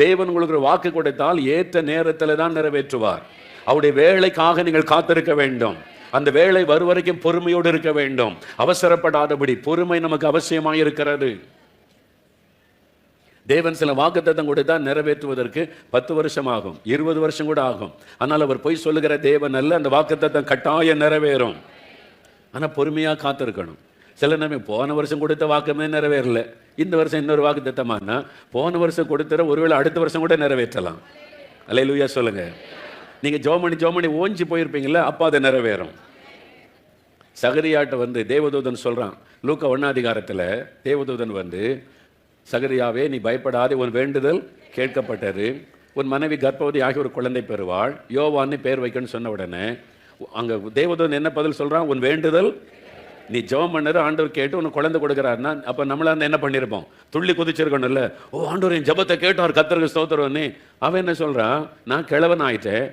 தேவன் உங்களுக்கு ஒரு வாக்கு கொடுத்தால் ஏற்ற நேரத்தில் தான் நிறைவேற்றுவார். அவருடைய வேலைக்காக நீங்கள் காத்திருக்க வேண்டும். அந்த வேலை வரும் வரைக்கும் பொறுமையோடு இருக்க வேண்டும். அவசரப்படாதபடி பொறுமை நமக்கு அவசியமாக இருக்கிறது. தேவன் சில வாக்குத்தத்தம் கொடுத்தா நிறைவேற்றுவதற்கு 10 வருஷம் ஆகும், 20 வருஷம் கூட ஆகும். ஆனால் அவர் போய் சொல்லுகிற தேவன் அல்ல. அந்த வாக்குத்தத்தம் கட்டாயம் நிறைவேறும். ஆனால் பொறுமையாக காத்திருக்கணும். சில நேரம் போன வருஷம் கொடுத்த வாக்குமே நிறைவேறல, இந்த வருஷம் இன்னொரு வாக்குத்தத்தமானா போன வருஷம் கொடுத்துற ஒருவேளை அடுத்த வருஷம் கூட நிறைவேற்றலாம். அல்லேலூயா சொல்லுங்க. நீங்கள் ஜோமணி ஓஞ்சி போயிருப்பீங்களா, அப்போ அதை நிறைவேறும். சகரியாட்ட தேவதூதன் சொல்கிறான். லூக்கா 1 தேவதூதன் சகரியாவே நீ பயப்படாதே, உன் வேண்டுதல் கேட்கப்பட்டது, உன் மனைவி கர்ப்பவதி ஆகிய ஒரு குழந்தை பெறுவாள், யோவான்னு பேர் வைக்கணும்னு சொன்ன உடனே அங்கே தேவதூதன் என்ன பதில் சொல்கிறான்? உன் வேண்டுதல், நீ ஜெபம் பண்ணது ஆண்டவர் கேட்டு உனக்கு குழந்தை கொடுக்குறாருன்னா அப்போ நம்மளா என்ன பண்ணியிருப்போம்? துள்ளி குதிச்சிருக்கணும்ல. ஓ ஆண்டவர் என் ஜெபத்தை கேட்டார், கர்த்தருக்கு ஸ்தோத்திரம்னு. அவன் என்ன சொல்கிறான்? நான் கிழவன் ஆயிட்டேன்,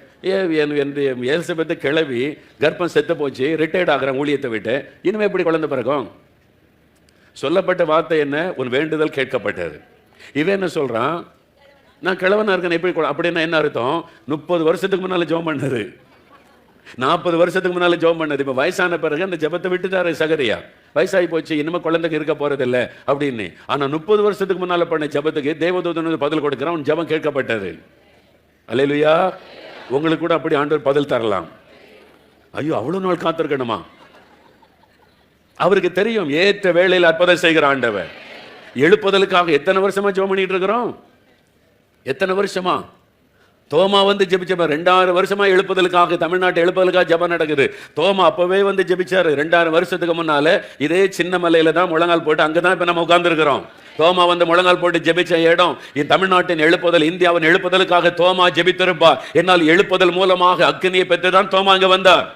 எலிசபெத்து கிழவி, கர்ப்பம் செத்து போச்சு, ரிட்டையர்ட் ஆகிறேன் ஊழியத்தை விட்டு, இனிமேல் எப்படி குழந்தை பிறக்கும்? சொல்லப்பட்ட வார்த்தை என்ன? உன் வேண்டுதல் கேட்கப்பட்டது. இவன் என்ன சொல்கிறான்? நான் கிழவனா இருக்கேன் எப்படி? அப்படின்னா என்ன அர்த்தம்? 30 வருஷத்துக்கு முன்னால் ஜெபம் பண்ணது, 40 வருஷத்துக்கு முன்னால ஜெபம் பண்ணது. இப்போ வயசான பிறகு அந்த ஜெபத்தை விட்டுட்டாரு சகரியா. வயசாகி போச்சு, இனிமே குழந்தைக்கு இருக்க போறதில்லை அப்படின்னு. ஆனால் 30 வருஷத்துக்கு முன்னால பண்ண ஜெபத்துக்கு தேவதூதன் பதில் கொடுக்கிறான், உன் ஜெபம் கேட்கப்பட்டது. அல்லேலூயா. உங்களுக்கு கூட அப்படி ஆண்டவர் பதில் தரலாம். ஐயோ அவ்வளோ நாள் காத்திருக்கணுமா? அவருக்கு தெரியும் ஏற்ற வேளையில் அற்புதம் செய்கிற ஆண்டவர். எழுப்புதலுக்காக எத்தனை வருஷமா ஜெபம் பண்ணிட்டு இருக்கிறோம்? எத்தனை வருஷமா? தோமா ஜெபிச்சப்ப 2000 வருஷமா எழுப்புதலுக்காக, தமிழ்நாட்டு எழுப்புதலுக்காக ஜெபம் நடக்குது. தோமா அப்பவே ஜெபிச்சாரு 2000 வருஷத்துக்கு முன்னால. இதே சின்ன மலையில தான் முழங்கால் போட்டு அங்கதான் இப்ப நம்ம உட்கார்ந்து இருக்கிறோம். தோமா முழங்கால் போட்டு ஜெபிச்ச இடம் தமிழ்நாட்டின் எழுப்புதல், இந்தியாவின் எழுப்புதலுக்காக தோமா ஜெபித்திருப்பா. என்னால் எழுப்புதல் மூலமாக அக்கினியை பெற்றுதான் தோமா அங்க வந்தார்.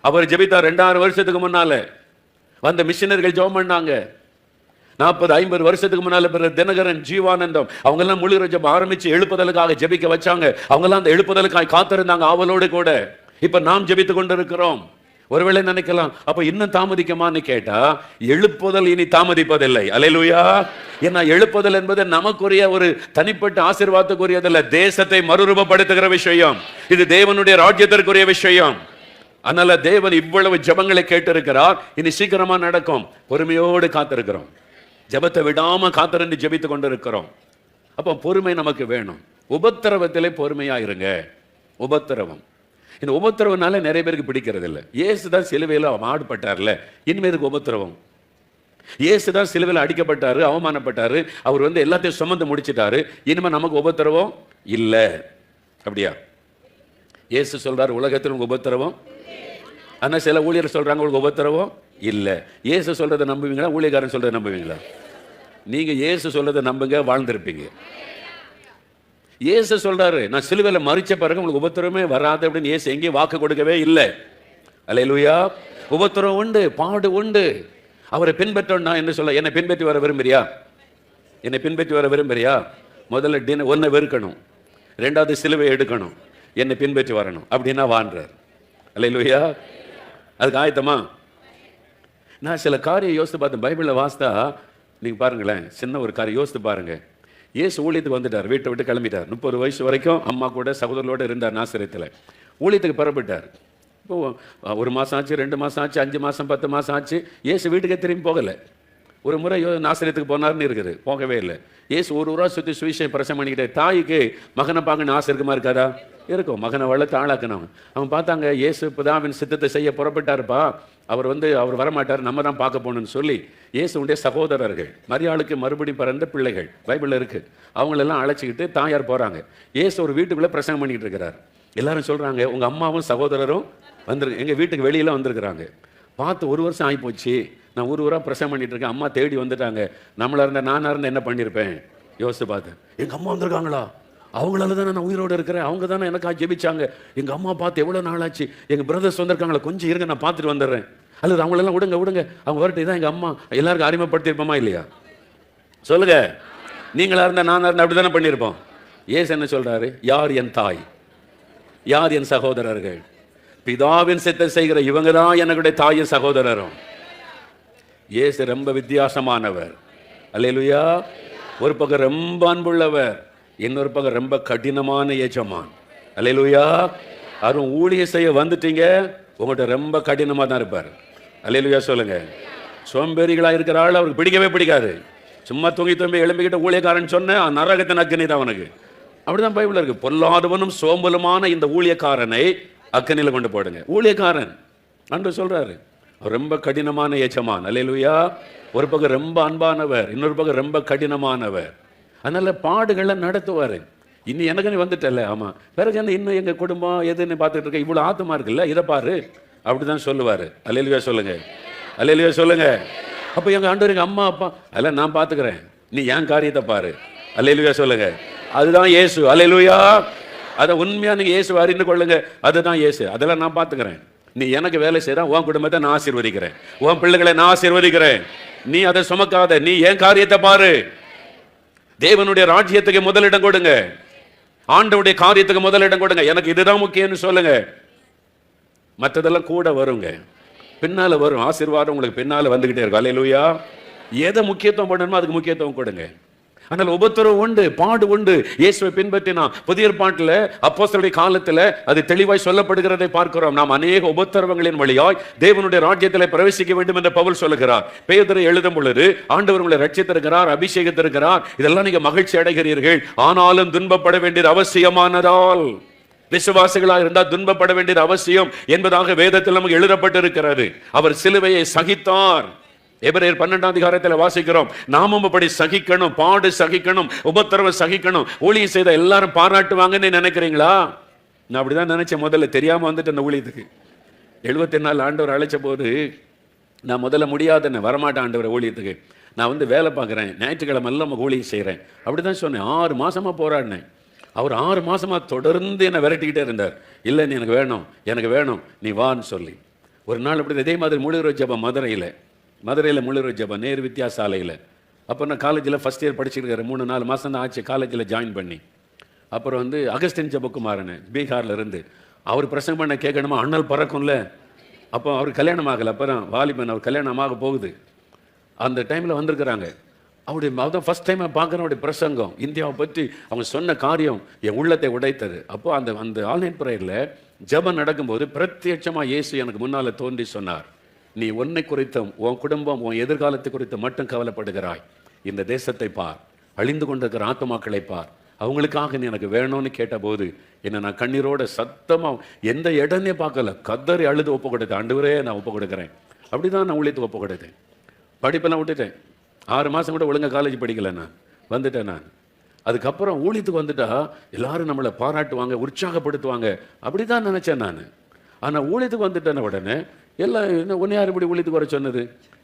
அவர் ஜெபித்தார் 2000 வருஷத்துக்கு முன்னால. வந்த மிஷினர்கள் ஜெபம் பண்ணாங்க. 40-50 வருஷத்துக்கு முன்னால பிறகு தினகரன், ஜீவானந்தம் அவங்க எல்லாம் முழு ஜெபம் ஆரம்பிச்சு எழுப்புதலுக்காக ஜெபிக்க வச்சாங்க. அவங்க எல்லாம் அந்த எழுப்புதலுக்காக காத்திருந்தாங்க ஆவலோடு கூட. இப்ப நாம் ஜெபித்து கொண்டிருக்கிறோம். ஒருவேளை நினைக்கலாம், அப்ப இன்னும் தாமதிக்குமான்னு கேட்டா, எழுப்புதல் இனி தாமதிப்பதில்லை. அல்லேலூயா. ஏன்னா எழுப்புதல் என்பது நமக்குரிய ஒரு தனிப்பட்ட ஆசீர்வாதத்துக்குரியதல்ல, தேசத்தை மறுரூபப்படுத்துகிற விஷயம். இது தேவனுடைய ராஜ்யத்திற்குரிய விஷயம். அதனால தேவன் இவ்வளவு ஜெபங்களை கேட்டிருக்கிறார். இனி சீக்கிரமா நடக்கும். பொறுமையோடு காத்திருக்கிறோம். ஜெபத்தை விடாம காத்திருந்து ஜெபித்து கொண்டிருக்கிறோம். அப்போ பொறுமை நமக்கு வேணும். உபத்திரவத்திலே பொறுமையா இருங்க. உபத்திரவம், இந்த உபத்திரவனால நிறைய பேருக்கு பிடிக்கிறது இல்லை. இயேசுதான் சிலுவையில் ஆடுபட்டார்ல, இனிமேலுக்கு உபத்திரவம். இயேசுதான் சிலுவையில் அடிக்கப்பட்டாரு, அவமானப்பட்டாரு, அவர் எல்லாத்தையும் சுமந்து முடிச்சிட்டாரு. இனிமே நமக்கு உபத்திரவம் இல்லை. அப்படியா? இயேசு சொல்றாரு உலகத்தில் உங்க உபத்திரவம். ஆனா சில ஊழியர் சொல்றாங்க உங்களுக்கு உபத்திரவம் இல்லை. இயேசு சொல்றதை நம்புவீங்களா? ஊழியக்காரன் சொல்றதை நம்புவீங்களா? நீங்க இயேசு சொல்றதை நம்புங்க, வாழ்ந்திருப்பீங்க. இயேசு சொல்றாரு, நான் சிலுவையில மரிச்ச பிறகு உங்களுக்கு உபத்திரமே வராது அப்படின்னு இயேசு எங்கேயும் வாக்கு கொடுக்கவே இல்லை. அல்லேலூயா. உபத்திரம் உண்டு, பாடு உண்டு. அவரை பின்பற்றோம்னா என்ன சொல்ல, என்னை பின்பற்றி வர விரும்புறியா? என்னை பின்பற்றி வர விரும்புறியா? முதல்ல ஒன்றை வெறுக்கணும், ரெண்டாவது சிலுவை எடுக்கணும், என்னை பின்பற்றி வரணும் அப்படின்னா வான்றார். அல்லேலூயா. அதுக்கு ஆயத்தமா? நான் சில காரியம் யோசித்து பார்த்தேன், பைபிளில் வாசித்தா நீங்கள் பாருங்களேன், சின்ன ஒரு காரியம் யோசித்து பாருங்கள். இயேசு ஊழியத்துக்கு வந்துட்டார், வீட்டை விட்டு கிளம்பிட்டார். 30 வயசு வரைக்கும் அம்மா கூட சகோதரர்களோடு இருந்தார் நாசரேத்தில். ஊழியத்துக்கு புறப்பட்டார். இப்போ 1 மாதம் ஆச்சு, 2 மாதம் ஆச்சு, 5 மாதம், 10 மாதம் ஆச்சு. இயேசு வீட்டுக்கே திரும்பி போகலை. ஒரு முறை நாசரேத்துக்கு போனார்னு இருக்குது, போகவே இல்லை. இயேசு ஒரு ஊரா சுற்றி சுவிசேஷம் பிரசங்கம் பண்ணிக்கிட்டே. தாய்க்கு மகனை பார்க்கணும் ஆசை இருக்குமா இருக்காதா? இருக்கும். மகனை வளர்த்து ஆளாக்கணும். அவன் பார்த்தாங்க, இயேசு பிதாவின் சித்தத்தை செய்ய புறப்பட்டாருப்பா, அவர் வரமாட்டார், நம்ம தான் பார்க்க போகணும்னு சொல்லி இயேசுடைய சகோதரர்கள், மரியாளுக்கு மறுபடி பிறந்த பிள்ளைகள் பைபிளில் இருக்குது, அவங்களெல்லாம் அழைச்சிக்கிட்டு தாயார் போகிறாங்க. இயேசு ஒரு வீட்டுக்குள்ளே பிரசங்கம் பண்ணிக்கிட்டு இருக்கிறார். எல்லாரும் சொல்கிறாங்க, உங்கள் அம்மாவும் சகோதரரும் எங்கள் வீட்டுக்கு வெளியில் வந்திருக்கிறாங்க. பார்த்து 1 வருஷம் ஆகிப்போச்சு, நான் ஊராக பிரசங்கம் பண்ணிட்டு இருக்கேன், அம்மா தேடி வந்துட்டாங்க. நானாக இருந்தால் என்ன பண்ணியிருப்பேன் யோசித்து பார்த்தேன். எங்கள் அம்மா வந்திருக்காங்களா? அவங்களால தானே நான் உயிரோடு இருக்கிறேன், அவங்க தானே எனக்காக ஜெபிச்சாங்க. எங்கள் அம்மா பார்த்து எவ்வளோ நாளாச்சு, எங்கள் பிரதர்ஸ் வந்திருக்காங்களா, கொஞ்சம் இருங்க நான் பார்த்துட்டு வந்துடுறேன். அல்லது அவங்களெல்லாம் விடுங்க அவங்க வரட்டு, இதான் எங்கள் அம்மா, எல்லாருக்கும் அறிமுகப்படுத்தியிருப்போமா இல்லையா? சொல்லுங்க. நீங்களா இருந்தால் நானாக இருந்தால் அப்படி தானே பண்ணியிருப்போம். ஏசு என்ன சொல்கிறாரு? யார் என் தாய், யார் என் சகோதரர்கள்? பிதாவின் சித்தத்தை செய்கிற இவங்க தான் என்னுடைய தாயும் சகோதரரும். இயேசு ரொம்ப வித்தியாசமானவர். அல்லேலூயா. ஒரு பக்கம் ரொம்ப அன்புள்ளவர், இன்னொரு பக்கம் ரொம்ப கடினமான எஜமான். அல்லேலூயா. அவரும் ஊழிய செய்ய வந்துட்டீங்க, உங்கள்கிட்ட ரொம்ப கடினமாக தான் இருப்பார். அல்லேலூயா சொல்லுங்க. சோம்பேறிகளாக இருக்கிற ஆள் அவருக்கு பிடிக்கவே பிடிக்காது. சும்மா தூங்கி எழும்பிக்கிட்ட ஊழியக்காரன் சொன்ன நரகத்தின் அக்கினி தான் அவனுக்கு. அப்படிதான் பைபிள் இருக்கு. பொல்லாதவனும் சோம்பலுமான இந்த ஊழியக்காரனை அக்கனியில் கொண்டு போடுங்க. ஊழியக்காரன் அன்று சொல்றாரு, அவர் ரொம்ப கடினமான எஜமான். அல்லேலூயா. ஒரு பக்கம் ரொம்ப அன்பானவர், இன்னொரு பக்கம் ரொம்ப கடினமானவர். அதனால பாடுகளை நடத்துவார். இன்னும் எனக்கு வந்துட்டல, ஆமா, பிறகு என்ன இன்னும் எங்க குடும்பம் எதுன்னு பார்த்துட்டு இருக்க, இவ்வளோ ஆத்தமா இருக்குல்ல, இதை பாரு, அப்படிதான் சொல்லுவார். அல்லேலூயா சொல்லுங்க. அல்லேலூயா சொல்லுங்க. அப்போ எங்க ஆண்டவர், எங்க அம்மா அப்பா அதெல்லாம் நான் பார்த்துக்கிறேன், நீ என் காரியத்தை பாரு. அல்லேலூயா சொல்லுங்க. அதுதான் இயேசு. அல்லேலூயா. அதை உண்மையா நீங்க இயேசு அறிந்து கொள்ளுங்க. அதுதான் இயேசு. அதெல்லாம் நான் பார்த்துக்கிறேன். நீ எனக்கு வேலை செய்யற, உன் குடும்பத்தை நான் ஆசீர்வதிக்கிறேன், உன் பிள்ளைகளை நான் ஆசீர்வதிக்கிறேன். நீ அதை சுமக்காத, நீ என் காரியத்தை பாரு. தேவனுடைய ராஜ்யத்துக்கு முதலிடம் கொடுங்க, ஆண்டவருடைய காரியத்துக்கு முதலிடம் கொடுங்க. எனக்கு இதுதான் முக்கியம்னு சொல்லுங்க. மற்றதெல்லாம் கூட வருங்க, பின்னால வரும். ஆசீர்வாதம் உங்களுக்கு பின்னால வந்துகிட்டே இருக்கும். அல்லேலூயா. எதை முக்கியத்துவம் பண்ணணுமோ அதுக்கு முக்கியத்துவம் கொடுங்க. ஆனால் உபத்திரவு உண்டு, பாடு உண்டு. இயேசுவை பின்பற்றினா புதிய ஏற்பாட்டில் அப்போஸ்தலருடைய காலத்தில் அது தெளிவாய் சொல்லப்படுகிறதை பார்க்கிறோம். நாம் அநேக உபத்திரவங்களின் வழியாய் தேவனுடைய ராஜ்யத்தில் பிரவேசிக்க வேண்டும் என்று பவுல் சொல்லுகிறார். பேதுரு எழுதும் பொழுது, ஆண்டவர் உங்களை ரட்சித்திருக்கிறார், அபிஷேகித்திருக்கிறார், இதெல்லாம் நீங்க மகிழ்ச்சி அடைகிறீர்கள், ஆனாலும் துன்பப்பட வேண்டியது அவசியமானதால், விசுவாசிகளாக இருந்தால் துன்பப்பட வேண்டியது அவசியம் என்பதாக வேதத்தில் நமக்கு எழுதப்பட்டிருக்கிறது. அவர் சிலுவையை சகித்தார். எபிரேயர் 12ஆம் அதிகாரத்தில் வாசிக்கிறோம். நாமும் அப்படி சகிக்கணும், பாடு சகிக்கணும், உபத்திரவ சகிக்கணும். ஊழியம் செய்த எல்லாரும் பாராட்டுவாங்கன்னு நினைக்கிறீங்களா? நான் அப்படிதான் நினைச்சேன். முதல்ல தெரியாம வந்துட்டு அந்த ஊழியத்துக்கு 74 ஆண்டவர் அழைச்ச போது நான் முதல்ல முடியாதுன்னு வரமாட்டேன் ஆண்டவர் ஊழியத்துக்கு. நான் வேலை பார்க்குறேன், ஞாயிற்றுக்கிழமை எல்லாம் ஊழியம் செய்கிறேன் அப்படிதான் சொன்னேன். 6 மாசமா போராடினேன். அவர் 6 மாசமா தொடர்ந்து என்னை விரட்டிக்கிட்டே இருந்தார். இல்லை, நீ எனக்கு வேணும், எனக்கு வேணும், நீ வான்னு சொல்லி. ஒரு நாள் அப்படி இதே மாதிரி முழுகிற ஜபம் மதுரையில் முழுகிற ஜபம் நேரு வித்தியாசாலையில். அப்போ நான் காலேஜில் ஃபஸ்ட் இயர் படிச்சுருக்கிறேன். 3-4 மாதம் தான் ஆச்சு காலேஜில் ஜாயின் பண்ணி. அப்புறம் அகஸ்டின் ஜெபக்குமாரன் பீகாரில் இருந்து அவர் பிரசங்கம் பண்ண கேட்கணுமா, அண்ணல் பறக்கும்ல. அப்போ அவர் கல்யாணம் ஆகலை, அப்போ தான் வாலிபன், அவர் கல்யாணமாக போகுது. அந்த டைமில் வந்திருக்கிறாங்க. அதான் ஃபஸ்ட் டைம் பார்க்குற அவருடைய பிரசங்கம், இந்தியாவை பற்றி அவங்க சொன்ன காரியம் என் உள்ளத்தை உடைத்தது. அப்போ அந்த ஆன்லைன் ப்ரேயரில் ஜெபம் நடக்கும்போது பிரத்யட்சமாக இயேசு எனக்கு முன்னால் தோன்றி சொன்னார், நீ உன்னை குறித்தும் உன் குடும்பம் உன் எதிர்காலத்தை குறித்து மட்டும் கவலைப்படுகிறாய். இந்த தேசத்தை பார், அழிந்து கொண்டிருக்கிற ஆத்துமாக்களை பார், அவங்களுக்காக நீ எனக்கு வேணும்னு கேட்டபோது என்னை நான் கண்ணீரோட சத்தமாக எந்த இடனே பார்க்கல, கதறி அழுது ஒப்பு கொடுத்தேன். ஆண்டவரே நான் ஒப்பு கொடுக்குறேன். அப்படி தான் நான் ஊழியத்துக்கு ஒப்பு கொடுத்தேன். படிப்பெல்லாம் விட்டுட்டேன். 6 மாதம் கூட ஒழுங்காக காலேஜ் படிக்கலை, நான் வந்துட்டேன். நான் அதுக்கப்புறம் ஊழியத்துக்கு வந்துட்டா எல்லாரும் நம்மளை பாராட்டுவாங்க, உற்சாகப்படுத்துவாங்க, அப்படி தான் நினச்சேன் நான். ஆனால் ஊழியத்துக்கு வந்துட்டேன உடனே எல்லாம் ஒன்று யார் இப்படி ஊழியத்துக்கு வர சொன்னது?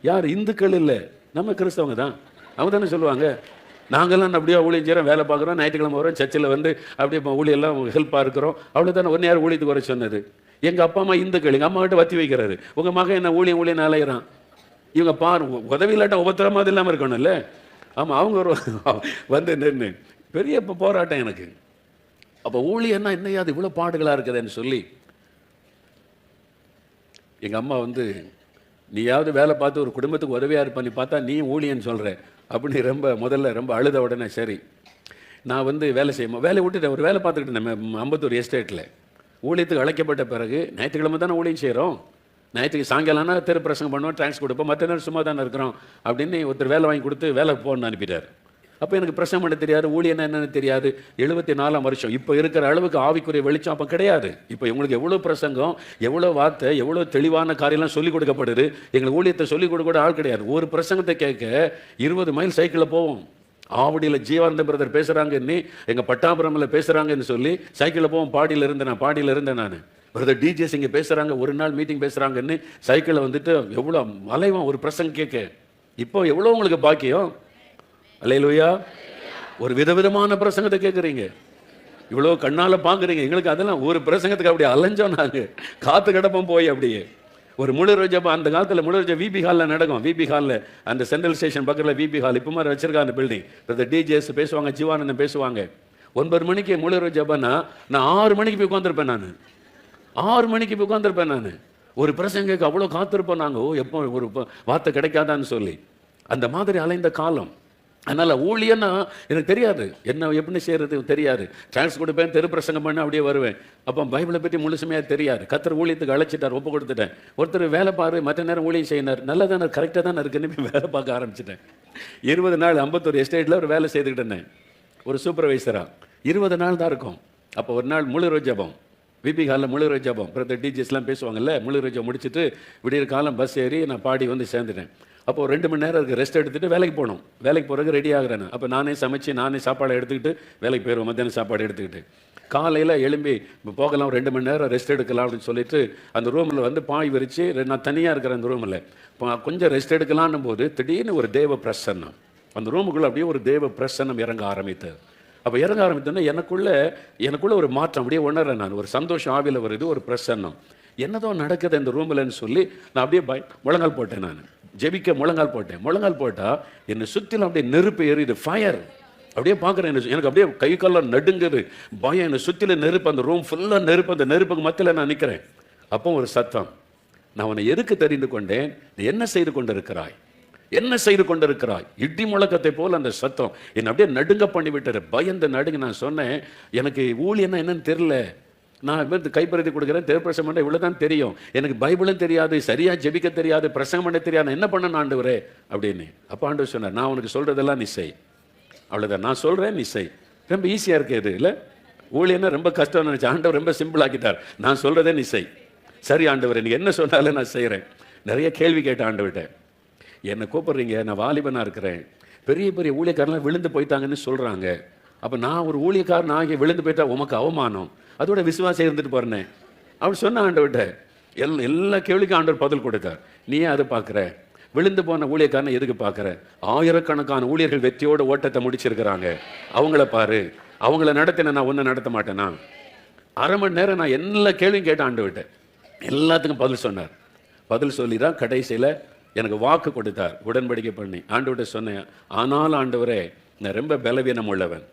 யார்? இந்துக்கள் இல்லை, நம்ம கிறிஸ்தவங்க தான். அவங்க தானே சொல்லுவாங்க. நாங்கள்லாம் அப்படியே ஊழியம் செய்கிறோம், வேலை பார்க்குறோம், ஞாயிற்றுக்கிழமை வரோம், சர்ச்சில் வந்து அப்படியே ஊழியெல்லாம் ஹெல்ப்பாக இருக்கிறோம், அவ்வளோதானே. ஒன்று யார் ஊழியத்துக்கு வர சொன்னது? எங்கள் அப்பா அம்மா இந்துக்கள், எங்கள் அம்மா கிட்ட வத்தி வைக்கிறாரு. உங்கள் மகன் என்ன ஊழியம் அலையிறான். இவங்க உதவி இல்லாட்டா உபத்திரமாக இல்லாமல் இருக்கணும்ல. ஆமாம், அவங்க ஒரு வந்து நின்று பெரிய போராட்டம் எனக்கு. அப்போ ஊழியன்னா என்னையா அது இவ்வளோ பாடுகளாக இருக்குதுன்னு சொல்லி எங்கள் அம்மா வந்து, நீயாவது வேலை பார்த்து ஒரு குடும்பத்துக்கு உதவியாக இருப்பான்னு பார்த்தா நீ ஊழியன்னு சொல்கிற அப்படின்னு முதல்ல ரொம்ப அழுத உடனே சரி நான் வந்து வேலை செய்யணும், வேலையை விட்டுட்டேன். ஒரு வேலை பார்த்துக்கிட்டு நம்ம அம்பத்தூர் எஸ்டேட்டில் ஊழியத்துக்கு அழைக்கப்பட்ட பிறகு ஞாயிற்றுக்கிழமை தானே ஊழியம் செய்கிறோம். ஞாயிற்றுக்கு சாயங்காலம்னா தெரு பிரசங்கம் பண்ணுவோம், ட்ரான்ஸ் கொடுப்போம், மற்ற நேரம் சும்மா தானே இருக்கிறோம் அப்படின்னு ஒருத்தர் வேலை வாங்கி கொடுத்து வேலை போகணுன்னு அனுப்பிட்டார். அப்போ எனக்கு பிரசங்கம் பண்ண தெரியாது, ஊழியன்னா என்னென்னு தெரியாது. 74ஆம் வருஷம். இப்போ இருக்கிற அளவுக்கு ஆவிக்குரிய வெளிச்சம் அப்போ கிடையாது. இப்போ உங்களுக்கு எவ்வளோ பிரசங்கம், எவ்வளோ வார்த்தை, எவ்வளோ தெளிவான காரியம்லாம் சொல்லிக் கொடுக்கப்படுது. எங்களுக்கு ஊழியத்தை சொல்லிக் கொடுக்க கூட ஆள் கிடையாது. ஒரு பிரசங்கத்தை கேட்க 20 மைல் சைக்கிளில் போவோம். ஆவடியில் ஜீவானந்த பிரதர் பேசுகிறாங்கன்னு, எங்கள் பட்டாபுரமில் பேசுகிறாங்கன்னு சொல்லி சைக்கிளில் போவோம். பாடியில் இருந்தேன் நான். பிரதர் டிஜேஸ் இங்கே பேசுகிறாங்க, ஒரு நாள் மீட்டிங் பேசுகிறாங்கன்னு சைக்கிளில் வந்துட்டு எவ்வளோ அலைவான் ஒரு பிரசங்கம் கேட்க. இப்போ எவ்வளோ உங்களுக்கு பாக்கியம். அல்லேலூயா. ஒரு விதவிதமான பிரசங்கத்தை கேட்குறீங்க, இவ்வளோ கண்ணால் பார்க்குறீங்க. எங்களுக்கு அதெல்லாம் ஒரு பிரசங்கத்துக்கு அப்படியே அலைஞ்சோம். நாங்கள் காற்று கிடப்போம் போய் அப்படியே ஒரு முழு ரோஜா. அந்த காலத்தில் முழு ரோஜா விபி ஹாலில் நடக்கும். விபி ஹாலில் அந்த சென்ட்ரல் ஸ்டேஷன் பக்கத்தில் விபி ஹால் இப்போ மாதிரி வச்சிருக்கா அந்த பில்டிங். இந்த டிஜேஸ் பேசுவாங்க, ஜீவானந்தம் பேசுவாங்க. 9 மணிக்கு முழு ரோஜாபானா நான் 6 மணிக்கு போய் உட்காந்துருப்பேன். நான் 6 மணிக்கு போய் உட்காந்துருப்பேன். நான் ஒரு பிரசங்க அவ்வளோ காத்திருப்போம் நாங்கள். எப்போ ஒரு வார்த்தை கிடைக்காதான்னு சொல்லி அந்த மாதிரி அலைந்த காலம். அதனால் ஊழியன்னா எனக்கு தெரியாது, என்ன எப்படி செய்கிறது தெரியாது. ட்ரான்ஸ் கொடுப்பேன், தெரு பிரசங்கம் பண்ண அப்படியே வருவேன். அப்போ பைபிளை பற்றி முழுசுமையாக தெரியாது. கர்த்தர் ஊழியத்துக்கு அழைச்சிட்டார், ஒப்பு கொடுத்துட்டேன். ஒருத்தர் வேலை பாரு, மற்ற நேரம் ஊழியம் செய்யினார், நல்லா தானே கரெக்டாக தானே இருக்குன்னு வேலை பார்க்க ஆரம்பிச்சிட்டேன். 20 நாள் அம்பத்தூர் எஸ்டேட்டில் ஒரு வேலை செய்துக்கிட்டு இருந்தேன், ஒரு சூப்பர்வைசராக. 20 நாள் தான் இருக்கும். அப்போ ஒரு நாள் முழு ரோஜ் ஜபம், விபி ஹாலில் முழு ரோஜ் ஜபம். பிரதர் டிஜிஸ்லாம் பேசுவாங்கல்ல, முழு ரோஜா முடிச்சுட்டு விடியற் காலம் பஸ் ஏறி நான் பாடி வந்து சேர்ந்துட்டேன். அப்போ 2 மணி நேரம் இருக்குது, ரெஸ்ட் எடுத்துகிட்டு வேலைக்கு போகணும். வேலைக்கு போகிறதுக்கு ரெடி ஆகிறேன். அப்போ நானே சமைச்சு நானே சாப்பாடை எடுத்துக்கிட்டு வேலைக்கு போயிடுவேன். மத்தியானம் சாப்பாடு எடுத்துக்கிட்டு காலையில் எழும்பி போகலாம், 2 மணி நேரம் ரெஸ்ட் எடுக்கலாம் அப்படின்னு சொல்லிட்டு அந்த ரூமில் வந்து பாய் விரித்து நான் தனியாக இருக்கிறேன். அந்த ரூமில் கொஞ்சம் ரெஸ்ட் எடுக்கலான்னும் போது திடீர்னு ஒரு தேவ பிரசன்னம் அந்த ரூமுக்குள்ளே அப்படியே ஒரு தேவ பிரசன்னம் இறங்க ஆரம்பித்தது. அப்போ இறங்க ஆரம்பித்தோன்னா எனக்குள்ளே ஒரு மாற்றம் அப்படியே உணர்றேன். நான் ஒரு சந்தோஷம் ஆவியில் வருது, ஒரு பிரசன்னம். என்னதோ நடக்குது இந்த ரூமில்னு சொல்லி நான் அப்படியே முழங்கால் போட்டேன். நான் ஜெபிக்க முழங்கால் போட்டால் என்னை சுற்றிலும் அப்படியே நெருப்பு எரியுது, ஃபயர். அப்படியே பார்க்குறேன், எனக்கு அப்படியே கை காலம் நடுங்குது, பயம். என்னை சுற்றிலும் நெருப்பு, அந்த ரூம் ஃபுல்லாக நெருப்பு. அந்த நெருப்புக்கு மத்தியில் நான் நிற்கிறேன். அப்போ ஒரு சத்தம், நான் உன்னை எதுக்கு தெரிந்து கொண்டேன், நீ என்ன செய்து கொண்டிருக்கிறாய். இடி முழக்கத்தை போல் அந்த சத்தம் என்னை அப்படியே நடுங்க பண்ணி விட்டார். பயந்து நடுங்க. நான் சொன்னேன், எனக்கு ஊழியன்னா என்னன்னு தெரியல. நான் வந்து கைப்பறதி கொடுக்குறேன், தேவப்பிரசம் பண்ண இவ்வளோ தான் தெரியும், எனக்கு பைபிளும் தெரியாது, சரியாக ஜெபிக்க தெரியாது, பிரசங்கம் பண்ண தெரியாது, நான் என்ன பண்ண ஆண்டவரே அப்படின்னு. அப்போ ஆண்டவர் சொன்னார், நான் உனக்கு சொல்கிறதெல்லாம் நீ செய், அவ்வளோதான், நான் சொல்கிறேன் நீ செய். ரொம்ப ஈஸியாக இருக்குது இது இல்லை. ஊழியன்னா ரொம்ப கஷ்டம் நினச்சி ஆண்டவர் ரொம்ப சிம்பிள் ஆக்கிட்டார். நான் சொல்கிறதே நீ செய். சரி ஆண்டவர், நீ என்ன சொன்னாலும் நான் செய்கிறேன். நிறைய கேள்வி கேட்டேன் ஆண்டவர்கிட்ட. என்னை கூப்பிட்றீங்க, நான் வாலிபனாக இருக்கிறேன், பெரிய பெரிய ஊழியக்காரெலாம் விழுந்து போயிட்டாங்கன்னு சொல்கிறாங்க. அப்போ நான் ஒரு ஊழியக்காரன் ஆகி விழுந்து போயிட்டா உமக்கு அவமானம், அதோட விசுவாசம் இருந்துட்டு போறேன் அப்படி சொன்ன ஆண்டவர்கிட்ட. எல்லா கேள்விக்கும் ஆண்டவர் பதில் கொடுத்தார். நீ ஏன் அதை பார்க்குற, விழுந்து போன ஊழியக்காரனை எதுக்கு பார்க்குற? ஆயிரக்கணக்கான ஊழியர்கள் வெற்றியோட ஓட்டத்தை முடிச்சிருக்கிறாங்க, அவங்கள பாரு. அவங்கள நடத்தின நான் ஒன்றும் நடத்த மாட்டேனா? 1/2 மணி நேரம் நான் எல்லா கேள்வியும் கேட்டேன் ஆண்டவர்கிட்ட. எல்லாத்துக்கும் பதில் சொன்னார். பதில் சொல்லி தான் கடைசியில் எனக்கு வாக்கு கொடுத்தார், உடன்படிக்கை பண்ணி. ஆண்டவர்கிட்ட சொன்னேன், ஆனாலும் ஆண்டவரே நான் ரொம்ப பலவீனம் உள்ளவன்,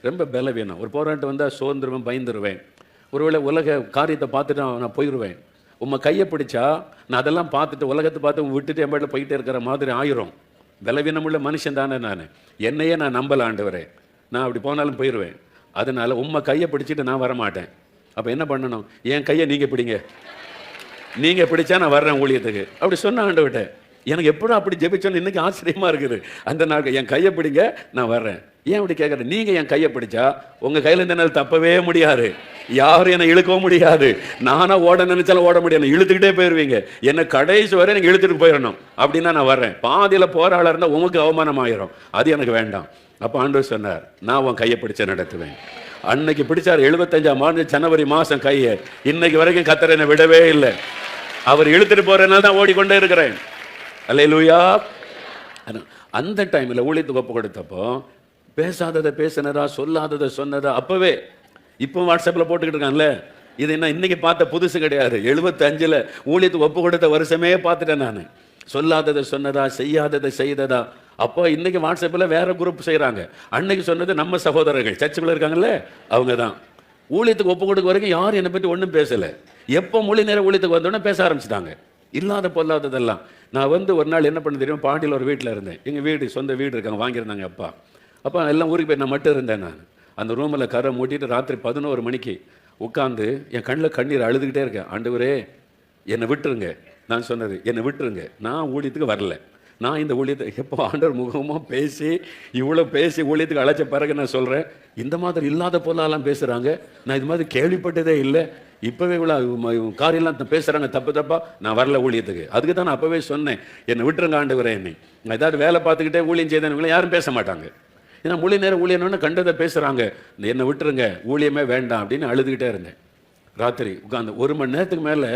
ரொம்ப பலவீனம். ஒரு போராட்டம் வந்தால் சோர்ந்துருவேன், பயந்துருவேன். ஒருவேளை உலக காரியத்தை பார்த்துட்டு நான் போயிடுவேன். உம்மை கையை பிடிச்சா நான் அதெல்லாம் பார்த்துட்டு உலகத்தை பார்த்து விட்டுட்டு என் பாட்டில் போயிட்டே இருக்கிற மாதிரி ஆயிரும். பலவீனமுள்ள மனுஷன் தானே நான், என்னையே நான் நம்பல ஆண்டவரே, நான் அப்படி போனாலும் போயிடுவேன். அதனால் உம்மை கையை பிடிச்சிட்டு நான் வரமாட்டேன். அப்போ என்ன பண்ணணும், என் கையை நீங்கள் பிடிங்க, நீங்கள் பிடிச்சா நான் வர்றேன் ஊழியத்துக்கு அப்படி சொன்ன ஆண்டவர்கிட்ட. எனக்கு எப்படும் அப்படி ஜெபிச்சோன்னு இன்றைக்கி ஆச்சரியமாக இருக்குது. அந்த நாள் என் கையை பிடிங்க நான் வர்றேன். ஏன் அப்படி கேட்குறேன், நீங்கள் என் கையை பிடிச்சா உங்கள் கையில் இந்த நாள் தப்பவே முடியாது, யாரும் என்னை இழுக்கவும் முடியாது. நானாக ஓட நினைச்சாலும் ஓட முடியாது, இழுத்துக்கிட்டே போயிடுவீங்க. என்னை கடைசி வரை நீங்கள் இழுத்துட்டு போயிடணும், அப்படின்னா நான் வர்றேன். பாதியில் போகிற ஆளாக இருந்தால் உங்களுக்கு அவமானம் ஆயிரும், அது எனக்கு வேண்டாம். அப்போ ஆண்டவர் சொன்னார், நான் உன் கையை பிடிச்ச நடத்துவேன். அன்னைக்கு பிடிச்சார் 75ஆம் ஆண்டு ஜனவரி மாதம் கையை. இன்னைக்கு வரைக்கும் கர்த்தர் என்னை விடவே இல்லை. அவர் இழுத்துட்டு போகிறதுனால தான் ஓடிக்கொண்டே இருக்கிறேன். அல்லேலூயா. அந்த டைமில் ஊழியத்துக்கு ஒப்பு கொடுத்தப்போ பேசாததை பேசினதா, சொல்லாததை சொன்னதா அப்போவே. இப்போ வாட்ஸ்அப்பில் போட்டுக்கிட்டு இருக்கான்ல, இது என்ன இன்னைக்கு பார்த்த புதுசு கிடையாது. 75 ஊழியத்துக்கு ஒப்பு கொடுத்த வருஷமே பார்த்துட்டேன் நான். சொல்லாததை சொன்னதா, செய்யாததை செய்ததா. அப்போ இன்னைக்கு வாட்ஸ்அப்பில் வேற குரூப் செய்கிறாங்க. அன்னைக்கு சொன்னது நம்ம சகோதரர்கள் சர்ச்சுக்குள்ள இருக்காங்கல்ல, அவங்க தான். ஊழியத்துக்கு ஒப்பு கொடுக்க வரைக்கும் யாரும் என்னை பற்றி ஒன்றும் பேசலை. எப்போ மொழி நேரம் ஊழியத்துக்கு வந்தோடனே பேச ஆரம்பிச்சிட்டாங்க, இல்லாத பொல்லாததெல்லாம். நான் ஒரு நாள் என்ன பண்ண தெரியும், பாண்டியில் ஒரு வீட்டில் இருந்தேன். எங்கள் வீடு சொந்த வீடு இருக்காங்க, வாங்கியிருந்தாங்க அப்பா. அப்போ எல்லாம் ஊருக்கு போய் நான் மட்டும் இருந்தேன். நான் அந்த ரூமில் கரை மூட்டிட்டு ராத்திரி 11 மணிக்கு உட்காந்து என் கண்ணில் கண்ணீர் அழுதுகிட்டே இருக்கேன். ஆண்டவரே என்னை விட்டுருங்க. நான் சொன்னது, என்னை விட்டுருங்க, நான் ஊழியத்துக்கு வரல. நான் இந்த ஊழியத்தை எப்போ ஆண்டவர் முகமாக பேசி இவ்வளோ பேசி ஊழியத்துக்கு அழைச்ச பிறகு நான் சொல்கிறேன், இந்த மாதிரி இல்லாத பொருளாலாம் பேசுகிறாங்க, நான் இது மாதிரி கேள்விப்பட்டதே இல்லை. இப்போவே இவ்வளோ காரியெல்லாம் பேசுகிறாங்க தப்பு தப்பா, நான் வரல ஊழியத்துக்கு. அதுக்கு தான் நான் அப்போவே சொன்னேன், என்னை விட்டுருங்க ஆண்டவரே. என்னை நான் ஏதாவது வேலை பார்த்துக்கிட்டே ஊழியம் செய்தவங்களும் யாரும் பேச மாட்டாங்க. ஏன்னா மொழி நேரம் ஊழியன்னு கண்டதை பேசுகிறாங்க, என்னை விட்டுருங்க, ஊழியமே வேண்டாம் அப்படின்னு அழுதுகிட்டே இருந்தேன். ராத்திரி உட்காந்து 1 மணி நேரத்துக்கு மேலே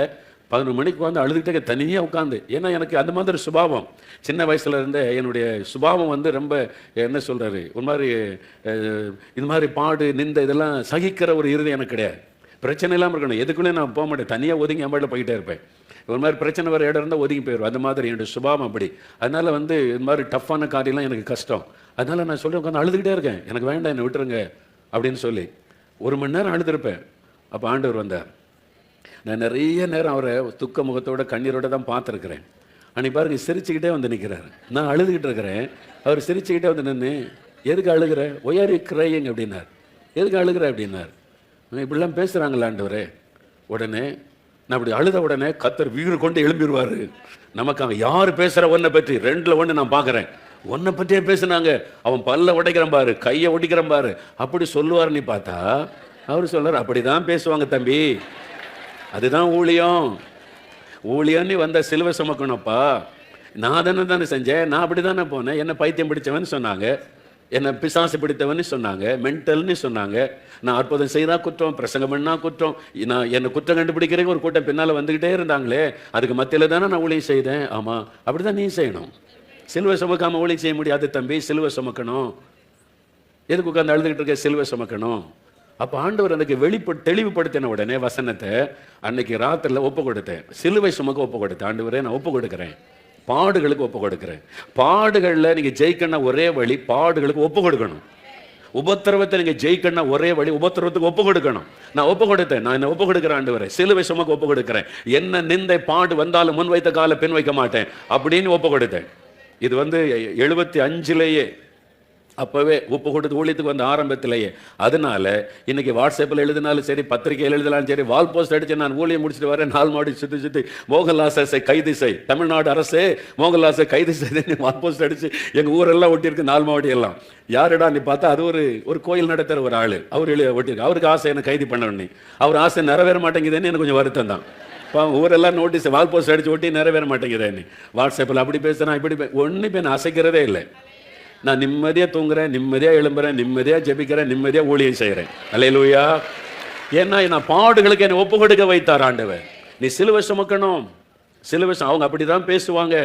11 மணிக்கு வந்து அழுதுகிட்டே தனியாக உட்காந்து. ஏன்னா எனக்கு அந்த மாதிரி சுபாவம் சின்ன வயசுல இருந்தே. என்னுடைய சுபாவம் ரொம்ப என்ன சொல்கிறாரு, ஒரு மாதிரி இது மாதிரி பாடு நிந்த இதெல்லாம் சகிக்கிற ஒரு இருதயம் எனக்கு கிடையாது. பிரச்சனை இல்லாமல் இருக்கணும், எதுக்குள்ளே நான் போக மாட்டேன், தனியாக ஒதுங்கி என் பாட்டில் போய்கிட்டே இருப்பேன். ஒரு மாதிரி பிரச்சனை வர இடம் இருந்தால் ஒதுங்கி போயிடுவேன். அந்த மாதிரி என்னுடைய சுபாவம் அப்படி. அதனால் இது மாதிரி டஃப்பான காரியம்லாம் எனக்கு கஷ்டம். அதனால் நான் சொல்லி உட்காந்து அழுதுகிட்டே இருக்கேன், எனக்கு வேண்டாம், என்னை விட்டுருங்க அப்படின்னு சொல்லி 1 மணி நேரம் அழுதுருப்பேன். அப்போ ஆண்டவர் வந்தார். நான் நிறைய நேரம் அவரை துக்க முகத்தோட கண்ணீரோட தான் பார்த்துருக்குறேன். அன்னைக்கு பாருங்க, சிரிச்சுக்கிட்டே வந்து நிற்கிறாரு, நான் அழுதுகிட்டு இருக்கிறேன். அவர் சிரிச்சுக்கிட்டே வந்து நின்று, எதுக்கு அழுகிற, ஒய் ஆர் யூ கிரையிங் அப்படின்னார். எதுக்கு அழுகிற அப்படின்னார். இப்படிலாம் பேசுகிறாங்களா ஆண்டவரே. உடனே நான் அப்படி அழுத உடனே கர்த்தர் வீறு கொண்டு எழும்பிடுவார். நமக்கு அவன் யார் பேசுகிற ஒன்றை பற்றி 2ல் 1 நான் பார்க்குறேன். ஒன்றை பற்றியே பேசுனாங்க, அவன் பல்ல உடைக்கிறேன் பாரு, கையை ஒடிக்கிறேன் பாரு, அப்படி சொல்லுவார். நீ பார்த்தா அவர் சொல்றார், அப்படி தான் பேசுவாங்க தம்பி, அதுதான் ஊழியம். ஊழியன்னு வந்த சிலுவை சுமக்கணும்ப்பா. நான் தானே செஞ்சேன், நான் அப்படி தானே போனேன். என்னை பைத்தியம் பிடிச்சவன்னு சொன்னாங்க, என்னை பிசாசு பிடித்தவன்னு சொன்னாங்க, மென்டல்னு சொன்னாங்க. நான் அற்புதம் செய்தா குற்றம், பிரசங்கம் பண்ணா குற்றம், நான் என்னை குற்றம் கண்டுபிடிக்கிறேங்க ஒரு கூட்டம் பின்னால் வந்துக்கிட்டே இருந்தாங்களே, அதுக்கு மத்தியில் தானே நான் ஊழியம் செய்தேன். ஆமாம், அப்படி தான் நீ செய்யணும். சிலுவை சுமக்காமல் ஊழியம் செய்ய முடியாது தம்பி, சிலுவை சுமக்கணும். எதுக்கு உட்காந்து அழுதுகிட்டு இருக்க, சிலுவை சுமக்கணும். அப்போ ஆண்டவர் எனக்கு தெளிவுபடுத்தின உடனே வசனத்தை அன்னைக்கு ராத்திரியில் ஒப்பு கொடுத்தேன். சிலுவை சுமக்க ஒப்பு கொடுத்தேன். ஆண்டவரே நான் ஒப்பு கொடுக்குறேன், பாடுகளுக்கு ஒப்பு கொடுக்குறேன். பாடுகளில் நீங்கள் ஜெயிக்கணும் ஒரே வழி, பாடுகளுக்கு ஒப்பு கொடுக்கணும். உபத்திரவத்தை நீங்கள் ஜெயிக்கணும் ஒரே வழி, உபத்திரவத்துக்கு ஒப்பு கொடுக்கணும். நான் ஒப்பு கொடுத்தேன், நான் என்ன ஒப்பு கொடுக்குறேன் ஆண்டவரே, சிலுவை சுமக்க ஒப்பு கொடுக்குறேன். என்ன நிந்தை பாடு வந்தாலும் முன் வைத்த கால பின் வைக்க மாட்டேன் அப்படின்னு ஒப்பு கொடுத்தேன். இது 75லேயே அப்போவே ஒப்பு கொடுத்து ஊழியத்துக்கு வந்த ஆரம்பத்திலேயே. அதனால இன்னைக்கு வாட்ஸ்அப்பில் எழுதினாலும் சரி, பத்திரிகையில் எழுதினாலும் சரி, வால் போஸ்ட் அடிச்சு நான் ஊழியம் முடிச்சுட்டு வரேன், 4 மாடி சுற்றி மோகன்லாசை கைது செய், தமிழ்நாடு அரசே மோகன்லாசை கைது செய்து வால் போஸ்ட் அடிச்சு எங்கள் ஊரெல்லாம் ஒட்டியிருக்கு, 4 மாவடி எல்லாம். யாருடா நீ பார்த்தா அது ஒரு கோயில் நடத்துகிற ஒரு ஆள், அவர் ஒட்டியிருக்கு. அவருக்கு ஆசை என்னை கைது பண்ணணும்னு, அவர் ஆசை நிறைவேற மாட்டேங்குதுன்னு எனக்கு கொஞ்சம் வருத்தம் தான். இப்போ ஊரெல்லாம் நோட்டீஸ் வால் போஸ்ட் அடிச்சு ஒட்டி நிறைவேற மாட்டேங்குதுன்னு. வாட்ஸ்அப்பில் அப்படி பேசுகிறேன், இப்படி ஒன்றும் இப்போ நான் அசைக்கிறதே இல்லை. நான் நிம்மதியாக தூங்குறேன், நிம்மதியாக எழும்புறேன், நிம்மதியாக ஜெபிக்கிறேன், நிம்மதியாக ஊழியம் செய்கிறேன். அல்லேலூயா. ஏன்னா நான் பாடுகளுக்கு என்னை ஒப்பு கொடுக்க வைத்தார் ஆண்டவர். நீ சிலுவை சுமக்கணும், சிலுவை அவங்க அப்படி தான் பேசுவாங்க,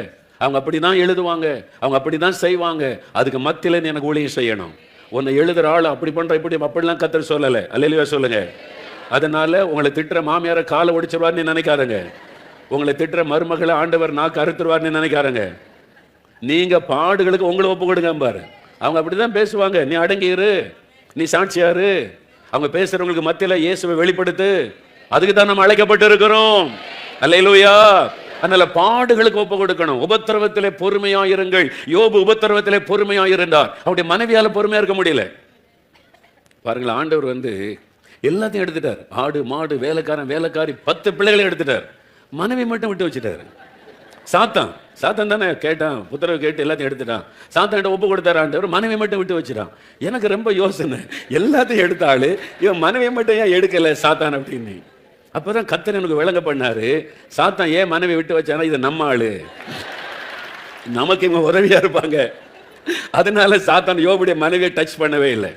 அவங்க அப்படி தான் எழுதுவாங்க, அவங்க அப்படி தான் செய்வாங்க. அதுக்கு மத்தியில் நீ எனக்கு ஊழியம் செய்யணும். உன்னை எழுதுகிற ஆள் அப்படி பண்ணுற இப்படி அப்படிலாம் கர்த்தர் சொல்லலை. அல்லேலூயா சொல்லுங்க. அதனால உங்களை திட்டுற மாமியாரை காலை ஒடிச்சிருவார்னு நினைக்காதங்க, உங்களை திட்டுற மருமகளை ஆண்டவர் நாக்கு அறுத்துருவார்னு நினைக்காதங்க. நீங்க பாடுகளுக்கு உங்களை ஒப்பு கொடுங்க பாரு. அவங்க அப்படிதான் பேசுவாங்க, நீ அடங்கிரு, நீ சாட்சியாரு. அவங்க பேசுறவங்களுக்கு மத்தியில் இயேசுவை வெளிப்படுத்து. அதுக்கு தான் நம்ம அழைக்கப்பட்டு இருக்கிறோம். அல்லேலூயா. அதனால பாடுகளுக்கு ஒப்பு கொடுக்கணும். உபத்திரவத்திலே பொறுமையாயிருங்கள். யோபு உபத்திரவத்திலே பொறுமையாயிருந்தார். அவருடைய மனைவியால பொறுமையா இருக்க முடியல. பாருங்களேன், ஆண்டவர் எல்லாத்தையும் எடுத்துட்டார். ஆடு மாடு வேலைக்காரன் வேலைக்காரி 10 பிள்ளைகளை எடுத்துட்டார். மனைவி மட்டும் விட்டு வச்சுட்டாரு. சாத்தான் தானே கேட்டான், புத்திரவை கேட்டு எல்லாத்தையும் எடுத்துட்டான். சாத்தான் ஒப்பு கொடுத்தாரு ஆண்டவர், மனைவி மட்டும் விட்டு வச்சுட்டான். எனக்கு ரொம்ப யோசனை, எல்லாத்தையும் எடுத்தாள், இவன் மனைவி மட்டும் ஏன் எடுக்கலை சாத்தான் அப்படின்னு. அப்போதான் கர்த்தர் எனக்கு விளங்க பண்ணாரு, சாத்தான் ஏன் மனைவி விட்டு வச்சானா, இது நம்ம ஆளு, நமக்கு இவங்க உதவியா இருப்பாங்க. அதனால சாத்தான் யோபுடைய மனைவியை டச் பண்ணவே இல்லை.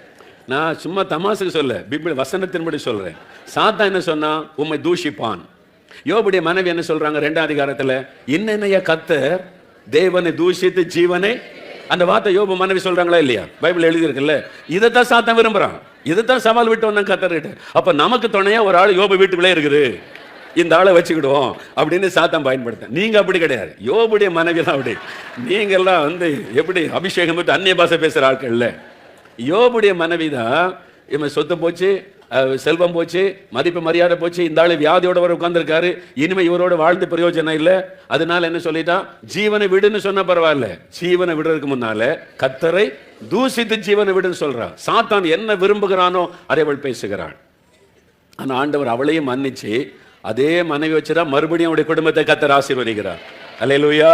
நான் சும்மா தமாசுக்கு சொல்ல, பைபிள் வசனத்தின்படி சொல்றேன். சாத்தான் என்ன சொன்னா, உம்மை தூஷிப்பான். யோபுடைய மனைவி என்ன சொல்றாங்க 2ஆம் அதிகாரத்தில், இன்னைய கர்த்தர் தேவனை தூஷித்து ஜீவனை அந்த வார்த்தை யோபு மனைவி சொல்றாங்களா இல்லையா? பைபிள் எழுதி இருக்குல்ல. இதைத்தான் சாத்தான் விரும்புறான். இதைத்தான் சவால் விட்டு வந்தான் கர்த்தர்கிட்ட. அப்ப நமக்கு துணையா ஒரு ஆள் யோபு வீட்டுக்குள்ளே இருக்குது, இந்த ஆளை வச்சுக்கிடுவோம் அப்படின்னு சாத்தான் பயன்படுத்த. நீங்க அப்படி கிடையாது. யோபுடைய மனைவி தான் அப்படி. நீங்க எல்லாம் எப்படி அபிஷேகம் விட்டு அந்நிய பாஷை பேசுற ஆட்கள் இல்ல. யோபுடைய மனைவி தான் இவன் சொத்து போச்சு, செல்வம் போச்சு, மதிப்பு மரியாதை போச்சு, இந்த ஆளு வியாதியோட வர உட்கார்ந்துருக்காரு, இனிமே இவரோட வாழ்ந்து பிரயோஜனம் இல்லை, அதனால என்ன சொல்லிட்டான், ஜீவனை விடுன்னு சொன்ன பரவாயில்ல, ஜீவனை விடுறதுக்கு முன்னால கர்த்தரை தூசித்து ஜீவனை விடுன்னு சொல்றான். சாத்தான் என்ன விரும்புகிறானோ அதை அவள் பேசுகிறான். ஆனா ஆண்டவர் அவளையும் மன்னிச்சு அதே மனைவி வச்சுதான் மறுபடியும் அவருடைய குடும்பத்தை கர்த்தர் ஆசீர்வதிக்கிறார். அல்லேலூயா.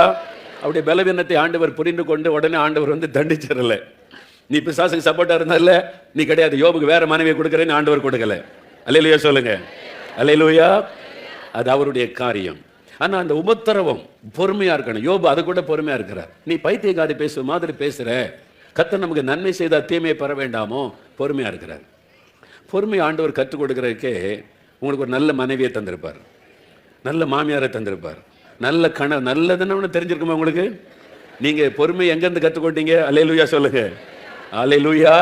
அவருடைய பலவீனத்தை ஆண்டவர் புரிந்து கொண்டு உடனே ஆண்டவர் தண்டிச்சிடல. நீ பிசாசுக்கு சப்போர்ட்டா இருந்தால நீ கிடையாது, யோபுக்கு வேற மனைவியை கொடுக்கறேன்னு ஆண்டவர் கொடுக்கல. அல்லேலூயா சொல்லுங்க. அல்லேலூயா. அது அவருடைய காரியம். ஆனா அந்த உபத்திரவம் பொறுமையா இருக்கணும். யோபு அது கூட பொறுமையா இருக்கிறார். நீ பைத்தியக்காரி பேசுற மாதிரி பேசுற, கர்த்தர் நமக்கு நன்மை செய்தா தீமையை பெற வேண்டாமோ, பொறுமையா இருக்கிறார். பொறுமை ஆண்டவர் கற்றுக் கொடுக்கறதுக்கே உங்களுக்கு ஒரு நல்ல மனைவியை தந்திருப்பார், நல்ல மாமியாரை தந்திருப்பார், நல்ல நல்லதுன்னு தெரிஞ்சிருக்குமா உங்களுக்கு? நீங்க பொறுமை எங்கிருந்து கற்றுக்கொண்டீங்க? அல்லேலூயா சொல்லுங்க. அல்லேலூயா.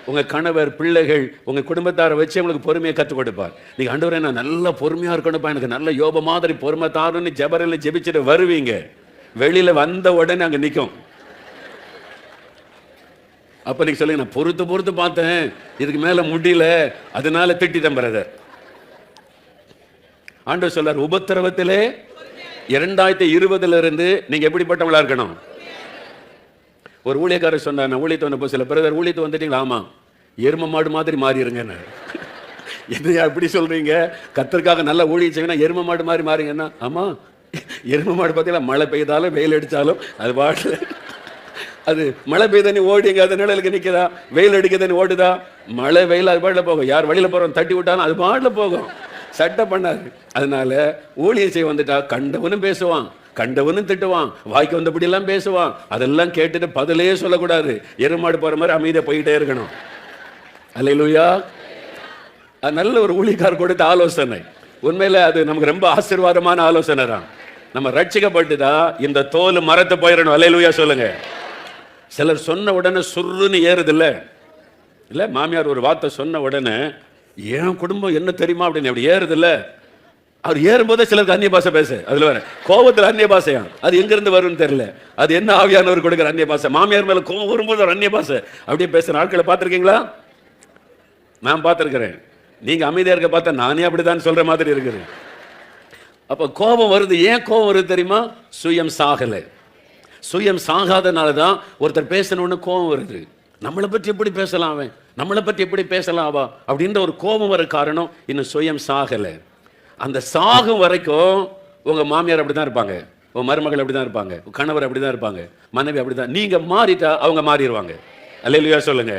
உங்க கணவர், பிள்ளைகள், உங்க குடும்பத்தாரை வச்சு உங்களுக்கு பொறுமையை கற்றுக் கொடுப்பார். நீங்க ஆண்டவரே நான் நல்ல பொறுமையா இருக்கணும்ப்பா, எனக்கு நல்ல யோப மாதிரி பொறுமை தாருன்னு ஜெபரில் ஜெபிச்சுட்டு வருவீங்க. வெளியில வந்த உடனே அங்க நிற்கும். அப்ப நீங்க சொல்லுங்க, நான் பொறுத்து பார்த்தேன், இதுக்கு மேல முடியல, அதனால திட்டிட்டேன் பிரதர். ஆண்டவர் சொல்றார், உபத்திரவத்திலே 2020 இருந்து நீங்க எப்படிப்பட்டவங்களா இருக்கணும்? ஒரு ஊழியக்காரர் சொன்னார், நான் ஊழியத்தை வந்தப்போ சில பிரதர் ஊழியத்தை வந்துட்டீங்களா? ஆமா, எரும மாடு மாதிரி மாறிடுங்க. எது எப்படி சொல்றீங்க? கர்த்தருக்காக நல்ல ஊழியம் செய்யணும், எரும மாடு மாதிரி மாறிங்கன்னா? ஆமா, எரும மாடு பார்த்தீங்களா, மழை பெய்தாலும் வெயில் அடித்தாலும் அது பாட்டு, அது மழை பெய்தனி ஓடிங்க, அது நிழலுக்கு நிற்குதா, வெயில் அடிக்குதுன்னு ஓடுதா, மழை வெயில் அது பாட்டில் போகும். யார் வழியில் போகிறோம் தட்டி விட்டாலும் அது பாட்டில் போகும், சட்டை பண்ணாது. அதனால ஊழியம் செய்ய வந்துட்டா கண்டவனும் பேசுவான், கண்டவனும் திட்டுவான், வாய்க்கு வந்தபடி எல்லாம் பேசுவான். அதெல்லாம் கேட்டுட்டு பதிலே சொல்லக்கூடாது. எருமாடு போற மாதிரி அமைதியா போயிட்டே இருக்கணும். அல்லேலூயா. அது நல்ல ஒரு ஊழியக்காரர் கொடுத்த ஆலோசனை. உண்மையில அது நமக்கு ரொம்ப ஆசீர்வாதமான ஆலோசனை தான். நம்ம ரட்சிக்கப்பட்டுதா இந்த தோல் மரத்தை போயிடணும். அல்லேலூயா சொல்லுங்க. சிலர் சொன்ன உடனே சுருன்னு ஏறுது இல்ல, மாமியார் ஒரு வார்த்தை சொன்ன உடனே என் குடும்பம் என்ன தெரியுமா அப்படின்னு அப்படி ஏறுது இல்ல. அவர் ஏறும்போதே சிலருக்கு அந்நிய பாஷை பேச, அதுல வேற கோபத்தில் அந்நிய பாஷையா, அது எங்கிருந்து வரும்னு தெரியல. அது என்ன ஆவியானவர் கொடுக்குற அந்நிய பாஷை. மாமியார் மேல கோபம் வரும்போது ஒரு அந்நிய பாஷை அப்படியே பேசுற ஆட்களை பார்த்துருக்கீங்களா? நான் பார்த்துருக்கிறேன். நீங்க அமைதியா இருக்க பார்த்தா நானே அப்படிதான் சொல்ற மாதிரி இருக்குது. அப்ப கோபம் வருது. ஏன் கோபம் வருது தெரியுமா? சுயம் சாகல. சுயம் சாகாதனாலதான் ஒருத்தர் பேசணும்னு கோபம் வருது. நம்மளை பற்றி எப்படி பேசலாம் அவன், நம்மளை பற்றி எப்படி பேசலாம் அவா அப்படின்ற ஒரு கோபம் வர காரணம் இன்னும் சுயம் சாகல. அந்த சாகும் வரைக்கும் உங்க மாமியார் அப்படிதான் இருப்பாங்க, உங்க மருமகள் அப்படிதான் இருப்பாங்க, கணவர் அப்படிதான் இருப்பாங்க, மனைவி அப்படிதான். நீங்க மாறிட்டா அவங்க மாறிடுவாங்க. அல்லேலூயா சொல்லுங்க.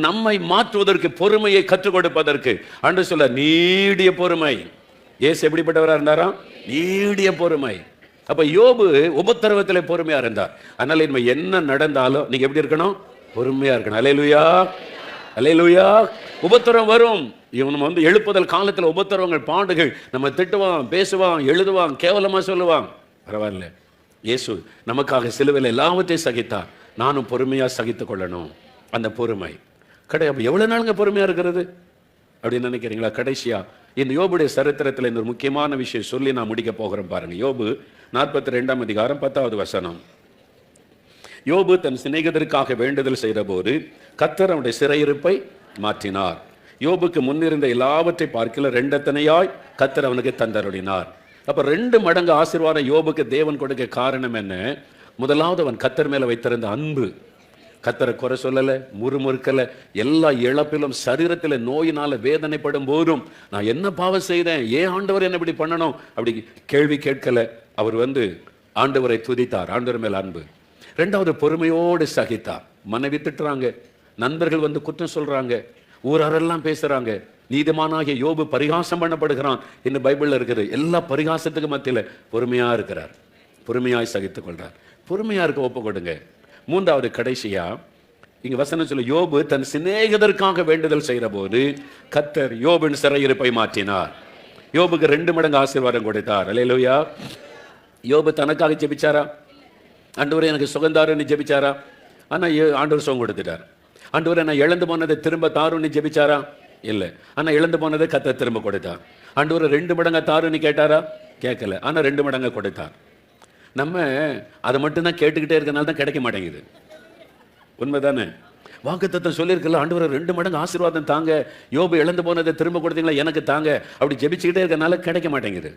நம்மை மாற்றுவதற்கு, பொறுமையை கற்றுக் கொடுப்பதற்கு ஆண்டவர் சொல்ல நீடிய பொறுமை. இயேசு எப்படிப்பட்டவரா இருந்தாராம்? நீடிய பொறுமை. அப்ப யோபு உபத்திரவத்திலே பொறுமையா இருந்தார். அதனால இனிமே என்ன நடந்தாலும் நீங்க எப்படி இருக்கணும்? பொறுமையா இருக்கணும். அல்லேலூயா. அல்லேலூயா. உபத்திரம் வரும். இவன் எழுப்புதல் காலத்தில் உபத்திரவங்கள், பாடுகள், நம்ம திட்டுவான், பேசுவான், எழுதுவான், கேவலமா சொல்லுவான். பரவாயில்ல, இயேசு நமக்காக சிலுவையில் எல்லாவற்றையும் சகித்தார். நானும் பொறுமையா சகித்து கொள்ளணும். அந்த பொறுமை அப்ப எவ்வளவு நாளுங்க பொறுமையா இருக்கிறது அப்படின்னு நினைக்கிறீங்களா? கடைசியா இந்த யோபுடைய சரித்திரத்தில் இந்த ஒரு முக்கியமான விஷயம் சொல்லி நான் முடிக்க போகிறேன் பாருங்க. யோபு 42 அதிகாரம் 10வது வசனம். யோபு தன் சிநேகிதருக்காக வேண்டுதல் செய்த போது கர்த்தர் அவனுடைய சிறையிருப்பை மாற்றினார். யோபுக்கு முன்னிருந்த எல்லாவற்றை பார்க்கல 2 எத்தனையாய் கர்த்தர் அவனுக்கு தந்தருளினார். அப்ப 2 மடங்கு ஆசீர்வாதம் யோபுக்கு தேவன் கொடுக்க காரணம் என்ன? முதலாவது அவன் கர்த்தர் மேல வைத்திருந்த அன்பு. கர்த்தரை குறை சொல்லல, முறுமுறுக்கல. எல்லா இழப்பிலும், சரீரத்தில் நோயினால வேதனைப்படும் போதும் நான் என்ன பாவம் செய்தேன், ஏன் ஆண்டவர் என்ன இப்படி பண்ணணும் அப்படி கேள்வி கேட்கல. அவர் ஆண்டவரை துதித்தார். ஆண்டவர் மேல அன்பு. 2வது பொறுமையோடு சகித்தார். மனைவி திட்டுறாங்க, நண்பர்கள் குற்றம் சொல்றாங்க, ஊராரெல்லாம் பேசுறாங்க. நீதிமானாகிய யோபு பரிகாசம் பண்ணப்படுகிறான் என்று பைபிள்ல இருக்குது. எல்லா பரிகாசத்துக்கு மத்தியில பொறுமையா இருக்கிறார், பொறுமையாய் சகித்துக் கொள்றார். பொறுமையா இருக்க ஒப்பு கொடுங்க. 3வது கடைசியா இங்க வசனம் சொல்ல, யோபு தன் சிநேகிதருக்காக வேண்டுதல் செய்கிற போது கர்த்தர் யோபின் சிறையிருப்பை மாற்றினார். யோபுக்கு 2 மடங்கு ஆசீர்வாதம் கொடுத்தார். அல்லேலூயா. யோபு தனக்காக ஜெபிச்சாரா? ஆண்டவரே எனக்கு சுகந்தாருன்னு ஜெபிச்சாரா? ஆனால் ஆண்டவர் சுகம் கொடுத்துட்டார். ஆண்டவரே நான் இழந்து போனதை திரும்ப தாருன்னு ஜெபிச்சாரா? இல்லை. ஆனால் இழந்து போனதை கர்த்தர் திரும்ப கொடுத்தார். ஆண்டவரை 2 மடங்கா தாருன்னு கேட்டாரா? கேட்கல. ஆனால் 2 மடங்கா கொடுத்தார். நம்ம அதை மட்டும்தான் கேட்டுக்கிட்டே இருக்கனால தான் கிடைக்க மாட்டேங்குது. உண்மைதானே? வாக்குத்தத்தம் சொல்லியிருக்கல, ஆண்டவரை 2 மடங்கு ஆசீர்வாதம் தாங்க, யோபு இழந்து போனதை திரும்ப கொடுத்தீங்களா எனக்கு தாங்க, அப்படி ஜெபிச்சுக்கிட்டே இருக்கனால கிடைக்க மாட்டேங்குது.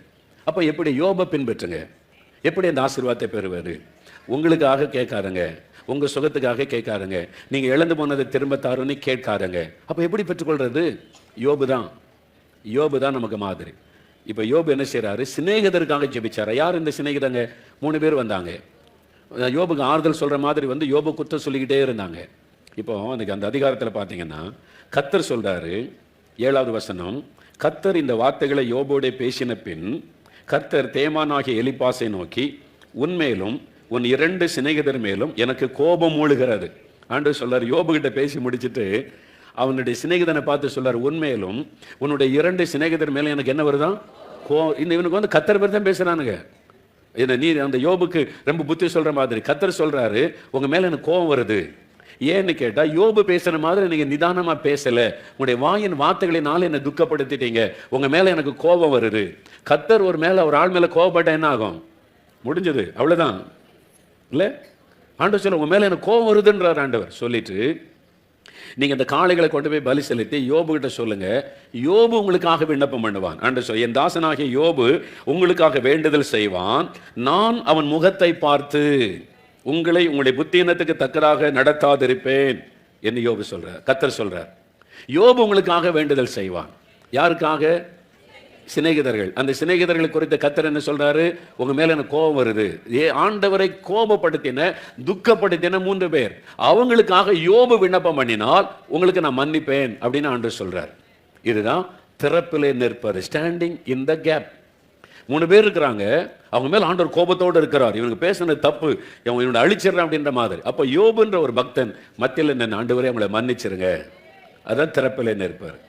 அப்போ எப்படி யோபை பின்பற்றுங்க, எப்படி அந்த ஆசீர்வாதத்தை பெறுவாரு? உங்களுக்காக கேட்காருங்க, உங்கள் சுகத்துக்காக கேட்காருங்க, நீங்கள் இழந்து போனதை திரும்ப தாருன்னு கேட்காருங்க. அப்போ எப்படி பெற்றுக்கொள்றது? யோபு தான் நமக்கு மாதிரி. இப்போ யோபு என்ன செய்கிறாரு? சிநேகிதருக்காக ஜெபிச்சாரா? யார் இந்த சிநேகிதங்க? 3 பேர் வந்தாங்க. யோபுக்கு ஆறுதல் சொல்கிற மாதிரி வந்து யோபு குத்த சொல்லிக்கிட்டே இருந்தாங்க. இப்போ அந்த அதிகாரத்தில் பார்த்தீங்கன்னா கர்த்தர் சொல்கிறாரு, 7வது வசனம், கர்த்தர் இந்த வார்த்தைகளை யோபோட பேசின பின் கர்த்தர் தேமானாகிய எலிப்பாசை நோக்கி, உன்மேலும் உன் 2 சிநேகிதர் மேலும் எனக்கு கோபம் மூழுகிறது. ஆண்டவர் சொல்றார், யோபுகிட்ட பேசி முடிச்சுட்டு அவனுடைய சிநேகிதனை பார்த்து சொல்றார், உன்மேலும் உன்னுடைய 2 சிநேகிதர் மேலும் எனக்கு என்ன வருதான்? இவனுக்கு வந்து கர்த்தர் பேர் தான் பேசுறானுங்க. என்ன நீ அந்த யோபுக்கு ரொம்ப புத்தி சொல்ற மாதிரி கர்த்தர் சொல்றாரு, உங்க மேல எனக்கு கோபம் வருது. ஏன்னு கேட்டா, யோபு பேசுற மாதிரி நீங்க நிதானமா பேசல, உங்களுடைய வாயின் வார்த்தைகளினால என்ன துக்கப்படுத்திட்டீங்க, உங்க மேல எனக்கு கோபம் வருது. கர்த்தர் ஒரு ஆள் மேல கோபப்பட்ட என்ன ஆகும்? முடிஞ்சது, அவ்வளவுதான். இல்ல, ஆண்டவர் சொல்ல உங்க மேல எனக்கு கோபம் வருதுன்றார் ஆண்டவர். சொல்லிட்டு நீங்க இந்த காளைகளை கொண்டு போய் பலி செலுத்தி யோபு கிட்ட சொல்லுங்க, யோபு உங்களுக்காக விண்ணப்பம் பண்ணுவான். ஆண்டவர் சொல்ல, என் தாசனாகிய யோபு உங்களுக்காக வேண்டுதல் செய்வான், நான் அவன் முகத்தை பார்த்து உங்களை உங்களுடைய புத்தியினத்துக்கு தக்கதாக நடத்தாதிருப்பேன் என்று யோபு சொல்றார். கர்த்தர் சொல்றார், யோபு உங்களுக்காக வேண்டுதல் செய்வான். யாருக்காக? சிநேகிதர்கள். அந்த சிநேகிதர்கள் குறித்த கர்த்தர் என்ன சொல்றாரு? உங்க மேல எனக்கு கோபம் வருது. ஆண்டவரை கோபப்படுத்தின, துக்கப்படுத்தின 3 பேர், அவங்களுக்காக யோபு விண்ணப்பம் பண்ணினால் உங்களுக்கு நான் மன்னிப்பேன் அப்படின்னு ஆண்டவர் சொல்றார். இதுதான் திறப்பிலே நிற்பது, ஸ்டாண்டிங் இன் த கேப். 3 பேர் இருக்கிறாங்க, அவங்க மேல ஆண்டவர் கோபத்தோடு இருக்கிறார், இவங்க பேசுனது தப்பு, இவனை அழிச்சிடறான் அப்படின்ற மாதிரி. அப்போ யோபுன்ற ஒரு பக்தன் மத்தியில் என்ன, ஆண்டவரே அவங்களை மன்னிச்சிருங்க, அதான் திறப்பிலே நிற்பார்.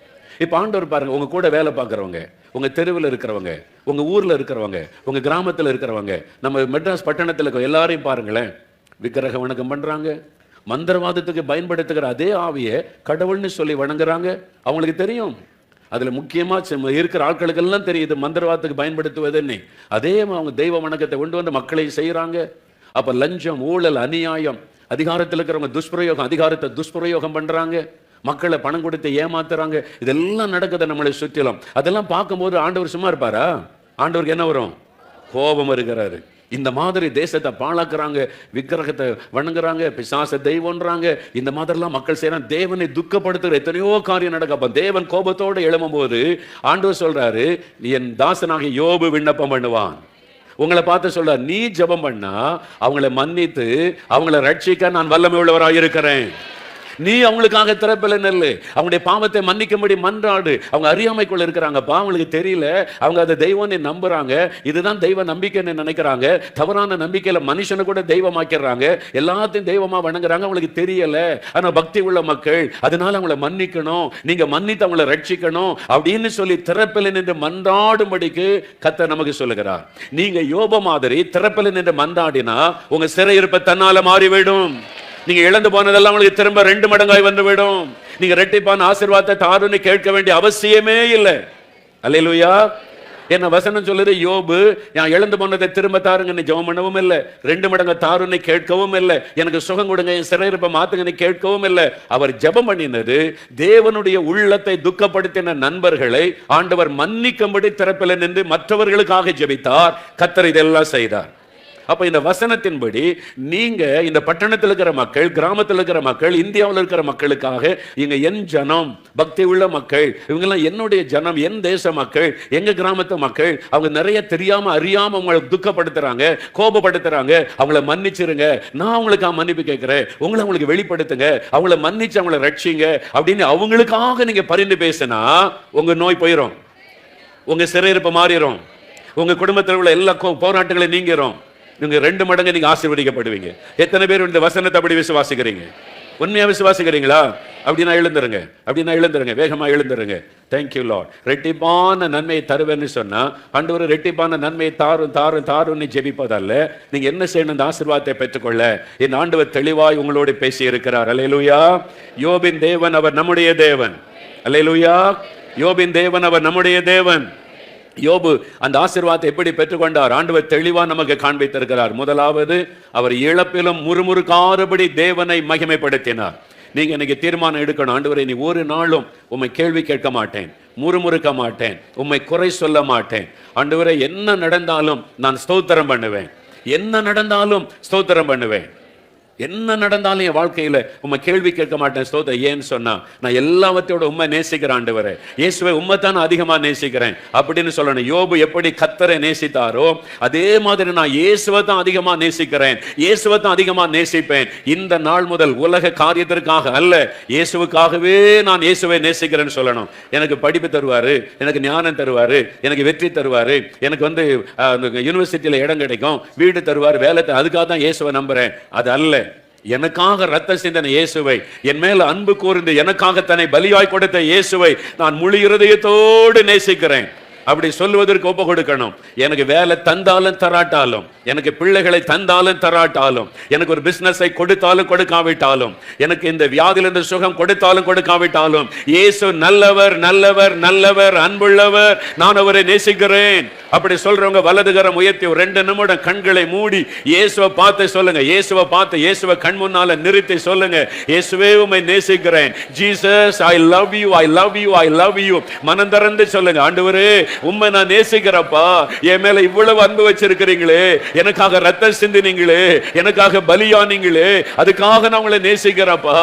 இப்போ ஆண்டவர் பாருங்க, உங்க கூட வேலை பார்க்குறவங்க, உங்க தெருவில் இருக்கிறவங்க, உங்க ஊர்ல இருக்கிறவங்க, உங்க கிராமத்தில் இருக்கிறவங்க, நம்ம மெட்ராஸ் பட்டணத்தில் இருக்க எல்லாரையும் பாருங்களேன், விக்கிரக வணக்கம் பண்றாங்க, மந்திரவாதத்துக்கு பயன்படுத்துகிற அதே ஆவியை கடவுள்னு சொல்லி வணங்குறாங்க. அவங்களுக்கு தெரியும், அதுல முக்கியமா இருக்கிற ஆட்களுக்கெல்லாம் தெரியுது மந்திரவாதத்துக்கு பயன்படுத்துவதுன்னு. அதே அவங்க தெய்வ வணக்கத்தை கொண்டு வந்து மக்களை செய்யறாங்க. அப்ப லஞ்சம், ஊழல், அநியாயம், அதிகாரத்தில் இருக்கிறவங்க துஷ்பிரயோகம், அதிகாரத்தை துஷ்பிரயோகம் பண்றாங்க, மக்களை பணம் கொடுத்து ஏமாத்துறாங்க. இதெல்லாம் நடக்குது நம்மளை சுற்றிலும். அதெல்லாம் பார்க்கும்போது ஆண்டவர் சும்மா இருப்பாரா? ஆண்டவருக்கு என்ன வரும்? கோபம் வருகிறாரு. இந்த மாதிரி தேசத்தை பாழாக்குறாங்க, விக்கிரகத்தை வணங்குறாங்க, பிசாச தெய்வம்ன்றாங்க, இந்த மாதிரிலாம் மக்கள் செய்யறாங்க. தேவனை துக்கப்படுத்துகிற எத்தனையோ காரியம் நடக்கும். அப்ப தேவன் கோபத்தோடு எழும்பும் போது ஆண்டவர் சொல்றாரு, என் தாசனாகிய யோபு விண்ணப்பம் பண்ணுவான். உங்களை பார்த்து சொல்றார், நீ ஜெபம் பண்ணா அவங்களை மன்னித்து அவங்களை ரட்சிக்க நான் வல்லமை உள்ளவராக இருக்கிறேன். நீ அவங்களுக்காக திறப்பில நெல்லு, அவங்களுடைய பாவத்தை மன்னிக்கும்படி மன்றாடு. அவங்க அறியாமைக்குள்ள இருக்கிறாங்கப்பா, அவங்களுக்கு தெரியல, அவங்க அதை தெய்வம்னு நம்புறாங்க, இதுதான் தெய்வ நம்பிக்கைன்னு நினைக்கிறாங்க. தவறான நம்பிக்கையில மனுஷனை கூட தெய்வமாக்கிறாங்க, எல்லாத்தையும் தெய்வமா வணங்குறாங்க, அவங்களுக்கு தெரியல. ஆனா பக்தி உள்ள மக்கள், அதனால அவங்களை மன்னிக்கணும், நீங்க மன்னித்து அவங்களை ரட்சிக்கணும் அப்படின்னு சொல்லி திறப்பில நின்று மன்றாடும்படிக்கு கர்த்தர் நமக்கு சொல்லுகிறார். நீங்க யோபு மாதிரி திறப்பில நின்று மன்றாடினா உங்க சிறையிருப்பு தன்னால மாறிவிடும். நீங்க இழந்து போனதெல்லாம் உங்களுக்கு திரும்ப 2 மடங்காய் வந்துவிடும். நீங்க இரட்டிப்பான ஆசீர்வாதத்தை தாருன்னு கேட்க வேண்டிய அவசியமே இல்லை. அல்லேலூயா. என்ன வசனம் சொல்லுது, யோபு நான் இழந்து போனதை திரும்ப தாருங்கன்னு ஜெபம் பண்ணவும் இல்லை, 2 மடங்கு தாருன்னு கேட்கவும் இல்லை, எனக்கு சுகம் கொடுங்க, என் சிறையிருப்பை மாத்துங்கன்னு கேட்கவும் இல்லை. அவர் ஜெபம் பண்ணினது தேவனுடைய உள்ளத்தை துக்கப்படுத்தின நண்பர்களை ஆண்டவர் மன்னிக்கும்படி திறப்பில் நின்று மற்றவர்களுக்காக ஜெபித்தார். கர்த்தர் இதெல்லாம் செய்தார். அப்ப இந்த வசனத்தின்படி நீங்க இந்த பட்டணத்தில் இருக்கிற மக்கள், கிராமத்தில் இருக்கிற மக்கள், இந்தியாவில் இருக்கிற மக்களுக்காக, இங்க என் ஜனம், பக்தி உள்ள மக்கள், இவங்கெல்லாம் என்னுடைய ஜனம், என் தேச மக்கள், எங்க கிராமத்து மக்கள், அவங்க நிறைய தெரியாம அறியாம அவங்களை துக்கப்படுத்துறாங்க, கோபப்படுத்துறாங்க, அவங்கள மன்னிச்சிருங்க, நான் அவங்களுக்காக மன்னிப்பு கேட்கிறேன், உங்களை அவங்களுக்கு வெளிப்படுத்துங்க, அவங்கள மன்னிச்சு அவங்களை ரட்சிங்க அப்படின்னு அவங்களுக்காக நீங்க பரிந்து பேசினா உங்க நோய் போயிடும், உங்க சிறையிருப்பு மாறிடும், உங்க குடும்பத்தில் உள்ள எல்லா போராட்டங்களையும் நீங்கிரும். நீங்க 2 மடங்கு நீங்க ஆசீர்வதிக்கப்படுவீங்க. எத்தனை பேர் இந்த வசனத்தை அப்படி விசுவாசிக்கிறீங்க? உண்மையா விசுவாசிக்கிறீங்களா? அப்படின்னா எழுந்துருங்க, வேகமா எழுந்துருங்க. Thank you Lord. ரெட்டிப்பான நன்மையை தருவேன்னு சொன்னா ஆண்டவரே ரெட்டிப்பான நன்மையை தாருன்னு ஜெபிப்பதல்ல. நீங்க என்ன செய்யணும்? இந்த ஆசீர்வாதத்தை பெற்றுக்கொள்ள என் ஆண்டவர் தெளிவாய் உங்களோடு பேசி இருக்கிறார். அல்லேலூயா. யோபின் தேவன் அவர் நம்முடைய தேவன். அல்லேலூயா. யோபின் தேவன் அவர் நம்முடைய தேவன். யோபு அந்த ஆசீர்வாதத்தை எப்படி பெற்றுக்கொண்டார்? ஆண்டவர் தெளிவா நமக்கு காண்பித்திருக்கிறார். முதலாவது, அவர் இழப்பிலும் முறுமுறுக்காதபடி தேவனை மகிமைப்படுத்தினார். நீங்க இன்னைக்கு தீர்மானம் எடுக்கணும். ஆண்டவரே, நீ ஒரு நாளும் உம்மை கேள்வி கேட்க மாட்டேன், முறுமுறுக்க மாட்டேன், உம்மை குறை சொல்ல மாட்டேன். ஆண்டவரே, என்ன நடந்தாலும் நான் ஸ்தோத்திரம் பண்ணுவேன், என்ன நடந்தாலும் ஸ்தோத்திரம் பண்ணுவேன், என்ன நடந்தாலும் என் வாழ்க்கையில உம்மை கேள்வி கேட்க மாட்டேன். ஸ்தோத்திரம். ஏன்னு சொன்னா நான் எல்லாவற்றோட உண்மை நேசிக்கிறேன். ஆண்டவரே, இயேசுவை உண்மை தான் அதிகமா நேசிக்கிறேன் அப்படின்னு சொல்லணும். யோபு எப்படி கர்த்தரை நேசித்தாரோ அதே மாதிரி நான் இயேசுவை தான் அதிகமா நேசிக்கிறேன், இயேசுவை தான் அதிகமா நேசிப்பேன். இந்த நாள் முதல் உலக காரியத்திற்காக அல்ல, இயேசுவுக்காகவே நான் இயேசுவை நேசிக்கிறேன்னு சொல்லணும். எனக்கு படிப்பு தருவாரு, எனக்கு ஞானம் தருவாரு, எனக்கு வெற்றி தருவாரு, எனக்கு யூனிவர்சிட்டியில இடம் கிடைக்கும், வீடு தருவார், வேலை, அதுக்காக தான் இயேசுவை நம்புறேன். அது அல்ல. எனக்காக ரத்த சிந்தனை இயேசுவை, என் மேல அன்பு கூர்ந்து எனக்காக தன்னை பலியாய் கொடுத்த இயேசுவை நான் முழு இருதயத்தோடு நேசிக்கிறேன். அப்படி சொல்லுவதற்கு ஒப்பு கொடுக்கணும். எனக்கு வேலை தந்தாலும் தராட்டாலும், எனக்கு பிள்ளைகளை தந்தாலும் தராட்டாலும், எனக்கு ஒரு பிசினஸை கொடுத்தாலும் கொடுக்காவிட்டாலும், எனக்கு இந்த வியாதியிலிருந்து சுகம் கொடுத்தாலும் கொடுக்காவிட்டாலும், இயேசு நல்லவர் நல்லவர் நல்லவர் அன்புள்ளவர், நான் அவரை நேசிக்கிறேன். அப்படி சொல்றவங்க வலதுகரம் உயர்த்தி 2 நிமிடம் கண்களை மூடி இயேசுவை பார்த்து சொல்லுங்க. இயேசுவை பார்த்து இயேசுவை கண் முன்னால நிறுத்தி சொல்லுங்க, இயேசுவே உம்மை நேசிக்கிறேன். Jesus, I love you, I love you, I love you. மனம் திறந்து சொல்லுங்க, ஆண்டவரே உம்மை நான் நேசிக்கிறப்பா, என் மேல இவ்வளவு அன்பு வச்சிருக்கிறீங்களே, எனக்காக ரத்தம் சிந்தினீங்களே, எனக்காக பலியானீங்களே, அதுக்காக நான் உங்களை நேசிக்கிறப்பா.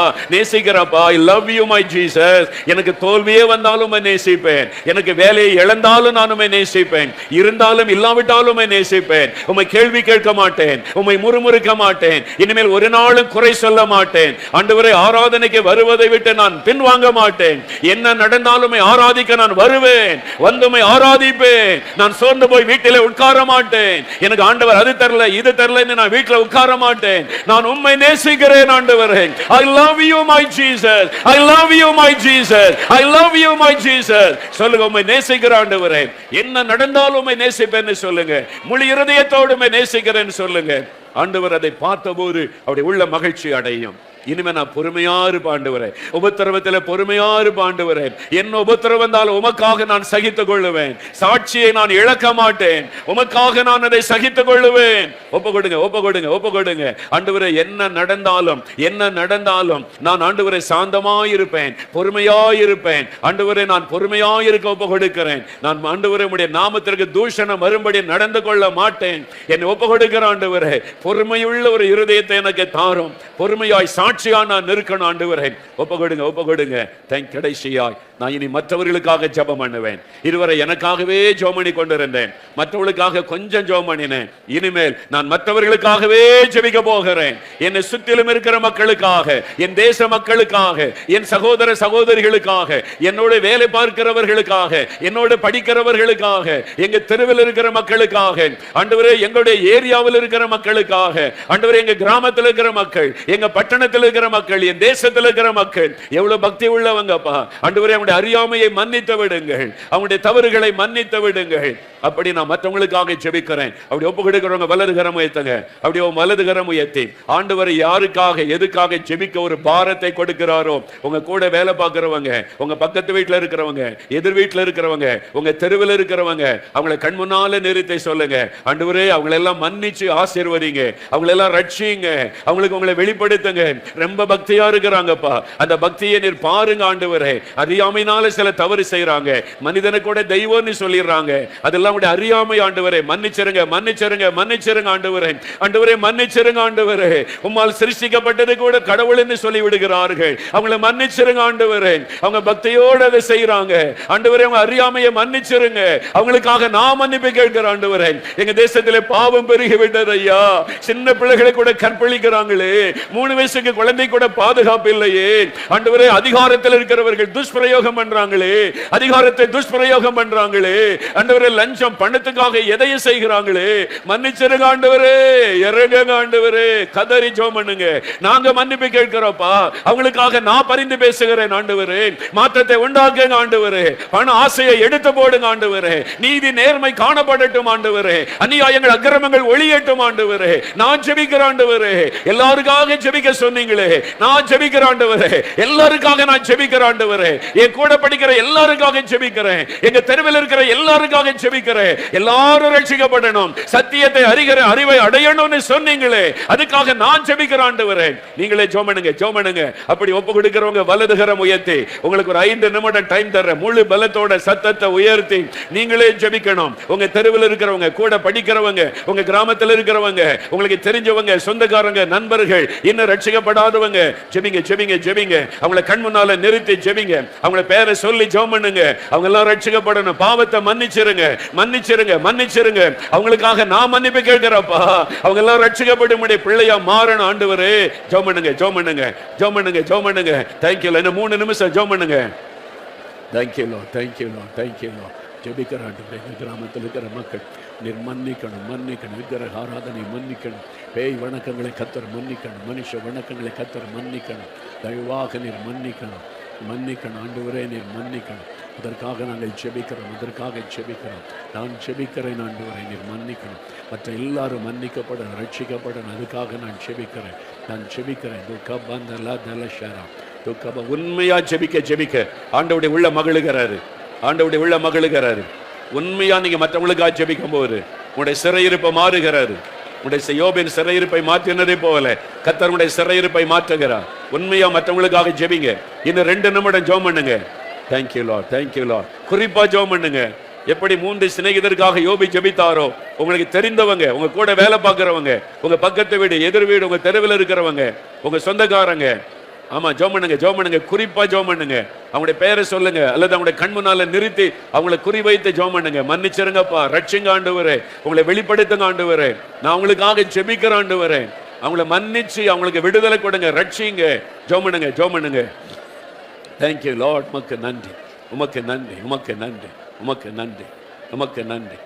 I love you my Jesus. எனக்கு தோல்வியே வந்தாலும் நேசிப்பேன், எனக்கு வேலையை இழந்தாலும் நான் உம்மை நேசிப்பேன், இருந்தாலும் இல்லாவிட்டாலும் நேசிப்பேன். உம்மை கேள்வி கேட்க மாட்டேன், உம்மை முறுமுறுக்க மாட்டேன், இனிமேல் ஒரு நாளும் குறை சொல்ல மாட்டேன். ஆண்டவரே, ஆராதனைக்கு வருவதை விட்டு நான் பின்வாங்க மாட்டேன். என்ன நடந்தாலும் ஆராதிக்க நான் வருவேன், வந்துமை ஆராதிப்பேன். நான் சோர்ந்து போய் வீட்டிலே உட்கார மாட்டேன். எனக்கு ஆண்டவர் அது தரல இது தரலன்னு நான் வீட்டில் உட்கார மாட்டேன். நான் உம்மை நேசிக்கிறேன் ஆண்டவரே. I love you my Jesus, I love you my Jesus, I love you my Jesus. சொல்லுங்க, உம்மை நேசிக்கிற ஆண்டவரே, என்ன நடந்தாலும் உம்மை நேசிப்பேன்னு சொல்லுங்க, முழு இருதயத்தோடு உம்மை நேசிக்கிறேன்னு சொல்லுங்க. ஆண்டவர் அதை பார்த்தபோது அவருடைய உள்ள மகிழ்ச்சி அடையும். இனிமே நான் பொறுமையா இருப்பேன் ஆண்டவரே, உபத்திரவத்தில் பொறுமையா இருப்பேன் ஆண்டவரே. என்ன உபத்திரவம் வந்தாலும் உமக்காக நான் சகித்துக் கொள்ளுவேன், சாட்சியை நான் இழக்க மாட்டேன், உமக்காக நான் அதை சகித்துக் கொள்ளுவேன். ஒப்பு கொடுங்க ஆண்டவரே. என்ன நடந்தாலும் நான் ஆண்டவரை சாந்தமாயிருப்பேன், பொறுமையாயிருப்பேன். ஆண்டவரே, நான் பொறுமையாயிருக்க ஒப்பு கொடுக்கிறேன். நான் ஆண்டவரே உம்முடைய நாமத்திற்கு தூஷணம் வரும்படி நடந்து கொள்ள மாட்டேன். என்னை ஒப்பு கொடுக்கிற ஆண்டவரே, பொறுமையுள்ள ஒரு இருதயத்தை எனக்கு தாரும். பொறுமையாய் சாட்சியா நான் இருக்கணும் ஆண்டவரே. ஒப்பு கொடுங்க. கடைசியாய் நான் இனி மற்றவர்களுக்காக ஜெபம் பண்ணுவேன். இதுவரை எனக்காகவே ஜெபம் பண்ணி கொண்டிருந்தேன், மற்றவர்களுக்காக கொஞ்சம் ஜெபம் பண்ணினேன். இனிமேல் நான் மற்றவர்களுக்காகவே ஜெபிக்க போகிறேன். என்னை சுற்றிலும் இருக்கிற மக்களுக்காக, என் தேச மக்களுக்காக, என் சகோதர சகோதரிகளுக்காக, என்னோட வேலை பார்க்கிறவர்களுக்காக, என்னோட படிக்கிறவர்களுக்காக, எங்க தெருவில் இருக்கிற மக்களுக்காக, ஆண்டவரே எங்களுடைய ஏரியாவில் இருக்கிற மக்களுக்காக, ஆண்டவரே எங்க கிராமத்தில் இருக்கிற மக்கள், எங்க பட்டணத்தில் இருக்கிற மக்கள், என் தேசத்தில் இருக்கிற மக்கள் எவ்வளவு பக்தி உள்ளவங்கப்பா. ஆண்டவரே, அவங்களுடைய அறியாமையை மன்னித்து விடுங்கள், அவங்களுடைய தவறுகளை மன்னித்து விடுங்கள். அப்படி நான் மற்றவங்களுக்காக ஜெபிக்கிறேன். அப்படி ஒப்பு கொடுக்கிறவங்க வலதுகரம் உயர்த்துங்க. அப்படியே வலதுகரம் உயர்த்தி ஆண்டவரை யாருக்காக எதுக்காக ஜெபிக்க ஒரு பாரத்தை கொடுக்கிறாரோ, உங்க கூட வேலை பார்க்கிறவங்க, உங்க பக்கத்து வீட்டில் இருக்கிறவங்க, எதிர் வீட்டில் இருக்கிறவங்க, உங்க தெருவில் இருக்கிறவங்க, அவங்களை கண் முன்னால நிறுத்தி சொல்லுங்க, ஆண்டவரே அவங்களெல்லாம் மன்னிச்சு ஆசீர்வதிங்க, அவங்களெல்லாம் ரட்சிங்க, அவங்களுக்கு உங்களை வெளிப்படுத்துங்க. ரொம்ப பக்தியா இருக்கிறாங்கப்பா, அந்த பக்தியை நீர் பாருங்க ஆண்டவரே. அறியாமையினால சில தவறு செய்யறாங்க, மனிதனை கூட தெய்வம்னு சொல்லிடுறாங்க, அதெல்லாம் அறியாமை ஆண்டவரே. மன்னிச்சிருங்க ஆண்டவரே. ஆண்டவரே மன்னிச்சிருங்க ஆண்டவரே. உம்மால் சிருஷ்டிக்கப்பட்டது கூட கடவுள் என்று சொல்லி விடுகிறார்கள். அவங்களை மன்னிச்சிருங்க ஆண்டவரே. அவங்க பக்தியோடு அதை செய்யறாங்க ஆண்டவரே. அவங்க அறியாமையை மன்னிச்சிருங்க. அவங்களுக்காக நான் மன்னிப்பு கேட்கிறேன் ஆண்டவரே. எங்க தேசத்திலே பாவம் பெருகி விட்டது ஐயா. சின்ன பிள்ளைகளை கூட கற்பழிக்கிறாங்களே, 3 வயசுக்கு குழந்தை கூட பாதுகாப்பு இல்லையே ஆண்டவரே. அதிகாரத்தில் இருக்கிறவர்கள் துஷ்பிரயோகம் பண்றாங்களே, அதிகாரத்தை துஷ்பிரயோகம் பண்றாங்களே ஆண்டவரே. லஞ்ச லட்சம் பணத்துக்காக எதையும் செய்கிறாங்களே, மன்னிச்சிருங்க ஆண்டவரே, இறங்குங்க ஆண்டவரே, கதறி ஜெபம் பண்ணுங்க. நாங்க மன்னிப்பு கேட்கிறோம்ப்பா, அவங்களுக்காக நான் பரிந்து பேசுகிறேன் ஆண்டவரே, மாற்றத்தை உண்டாக்குங்க ஆண்டவரே, பண ஆசையை எடுத்து போடுங்க ஆண்டவரே, நீதி நேர்மை காணப்படட்டும் ஆண்டவரே, அநியாயங்கள் அக்கிரமங்கள் ஒளியட்டும் ஆண்டவரே. நான் ஜெபிக்கிறேன் ஆண்டவரே, எல்லாருக்காக ஜெபிக்க சொன்னீங்களே, நான் ஜெபிக்கிறேன் ஆண்டவரே, எல்லாருக்காக நான் ஜெபிக்கிறேன் ஆண்டவரே, என் கூட படிக்கிற எல்லாருக்காக ஜெபிக்கிறேன், எங்க தெருவில் இருக்கிற எல்லாருக்காக ஜெபிக்கிறேன். எல்லாரும் ரட்சிக்கப்படணும், சத்தியத்தை அறிகிற அறிவை அடையணும்னு சொன்னீங்களே, அதுக்காக நான் ஜெபிக்கிறேன் ஆண்டவரே. நீங்களே ஜெபம் பண்ணுங்க, ஜெபம் பண்ணுங்க. அப்படி ஒப்பு கொடுக்கிறவங்க வலதுகரம் உயர்த்தி, உங்களுக்கு ஒரு 5 நிமிடம் டைம் தர்றேன். முழு பலத்தோட சத்தத்தை உயர்த்தி நீங்களே ஜெபிக்கணும். உங்க தெருவில் இருக்கிறவங்க, கூட படிக்கிறவங்க, உங்க கிராமத்தில் இருக்கிறவங்க, உங்களுக்கு தெரிஞ்சவங்க, சொந்தக்காரங்க, நண்பர்கள், இன்னும் ரட்சிக்கப்படாதவங்க, ஜெபிங்க ஜெபிங்க ஜெபிங்க. அவங்கள கண் முன்னால நிறுத்தி ஜெபிங்க. அவங்கள பேரை சொல்லி ஜெபம் பண்ணுங்க. அவங்க எல்லாம் ரட்சிக்கப்படணும். பாவத்தை மன்னிச்சிருங்க, மன்னிச்சிருங்க, மன்னிச்சிருங்க. அவங்களுக்காக நான் மன்னிப்பு கேட்கிறப்பா, அவங்க எல்லாம் ரட்சிக்கப்படும் பிள்ளையா மாறணும் ஆண்டவரே. ஜெபம் பண்ணுங்க, ஜெபம் பண்ணுங்க, ஜெபம் பண்ணுங்க, ஜெபம் பண்ணுங்க. தேங்க்யூ. இன்னும் 3 நிமிஷம் ஜெபம் பண்ணுங்க. Thank you Lord, thank you Lord, thank you Lord. ஜெபிக்கிற ஆண்டவரே, கிராமத்தில் இருக்கிற மக்கள் நீர் மன்னிக்கணும், மன்னிக்கணும். விக்கிரக ஆராதனை மன்னிக்கணும், பேய் வணக்கங்களை கர்த்தர் மன்னிக்கணும், மனுஷ வணக்கங்களை கர்த்தர் மன்னிக்கணும். தயவாக நீர் மன்னிக்கணும், மன்னிக்கணும் ஆண்டவரே, நீர் மன்னிக்கணும். அதற்காக நாங்கள் ஜெபிக்கிறோம், அதற்காக ஜெபிக்கிறோம். நான் ஜெபிக்கிறேன் ஆண்டவரே, நீர் மன்னிக்கணும். மற்ற எல்லாரும் மன்னிக்கப்படணும், ரட்சிக்கப்படணும். அதுக்காக நான் ஜெபிக்கிறேன், நான் ஜெபிக்கிறேன். உண்மையா ஜெபிக்க ஜெபிக்க ஆண்டவருடைய உள்ள மகிழுகிறாரு, ஆண்டவருடைய உள்ள மகிழுகிறாரு. உண்மையா நீங்க மற்றவங்களுக்காக ஜெபிக்கும் போது உங்களுடைய சிறையிருப்பை மாறுகிறாரு. உங்களுடைய யோபின் சிறையிருப்பை மாற்றினதே போல கர்த்தருடைய சிறையிருப்பை மாற்றுகிறார். உண்மையா மற்றவங்களுக்காக ஜெபிங்க. இன்னும் 2 நிமிடம் ஜெபம் பண்ணுங்க. Thank you Lord, thank you Lord. குறிப்பா ஜெபம் பண்ணுங்க. எப்படி 3 சிநேகிதருக்காக யோபி ஜெபித்தாரோ, உங்களுக்கு தெரிந்தவங்க, உங்க கூட வேலை பார்க்கிறவங்க, உங்க பக்கத்து வீடு, எதிர் வீடு, உங்க தெருவில் இருக்கிறவங்க, உங்க சொந்தக்காரங்க, ஆமா ஜெபம் பண்ணுங்க, ஜெபம் பண்ணுங்க. குறிப்பா ஜெபம் பண்ணுங்க. அவங்களுடைய பெயரை சொல்லுங்க, அல்லது அவங்களுடைய கண் முன்னால நிறுத்தி அவங்களை குறிவைத்து ஜெபம் பண்ணுங்க. மன்னிச்சிருங்கப்பா, ரட்சிங்க ஆண்டவரே, உங்களை வெளிப்படுத்துங்க ஆண்டவரே, நான் உங்களுக்காக ஜெபிக்கிறேன் ஆண்டவரே. அவங்களை மன்னிச்சு அவங்களுக்கு விடுதலை கொடுங்க, ரட்சிங்க. ஜெபம் பண்ணுங்க, ஜெபம் பண்ணுங்க. Thank you Lord. உமக்கு நன்றி, உமக்கு நன்றி, உமக்கு நன்றி, உமக்கு நன்றி, உமக்கு நன்றி.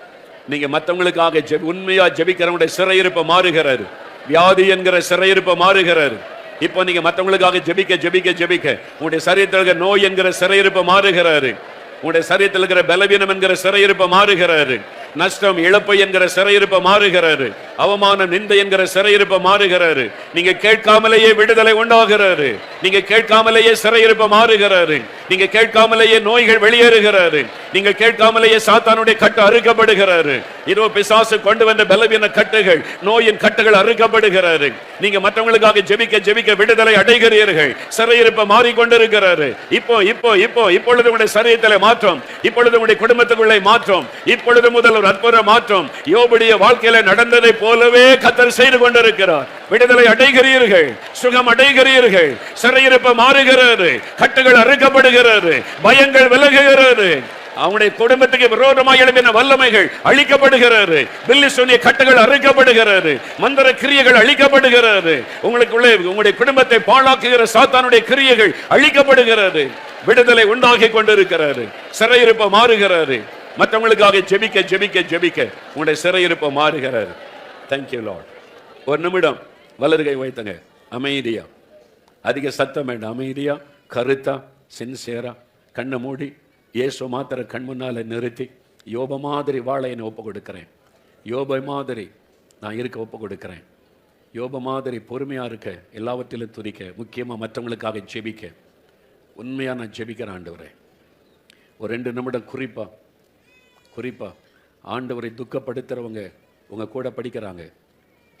நீங்க மற்றவங்களுக்காக உண்மையா ஜெபிக்கிறவங்களுடைய சிறையிருப்பை மாறுகிறாரு. வியாதி என்கிற சிறையிருப்பை மாறுகிறாரு. இப்போ நீங்க மற்றவங்களுக்காக ஜெபிக்க ஜெபிக்க ஜெபிக்க உங்களுடைய சரீரத்தில் இருக்கிற நோய் என்கிற சிறையிருப்பை மாறுகிறாரு. உங்களுடைய சரீரத்தில் இருக்கிற பலவீனம் என்கிற சிறையிருப்பை மாறுகிறாரு. நஷ்டம், இழப்பு என்கிற சிறையிருப்பை மாறுகிறாரு. அவமானம், நிந்தை என்கிற சிறையிருப்பை மாறுகிறாரு. நீங்க கேட்காமலேயே விடுதலை உண்டாகிறாரு. நீங்க கேட்காமலேயே சிறையிருப்பை மாறுகிறாரு. நீங்க கேட்காமலேயே நோய்கள் வெளியேறுகிறாரு. நீங்க கேட்காமலேயே சாத்தானுடைய கட்டு அறுக்கப்படுகிறாரு. இதோ பிசாசு கொண்டு வந்த பலவீன கட்டுகள், நோயின் கட்டுகள் அறுக்கப்படுகிறாரு. நீங்க மற்றவங்களுக்காக ஜெபிக்க ஜெபிக்க விடுதலை அடைகிறீர்கள். சிறையிருப்பை மாறிக்கொண்டிருக்கிறாரு. இப்போ இப்போ இப்போ இப்பொழுது உங்களுடைய சரீரத்திலே மாற்றம், இப்பொழுது உங்களுடைய குடும்பத்துக்குள்ளே மாற்றம், இப்பொழுது முதல் ஒரு அற்புத மாற்றம் யோபுடைய வாழ்க்கையில நடந்ததை போலவே கர்த்தர் செய்து கொண்டிருக்கிறார். விடுதலை அடைகிறீர்கள், சுகம் அடைகிறீர்கள், சிறையிருப்பு மாறுகிறது, கட்டுகள் அறுக்கப்படுகிறது, பயங்கள் விலகுகிறது. அவனுடைய குடும்பத்துக்கு விரோதமாக எழுப்பின வல்லமைகள் அழிக்கப்படுகிறது. பில்லி சொன்னிய கட்டுகள் அறுக்கப்படுகிறது, மந்திர கிரியைகள் அழிக்கப்படுகிறது. உங்களுக்குள்ளே உங்களுடைய குடும்பத்தை பாழாக்குகிற சாத்தானுடைய கிரியைகள் அழிக்கப்படுகிறது. விடுதலை உண்டாகி கொண்டிருக்கிறது. சிறையிருப்பு மாறுகிறது. மற்றவங்களுக்காக ஜெபிக்க ஜெபிக்க ஜெபிக்க உங்களுடைய சிறையிருப்பு மாறுகிறார். Thank you Lord. 1 நிமிடம் வலது கை வைத்தங்க. அமைதியா, அதிக சத்தம் வேண்டாம். அமைதியா, கருத்தா, சின்சியரா, கண்ணை மூடி இயேசு மாத்திர கண் முன்னால நிறுத்தி யோப மாதிரி வாழ என்னை ஒப்பு கொடுக்கிறேன். யோப மாதிரி நான் இருக்க ஒப்பு கொடுக்கிறேன். யோப மாதிரி பொறுமையா இருக்க, எல்லாவற்றிலும் துதிக்க, முக்கியமா மற்றவங்களுக்காக ஜெபிக்க உண்மையா நான் ஜெபிக்கிறேன் ஆண்டவரே. ஒரு 2 நிமிடம் குறிப்பா ஆண்டவரை துக்கப்படுத்துறவங்க உங்க கூட படிக்கிறாங்க,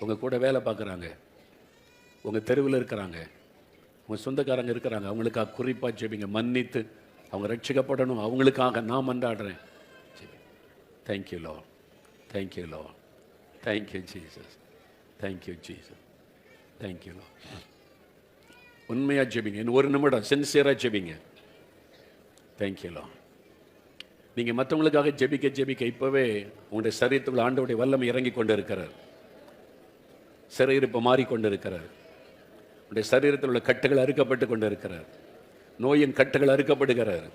உங்க கூட வேலை பார்க்குறாங்க, உங்க தெருவில் இருக்கிறாங்க, உங்க சொந்தக்காரங்க இருக்கிறாங்க. அவங்களுக்காக குறிப்பா ஜெபிங்க. மன்னித்து அவங்க ரட்சிக்கப்படணும். அவங்களுக்காக நான் மன்றாடுறேன். Thank you Lord, thank you Lord, thank you Jesus, thank you Jesus, thank you Lord. உண்மையா ஜெபிங்க. இன்னும் 1 நிமிடம் சின்சியரா ஜெபிங்க. Thank you Lord. நீங்க மற்றவங்களுக்காக ஜெபிக்க ஜெபிக்க இப்பவே உங்களுடைய சரீரத்துக்குள்ள ஆண்டவருடைய வல்லமை இறங்கி கொண்டு இருக்கிறார். சிறையிருப்பு மாறிக்கொண்டு இருக்கிறார். உங்களுடைய சரீரத்தில் உள்ள கட்டுகள் அறுக்கப்பட்டு கொண்டு இருக்கிறார். நோயின் கட்டுகள் அறுக்கப்படுகிறார்.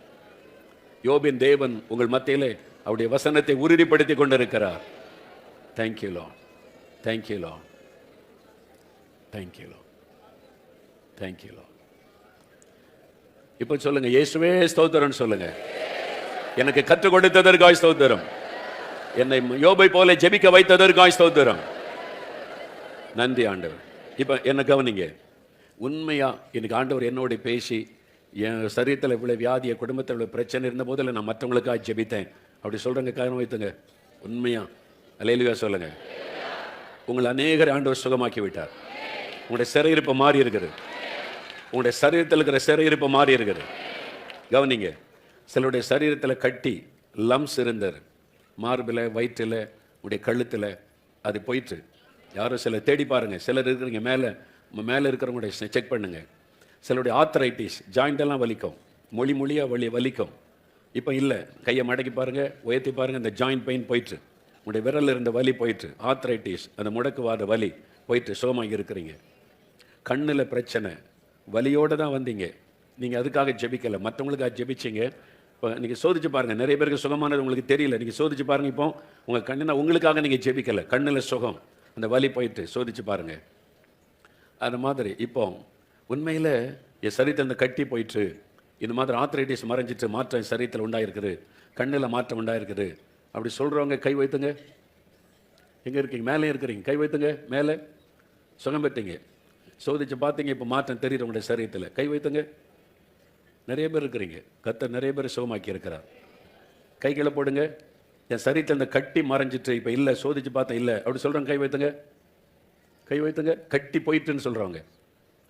யோபின் தேவன் உங்கள் மத்தியிலே அவருடைய வசனத்தை உறுதிப்படுத்தி கொண்டிருக்கிறார். Thank you Lord, thank you Lord, thank you Lord, thank you Lord. இப்போ சொல்லுங்க, இயேசுவே ஸ்தோத்திரம் சொல்லுங்க. எனக்கு கற்றுக் கொடுத்ததற்காய் ஸ்தோத்திரம், என்னை யோபை போல ஜெபிக்க வைத்ததற்காய் ஸ்தோத்திரம். நன்றி ஆண்டவர். இப்போ என்ன கவனிங்க, உண்மையா எனக்கு ஆண்டவர் என்னோட பேசி என் சரீரத்தில் இவ்வளோ வியாதிய, குடும்பத்தில் இவ்வளோ பிரச்சனை இருந்த போதில் நான் மற்றவங்களுக்காக ஜெபித்தேன் அப்படி சொல்கிறேங்க. காரணம் வைத்துங்க, உண்மையா அல்லேலூயா சொல்லுங்க. உங்களை அநேகர் ஆண்டவர் சுகமாக்கி விட்டார். உங்களுடைய சிறையிருப்பு மாறி இருக்குது. உங்களுடைய சரீரத்தில் இருக்கிற சிறையிருப்பு மாறி இருக்குது. கவனிங்க, சிலருடைய சரீரத்தில் கட்டி லம்ஸ் இருந்தார், மார்பில், வயிற்றில், உடைய கழுத்தில், அது போயிட்டு யாரும் சிலர் தேடி பாருங்க. சிலர் இருக்கிறீங்க மேலே இருக்கிறவங்களுடைய செக் பண்ணுங்க. சிலருடைய ஆர்த்தரைட்டிஸ், ஜாயிண்டெல்லாம் வலிக்கும், மொழியாக வலிக்கும். இப்போ இல்லை, கையை மடக்கி பாருங்கள், உயர்த்தி பாருங்கள், இந்த ஜாயிண்ட் பெயின் போயிட்டு, உங்களுடைய விரலில் இருந்த வலி போயிட்டு, ஆர்த்தரைட்டிஸ் அந்த முடக்குவாத வலி போயிட்டு சுகமாக இருக்கிறீங்க. கண்ணில் பிரச்சனை, வலியோடு தான் வந்தீங்க, நீங்கள் அதுக்காக ஜெபிக்கலை, மற்றவங்களுக்காக ஜெபிச்சிங்க. இப்போ நீங்கள் சோதிச்சு பாருங்கள், நிறைய பேருக்கு சுகமானது உங்களுக்கு தெரியல. நீங்கள் சோதிச்சு பாருங்கள். இப்போ உங்கள் கண்ணினா உங்களுக்காக நீங்கள் ஜெபிக்கலை, கண்ணில் சுகம், அந்த வலி போயிட்டு சோதிச்சு பாருங்கள். அந்த மாதிரி இப்போ உண்மையில் என் சரீரத்தில் இந்த கட்டி போயிட்டு, இந்த மாதிரி ஆர்த்தரைட்டிஸ் மறைஞ்சிட்டு மாற்றம் சரீரத்தில் உண்டாயிருக்குது, கண்ணில் மாற்றம் உண்டாயிருக்குது அப்படி சொல்கிறவங்க கை வைத்துங்க. எங்கே இருக்கீங்க? மேலே இருக்கிறீங்க, கை வைத்துங்க. மேலே சுகம் பெற்றீங்க, சோதிச்சு பார்த்தீங்க, இப்போ மாற்றம் தெரியுது உங்களுடைய சரீரத்தில், கை வைத்துங்க. நிறைய பேர் இருக்கிறீங்க, கர்த்தர் நிறைய பேர் சுகமாக்கி இருக்கிறார். கைகளை போடுங்க. என் சரீரத்தில் இந்த கட்டி மறைஞ்சிட்டு இப்போ இல்லை, சோதிச்சு பார்த்தேன் இல்லை அப்படி சொல்கிறவங்க கை வைத்துங்க. கை வைத்துங்க. கட்டி போயிட்டுன்னு சொல்கிறவங்க,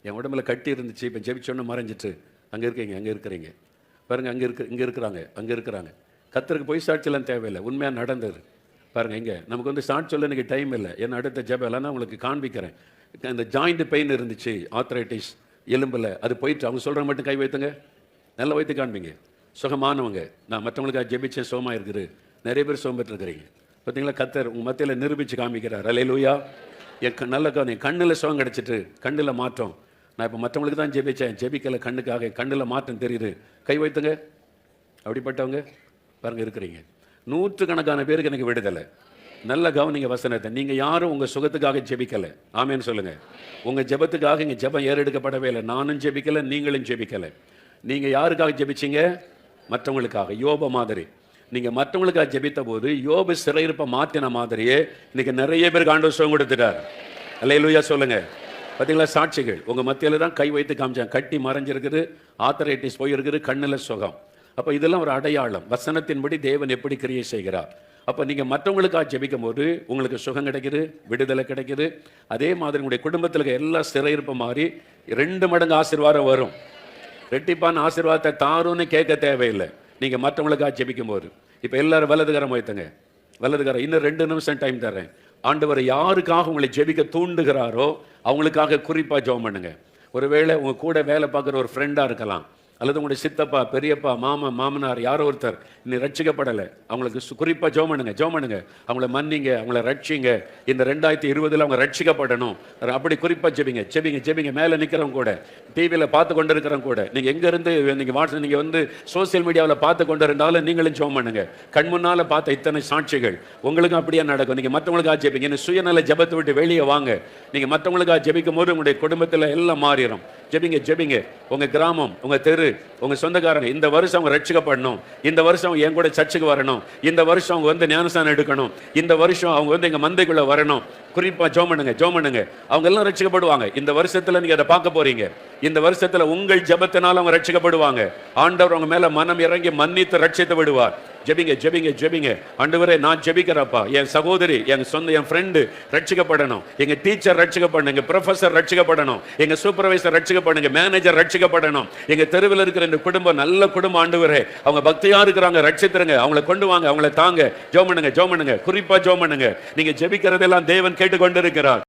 என் உடம்புல கட்டி இருந்துச்சு, இப்போ ஜெபிச்சோன்னு மறைஞ்சிட்டு, அங்கே இருக்கீங்க, அங்கே இருக்கிறீங்க பாருங்கள், இங்கே இருக்கிறாங்க. கர்த்தருக்கு பொய் சாட்சியெல்லாம் தேவையில்லை, உண்மையாக நடந்தது பாருங்கள். இங்கே நமக்கு வந்து சாட்சி சொல்ல எனக்கு டைம் இல்லை, என்ன அடுத்த ஜெபம் இல்லைன்னா உங்களுக்கு காண்பிக்கிறேன். இந்த ஜாயிண்ட் பெயின் இருந்துச்சு, ஆர்த்தரைட்டிஸ் எலும்பில், அது போயிட்டு அவங்க சொல்கிற மட்டும் கை வைத்துங்க. நல்லா வைத்து காண்பீங்க. சுகமானவங்க, நான் மற்றவங்களுக்காக ஜெபிச்சேன், சுகமாக இருக்குது. நிறைய பேர் சுகம் பெற்றுருக்கிறீங்க. பார்த்தீங்களா, கர்த்தர் உங்கள் மத்தியில் நிரூபித்து காமிக்கிறார். அல்லேலூயா. நல்ல கண்ணில் சுகம் கிடச்சிட்டு, கண்ணில் மாற்றம். நான் இப்போ மற்றவங்களுக்கு தான் ஜெபிச்சேன், ஜெபிக்கலை கண்ணுக்காக, கண்ணில் மாற்றம் தெரியுது, கை வைத்துங்க. அப்படிப்பட்டவங்க பாருங்கள் இருக்கிறீங்க. நூற்றுக்கணக்கான பேருக்கு எனக்கு விடுதலை. நல்ல கவனிங்க வசனத்தை. நீங்கள் யாரும் உங்கள் சுகத்துக்காக ஜெபிக்கலை. ஆமேன்னு சொல்லுங்கள். உங்கள் ஜெபத்துக்காக இங்கே ஜெபம் ஏறெடுக்கப்படவே இல்லை. நானும் ஜெபிக்கலை, நீங்களும் ஜெபிக்கலை. நீங்கள் யாருக்காக ஜெபிச்சிங்க? மற்றவங்களுக்காக. யோப மாதிரி நீங்கள் மற்றவங்களுக்காக ஜெபித்த போது யோபு சிறையிருப்பை மாற்றின மாதிரியே இன்னைக்கு நிறைய பேருக்கு ஆண்டவர் சுகம் கொடுத்துட்டார். அல்லேலூயா சொல்லுங்க. பார்த்தீங்களா, சாட்சிகள் உங்கள் மத்தியில் தான் கை வைத்து காமிச்சாங்க. கட்டி மறைஞ்சிருக்குது, ஆர்த்தரைட்டிஸ் போயிருக்குது, கண்ணில் சுகம். அப்போ இதெல்லாம் ஒரு அடையாளம். வசனத்தின்படி தேவன் எப்படி கிரியை செய்கிறார். அப்போ நீங்கள் மற்றவங்களுக்காக ஜெபிக்கும் போது உங்களுக்கு சுகம் கிடைக்குது, விடுதலை கிடைக்குது. அதே மாதிரி உங்களுடைய குடும்பத்தில் இருக்க எல்லா சிறையிருப்பு மாறி 2 மடங்கு ஆசீர்வாதம் வரும். ரெட்டிப்பான ஆசீர்வாதத்தை தாருன்னு கேட்க தேவையில்லை நீங்கள் மற்றவங்களுக்காக ஜெபிக்கும் போது. இப்போ எல்லாரும் வலதுகரம் வைத்துங்க. வலதுகரம். இன்னும் 2 நிமிஷம் டைம் தர்றேன். ஆண்டவர் யாருக்காக உங்களை ஜெபிக்க தூண்டுகிறாரோ அவங்களுக்காக குறிப்பாக ஜெபம் பண்ணுங்க. ஒருவேளை உங்கள் கூட வேலை பார்க்குற ஒரு ஃப்ரெண்டாக இருக்கலாம், அல்லது உங்களுடைய சித்தப்பா, பெரியப்பா, மாமனார் யாரோ ஒருத்தர் இன்னும் ரட்சிக்கப்படலை, அவங்களுக்கு குறிப்பாக ஜெபம் பண்ணுங்க. அவங்கள மன்னிங்க, அவங்கள ரட்சிங்க. இந்த 2020 அவங்க ரட்சிக்கப்படணும். அப்படி குறிப்பாக ஜெபிங்க. மேலே நிற்கிறவங்க கூட, டிவியில் பார்த்து கொண்டு இருக்கிறவங்க கூட, நீங்கள் எங்கேருந்து நீங்கள் வந்து சோசியல் மீடியாவில் பார்த்து கொண்டு இருந்தாலும் நீங்களும் ஜெபம் பண்ணுங்க. கண் முன்னால் பார்த்த இத்தனை சாட்சிகள் உங்களுக்கும் அப்படியே நடக்கும். நீங்கள் மற்றவங்களுக்காக ஜெபிங்க. இன்னும் சுயநல ஜெபத்தை விட்டு வெளியே வாங்க. நீங்கள் மற்றவங்களுக்காக ஜெபிக்கும் போது உங்களுடைய குடும்பத்தில் எல்லாம் மாறிடும். ஜெபிங்க. உங்கள் கிராமம், உங்கள் தெரு, உங்க சொந்தக்காரங்க இந்த வருஷம் அவங்க ரட்சிக்கப்படணும். இந்த வருஷம் என் கூட சர்ச்சுக்கு வரணும். இந்த வருஷம் அவங்க வந்து ஞானஸ்நானம் எடுக்கணும். இந்த வருஷம் அவங்க வந்து எங்க மந்தைக்குள்ள வரணும். குறிப்பா ஜெபம் பண்ணுங்க. அவங்க எல்லாம் ரட்சிக்கப்படுவாங்க. இந்த வருஷத்துல நீங்க அதை பார்க்க போறீங்க. இந்த வருஷத்துல உங்கள் ஜெபத்தினால அவங்க ரட்சிக்கப்படுவாங்க. ஆண்டவர் அவங்க மேல மனம் இறங்கி மன்னித்து ரட்சித்து விடுவார். ஜெபிங்க. ஆண்டவரே, நான் ஜெபிக்கிறப்பா, என் சகோதரி, என் ஃப்ரெண்டு ரட்சிக்கப்படணும், எங்க டீச்சர் ரட்சிக்கப்படணும், எங்க ப்ரொஃபசர் ரட்சிக்கப்படணும், எங்க சூப்பர்வைசர் ரட்சிக்கப்படணும், மேனேஜர் ரட்சிக்கப்படணும், எங்க தெருவில் இருக்கிற இந்த குடும்பம் நல்ல குடும்பம். ஆண்டவரே, அவங்க பக்தியா இருக்கிறாங்க, ரட்சித்துருங்க, அவங்களை கொண்டு வாங்க, அவங்களை தாங்க. ஜெபம் பண்ணுங்க. குறிப்பா ஜெபம் பண்ணுங்க. நீங்க ஜெபிக்கிறதெல்லாம் தேவன் கேட்டுக்கொண்டிருக்கிறார்.